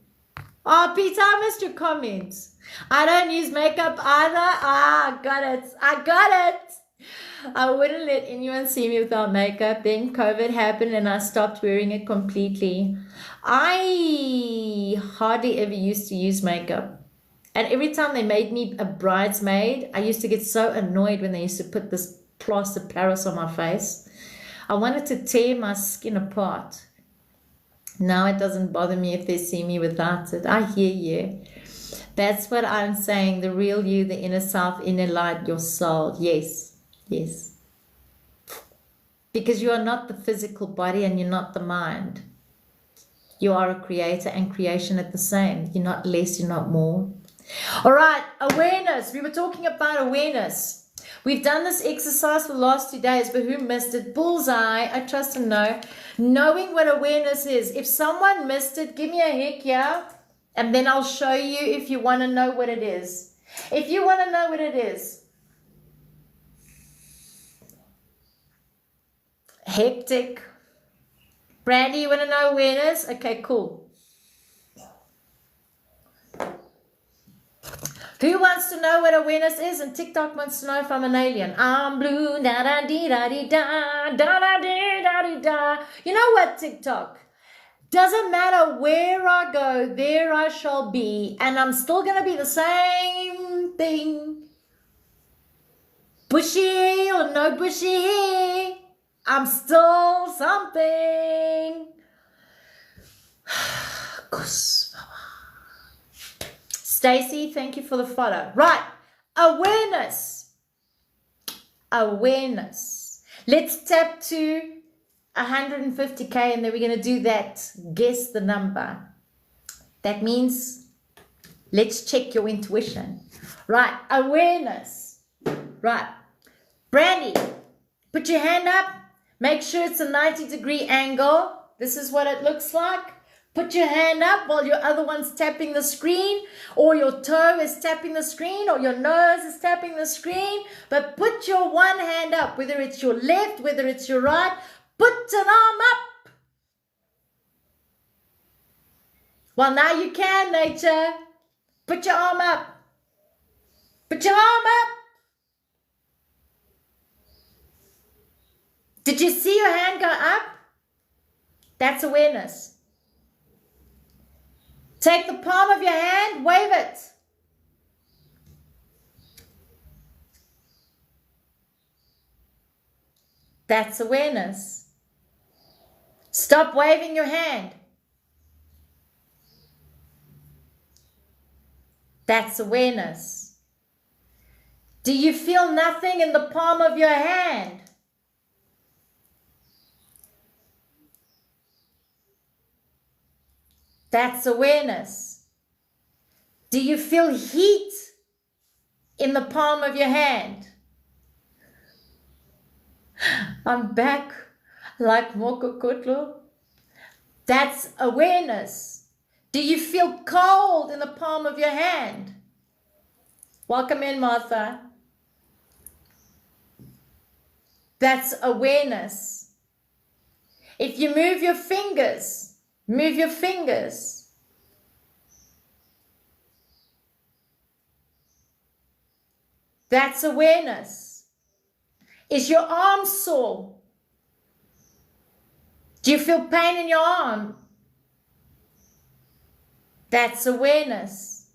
Oh, Peter, I missed your comments. I don't use makeup either. I got it. I wouldn't let anyone see me without makeup. Then COVID happened and I stopped wearing it completely. I hardly ever used to use makeup. And every time they made me a bridesmaid, I used to get so annoyed when they used to put this plaster Paris on my face. I wanted to tear my skin apart. Now it doesn't bother me if they see me without it. I hear you. That's what I'm saying. The real you, the inner self, inner light, your soul. Yes. Yes. Because you are not the physical body and you're not the mind. You are a creator and creation at the same. You're not less, you're not more. All right, awareness. We were talking about awareness. We've done this exercise for the last 2 days, but who missed it? Bullseye, I trust and know. Knowing what awareness is. If someone missed it, give me a heck yeah, and then I'll show you if you want to know what it is. If you want to know what it is. Hectic. Brandy, you want to know awareness? Okay, cool. Who wants to know what awareness is? And TikTok wants to know if I'm an alien. I'm blue, da da dee da dee da, da da dee da dee da. You know what, TikTok? Doesn't matter where I go, there I shall be. And I'm still going to be the same thing. Bushy or no bushy hair, I'm still something. Stacy, thank you for the follow. Right, awareness. Awareness. Let's tap to 150K and then we're going to do that. Guess the number. That means let's check your intuition. Right, awareness. Right. Brandy, put your hand up. Make sure it's a 90-degree angle. This is what it looks like. Put your hand up while your other one's tapping the screen, or your toe is tapping the screen, or your nose is tapping the screen. But put your one hand up, whether it's your left, whether it's your right. Put an arm up. Well, now you can, nature. Put your arm up. Put your arm up. Did you see your hand go up? That's awareness. Take the palm of your hand, wave it. That's awareness. Stop waving your hand. That's awareness. Do you feel nothing in the palm of your hand? That's awareness. Do you feel heat in the palm of your hand? I'm back like Mokokotlo. That's awareness. Do you feel cold in the palm of your hand? Welcome in, Martha. That's awareness. If you move your fingers, move your fingers. That's awareness. Is your arm sore? Do you feel pain in your arm? That's awareness.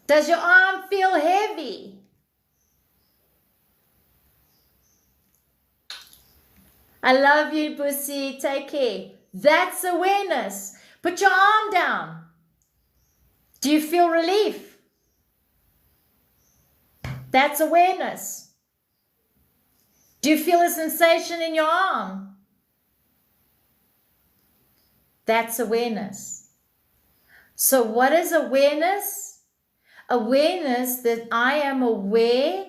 Does your arm feel heavy? I love you, Bussy. Take care. That's awareness. Put your arm down. Do you feel relief? That's awareness. Do you feel a sensation in your arm? That's awareness. So what is awareness? Awareness that I am aware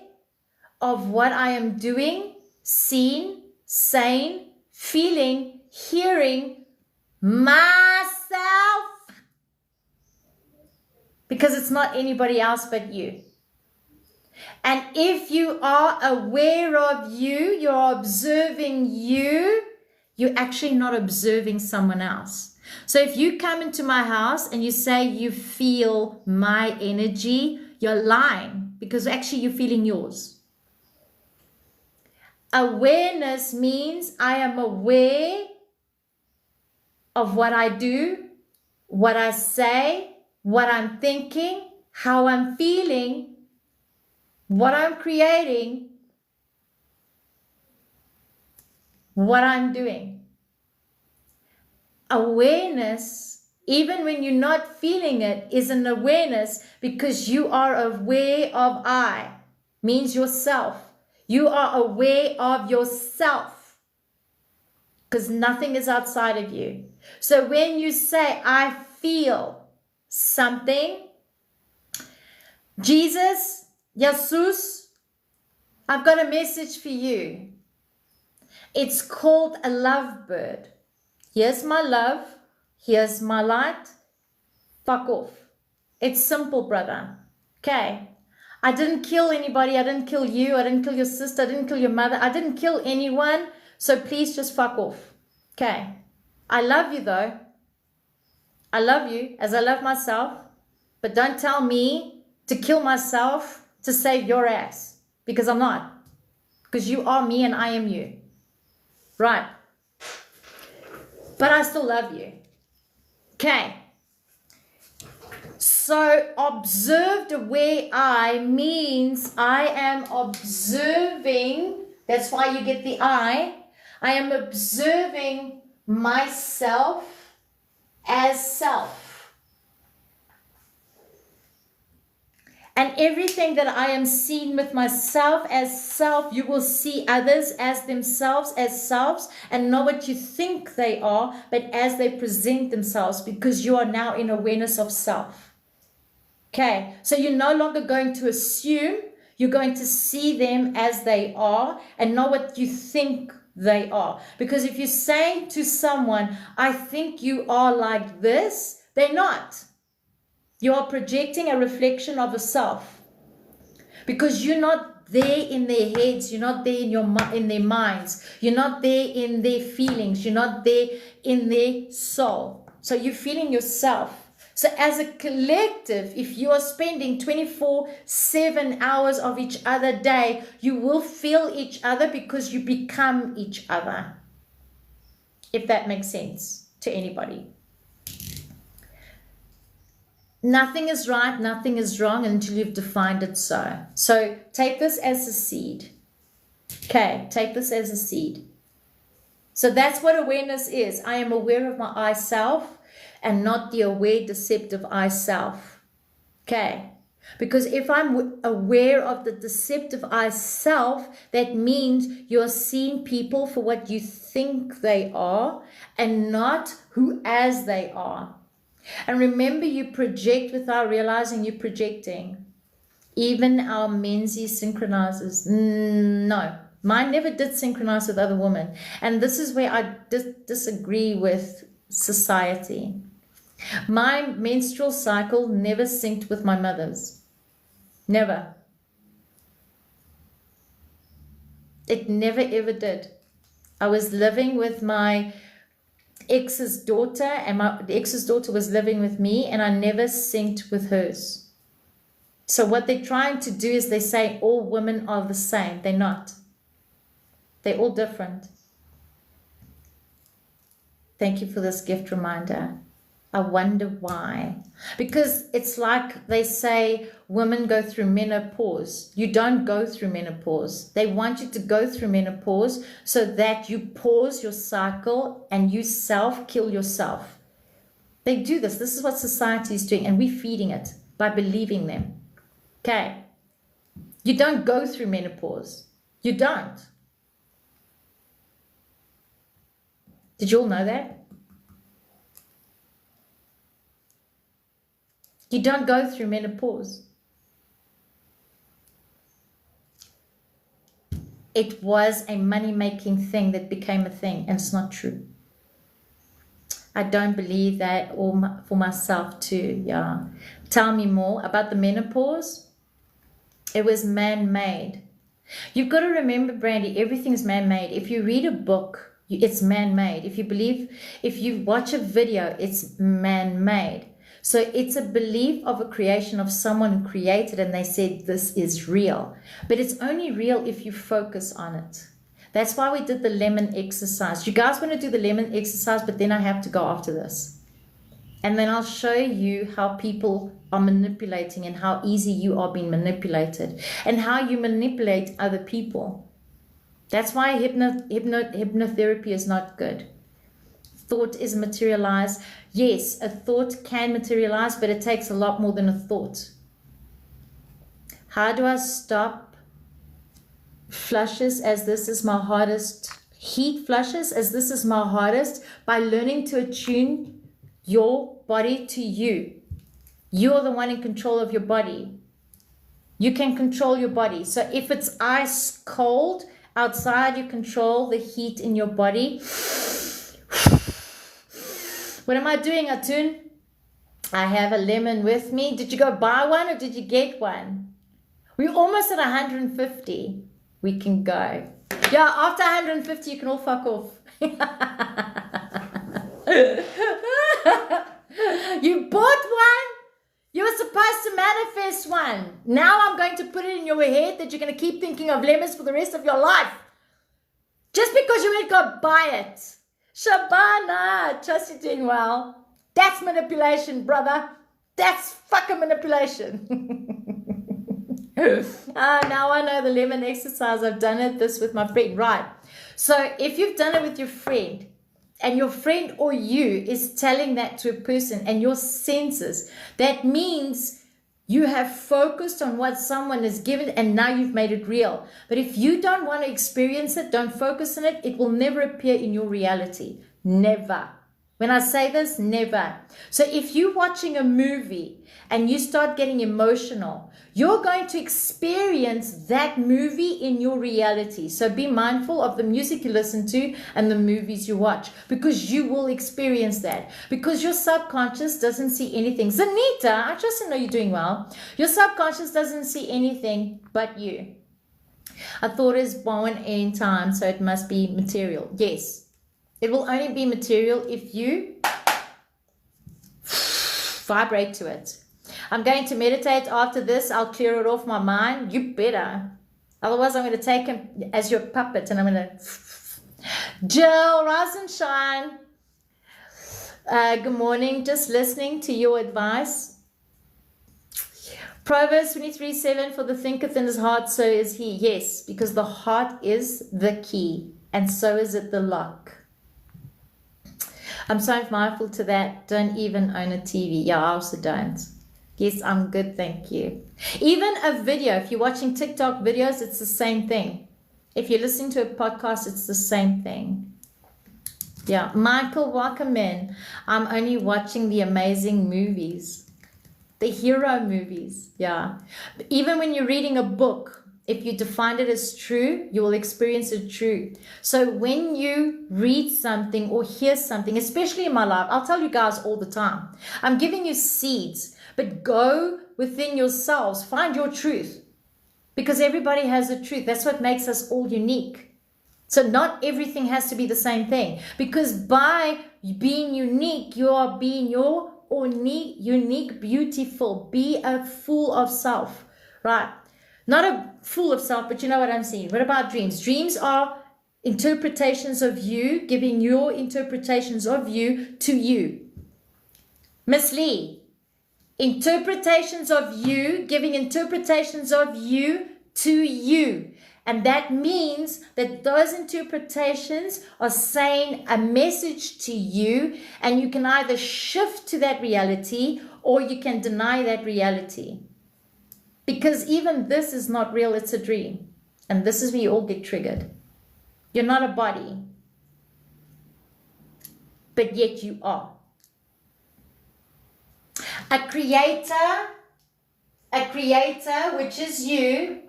of what I am doing, seeing, saying, feeling, hearing myself. Because it's not anybody else but you. And if you are aware of you, you're observing you, you're actually not observing someone else. So if you come into my house and you say you feel my energy, you're lying because actually you're feeling yours. Awareness means I am aware of what I do, what I say, what I'm thinking, how I'm feeling, what I'm creating, what I'm doing. Awareness, even when you're not feeling it, is an awareness because you are aware of I, means yourself. You are aware of yourself because nothing is outside of you. So when you say, I feel something, Jesus, Jesus, I've got a message for you. It's called a lovebird. Here's my love. Here's my light. Fuck off. It's simple, brother. Okay. I didn't kill anybody. I didn't kill you. I didn't kill your sister. I didn't kill your mother. I didn't kill anyone. So please just fuck off. Okay. I love you though. I love you as I love myself. But don't tell me to kill myself to save your ass. Because I'm not. Because you are me and I am you. Right. But I still love you. Okay. So observed aware I means I am observing. That's why you get the I. I am observing myself as self. And everything that I am seeing with myself as self, you will see others as themselves, as selves, and not what you think they are, but as they present themselves, because you are now in awareness of self. Okay, so you're no longer going to assume, you're going to see them as they are and not what you think they are. Because if you're saying to someone, I think you are like this, they're not. You are projecting a reflection of a self because you're not there in their heads. You're not there in their minds. You're not there in their feelings. You're not there in their soul. So you're feeling yourself. So as a collective, if you are spending 24/7 hours of each other day, you will feel each other because you become each other. If that makes sense to anybody. Nothing is right, nothing is wrong until you've defined it so. So take this as a seed. Okay, take this as a seed. So that's what awareness is. I am aware of my I self and not the aware, deceptive I self. Okay, because if I'm aware of the deceptive I self, that means you're seeing people for what you think they are and not who as they are. And remember, you project without realizing you're projecting. Even our Menzies synchronizers. No, mine never did synchronize with other women. And this is where I disagree with society. My menstrual cycle never synced with my mother's. Never. It never ever did. I was living with my ex's daughter, and the ex's daughter was living with me, and I never synced with hers. So what they're trying to do is they say all women are the same. They're not. They're all different. Thank you for this gift reminder. I wonder why. Because it's like they say women go through menopause. You don't go through menopause. They want you to go through menopause so that you pause your cycle and you kill yourself. They do this. This is what society is doing, and we're feeding it by believing them. Okay? You don't go through menopause. You don't. Did you all know that? You don't go through menopause. It was a money-making thing that became a thing, and it's not true. I don't believe that for myself too, yeah. Tell me more about the menopause. It was man-made. You've got to remember, Brandy, everything's man-made. If you read a book, it's man-made. If you watch a video, it's man-made. So it's a belief of a creation of someone who created, and they said this is real. But it's only real if you focus on it. That's why we did the lemon exercise. You guys want to do the lemon exercise, but then I have to go after this. And then I'll show you how people are manipulating and how easy you are being manipulated and how you manipulate other people. That's why hypnotherapy is not good. Thought is materialized. Yes, a thought can materialize, but it takes a lot more than a thought. How do I stop flushes as this is my hardest? Heat flushes as this is my hardest by learning to attune your body to you. You're the one in control of your body. You can control your body. So if it's ice cold outside, you control the heat in your body. What am I doing, Atun? I have a lemon with me. Did you go buy one or did you get one? We're almost at 150. We can go. Yeah, after 150, you can all fuck off. You bought one. You were supposed to manifest one. Now I'm going to put it in your head that you're going to keep thinking of lemons for the rest of your life. Just because you went go buy it. Shabana, trust you're doing well. That's manipulation, brother. That's fucking manipulation. Now I know the lemon exercise. I've done this with my friend. Right. So if you've done it with your friend, and your friend or you is telling that to a person and your senses, that means you have focused on what someone has given and now you've made it real. But if you don't want to experience it, don't focus on it, it will never appear in your reality. Never. When I say this, never. So if you're watching a movie and you start getting emotional, you're going to experience that movie in your reality. So be mindful of the music you listen to and the movies you watch, because you will experience that. Because your subconscious doesn't see anything. Zanita, I just know you're doing well. Your subconscious doesn't see anything but you. A thought is born in time, so it must be material. Yes. It will only be material if you vibrate to it. I'm going to meditate after this. I'll clear it off my mind. You better. Otherwise, I'm going to take him as your puppet and I'm going to... Jill, rise and shine. Good morning. Just listening to your advice. Proverbs 23:7, for the thinketh in his heart, so is he. Yes, because the heart is the key and so is it the lock. I'm so mindful to that. Don't even own a TV. Yeah, I also don't. Yes, I'm good, thank you. Even a video, if you're watching TikTok videos, it's the same thing. If you're listening to a podcast, it's the same thing. Yeah, Michael, welcome in. I'm only watching the amazing movies. The hero movies, yeah. But even when you're reading a book, if you define it as true, you will experience it true. So when you read something or hear something, especially in my life, I'll tell you guys all the time, I'm giving you seeds, but go within yourselves, find your truth, because everybody has a truth. That's what makes us all unique. So not everything has to be the same thing, because by being unique, you are being your unique, beautiful. Be a fool of self, right? Not a fool of self, but you know what I'm saying. What about dreams? Dreams are interpretations of you, giving your interpretations of you to you. Miss Lee, interpretations of you, giving interpretations of you to you. And that means that those interpretations are saying a message to you, and you can either shift to that reality or you can deny that reality. Because even this is not real, it's a dream. And this is where you all get triggered. You're not a body, but yet you are. A creator, which is you,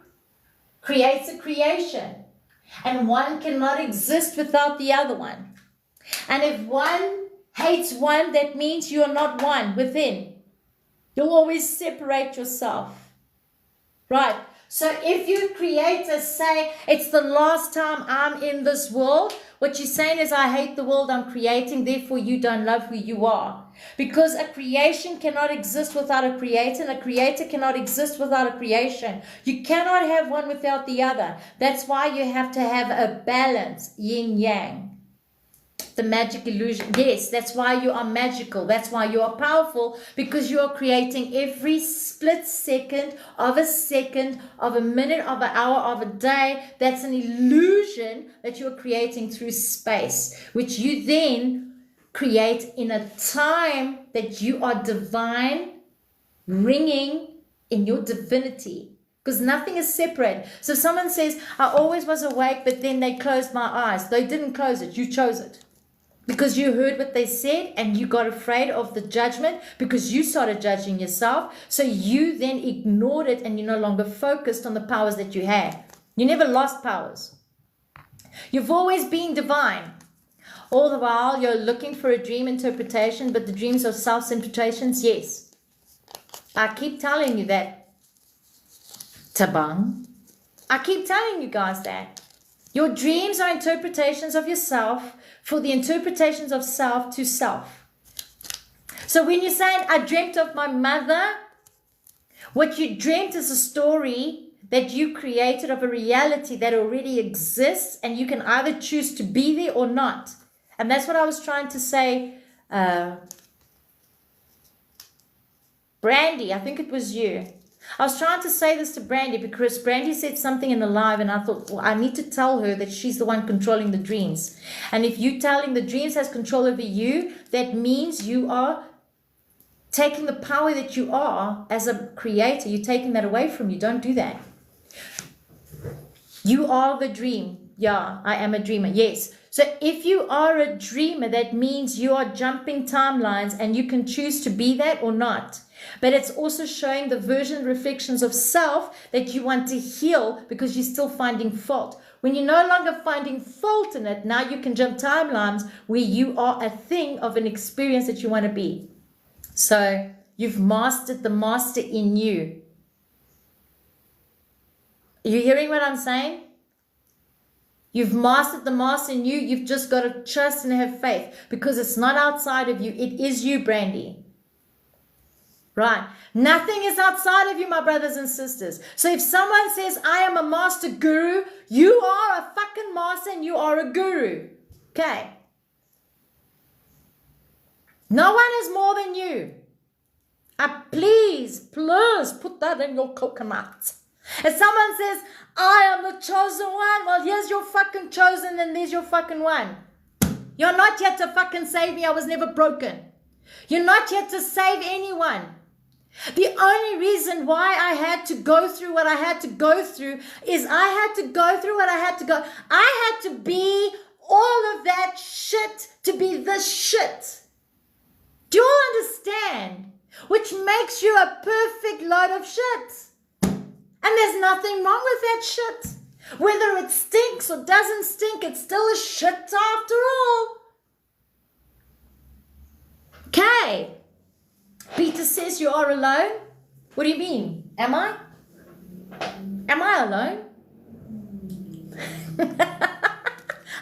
creates a creation. And one cannot exist without the other one. And if one hates one, that means you are not one within. You'll always separate yourself. Right? So if you creators say, it's the last time I'm in this world, what you're saying is, I hate the world I'm creating, therefore you don't love who you are. Because a creation cannot exist without a creator, and a creator cannot exist without a creation. You cannot have one without the other. That's why you have to have a balance, yin yang. The magic illusion. Yes, that's why you are magical. That's why you are powerful, because you are creating every split second, of a minute, of an hour, of a day. That's an illusion that you are creating through space, which you then create in a time that you are divine, ringing in your divinity. Because nothing is separate. So if someone says, I always was awake, but then they closed my eyes. They didn't close it. You chose it. Because you heard what they said and you got afraid of the judgment because you started judging yourself. So you then ignored it and you're no longer focused on the powers that you had. You never lost powers. You've always been divine. All the while you're looking for a dream interpretation, but the dreams are self-interpretations. Yes. I keep telling you that. Tabang. I keep telling you guys that. Your dreams are interpretations of yourself for the interpretations of self to self. So when you're saying, I dreamt of my mother, what you dreamt is a story that you created of a reality that already exists, and you can either choose to be there or not. And that's what I was trying to say. Brandy, I think it was you. I was trying to say this to Brandy because Brandy said something in the live, and I thought, well, I need to tell her that she's the one controlling the dreams. And if you telling the dreams has control over you, that means you are taking the power that you are as a creator. You're taking that away from you. Don't do that. You are the dream. Yeah, I am a dreamer. Yes. So if you are a dreamer, that means you are jumping timelines, and you can choose to be that or not. But it's also showing the version reflections of self that you want to heal because you're still finding fault. When you're no longer finding fault in it, now you can jump timelines where you are a thing of an experience that you want to be. So you've mastered the master in you. Are you hearing what I'm saying? You've mastered the master in you. You've just got to trust and have faith, because it's not outside of you. It is you, Brandy. Right. Nothing is outside of you, my brothers and sisters. So if someone says, I am a master guru, you are a fucking master and you are a guru. Okay. No one is more than you. Please put that in your coconut. If someone says, I am the chosen one, well, here's your fucking chosen and there's your fucking one. You're not here to fucking save me. I was never broken. You're not here to save anyone. The only reason why I had to go through what I had to go through is I had to go through what I had to go. I had to be all of that shit to be this shit. Do you all understand? Which makes you a perfect load of shit. And there's nothing wrong with that shit. Whether it stinks or doesn't stink, it's still a shit after all. Okay. Peter says you are alone. What do you mean? Am I? Am I alone?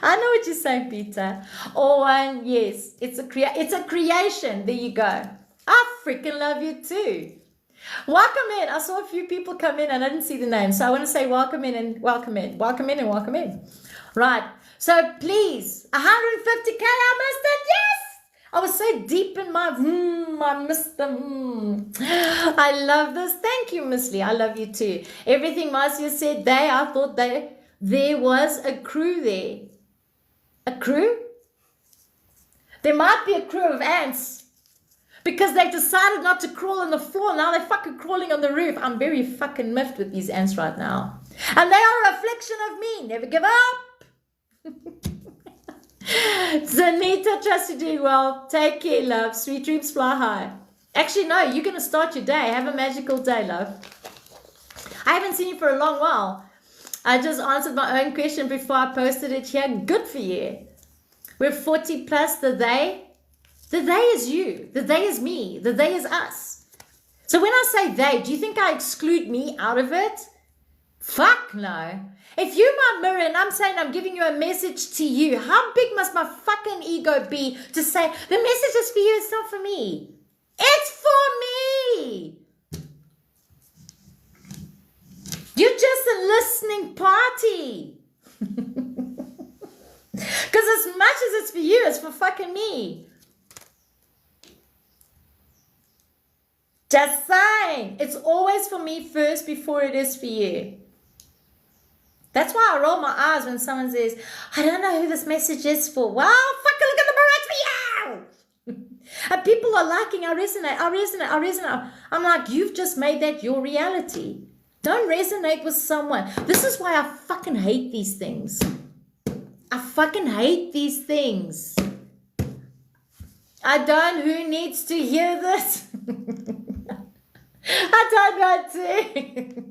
I know what you're saying, Peter. Oh, and yes, it's a creation. There you go. I freaking love you too. Welcome in. I saw a few people come in and I didn't see the name. So I want to say welcome in and welcome in. Welcome in and welcome in. Right. So please, 150K, I missed it. Yes. I was so deep in my I missed them. I love this. Thank you, Miss Lee. I love you too. Everything Marcia said, I thought there was a crew there. A crew? There might be a crew of ants because they decided not to crawl on the floor. Now they're fucking crawling on the roof. I'm very fucking miffed with these ants right now. And they are a reflection of me. Never give up. Zanita, trust you're doing well. Take care, love. Sweet dreams fly high. Actually, no, you're going to start your day. Have a magical day, love. I haven't seen you for a long while. I just answered my own question before I posted it here. Good for you. We're 40 plus. The they is you. The they is me. The they is us. So when I say they, do you think I exclude me out of it? Fuck no. If you're my mirror and I'm saying I'm giving you a message to you, how big must my fucking ego be to say the message is for you, it's not for me? It's for me. You're just a listening party. Because as much as it's for you, it's for fucking me. Just saying. It's always for me first before it is for you. That's why I roll my eyes when someone says, I don't know who this message is for. Well, fucking look at the mirror, it's for you. And people are liking, I resonate. I'm like, you've just made that your reality. Don't resonate with someone. This is why I fucking hate these things. I fucking hate these things. Who needs to hear this? I don't want to.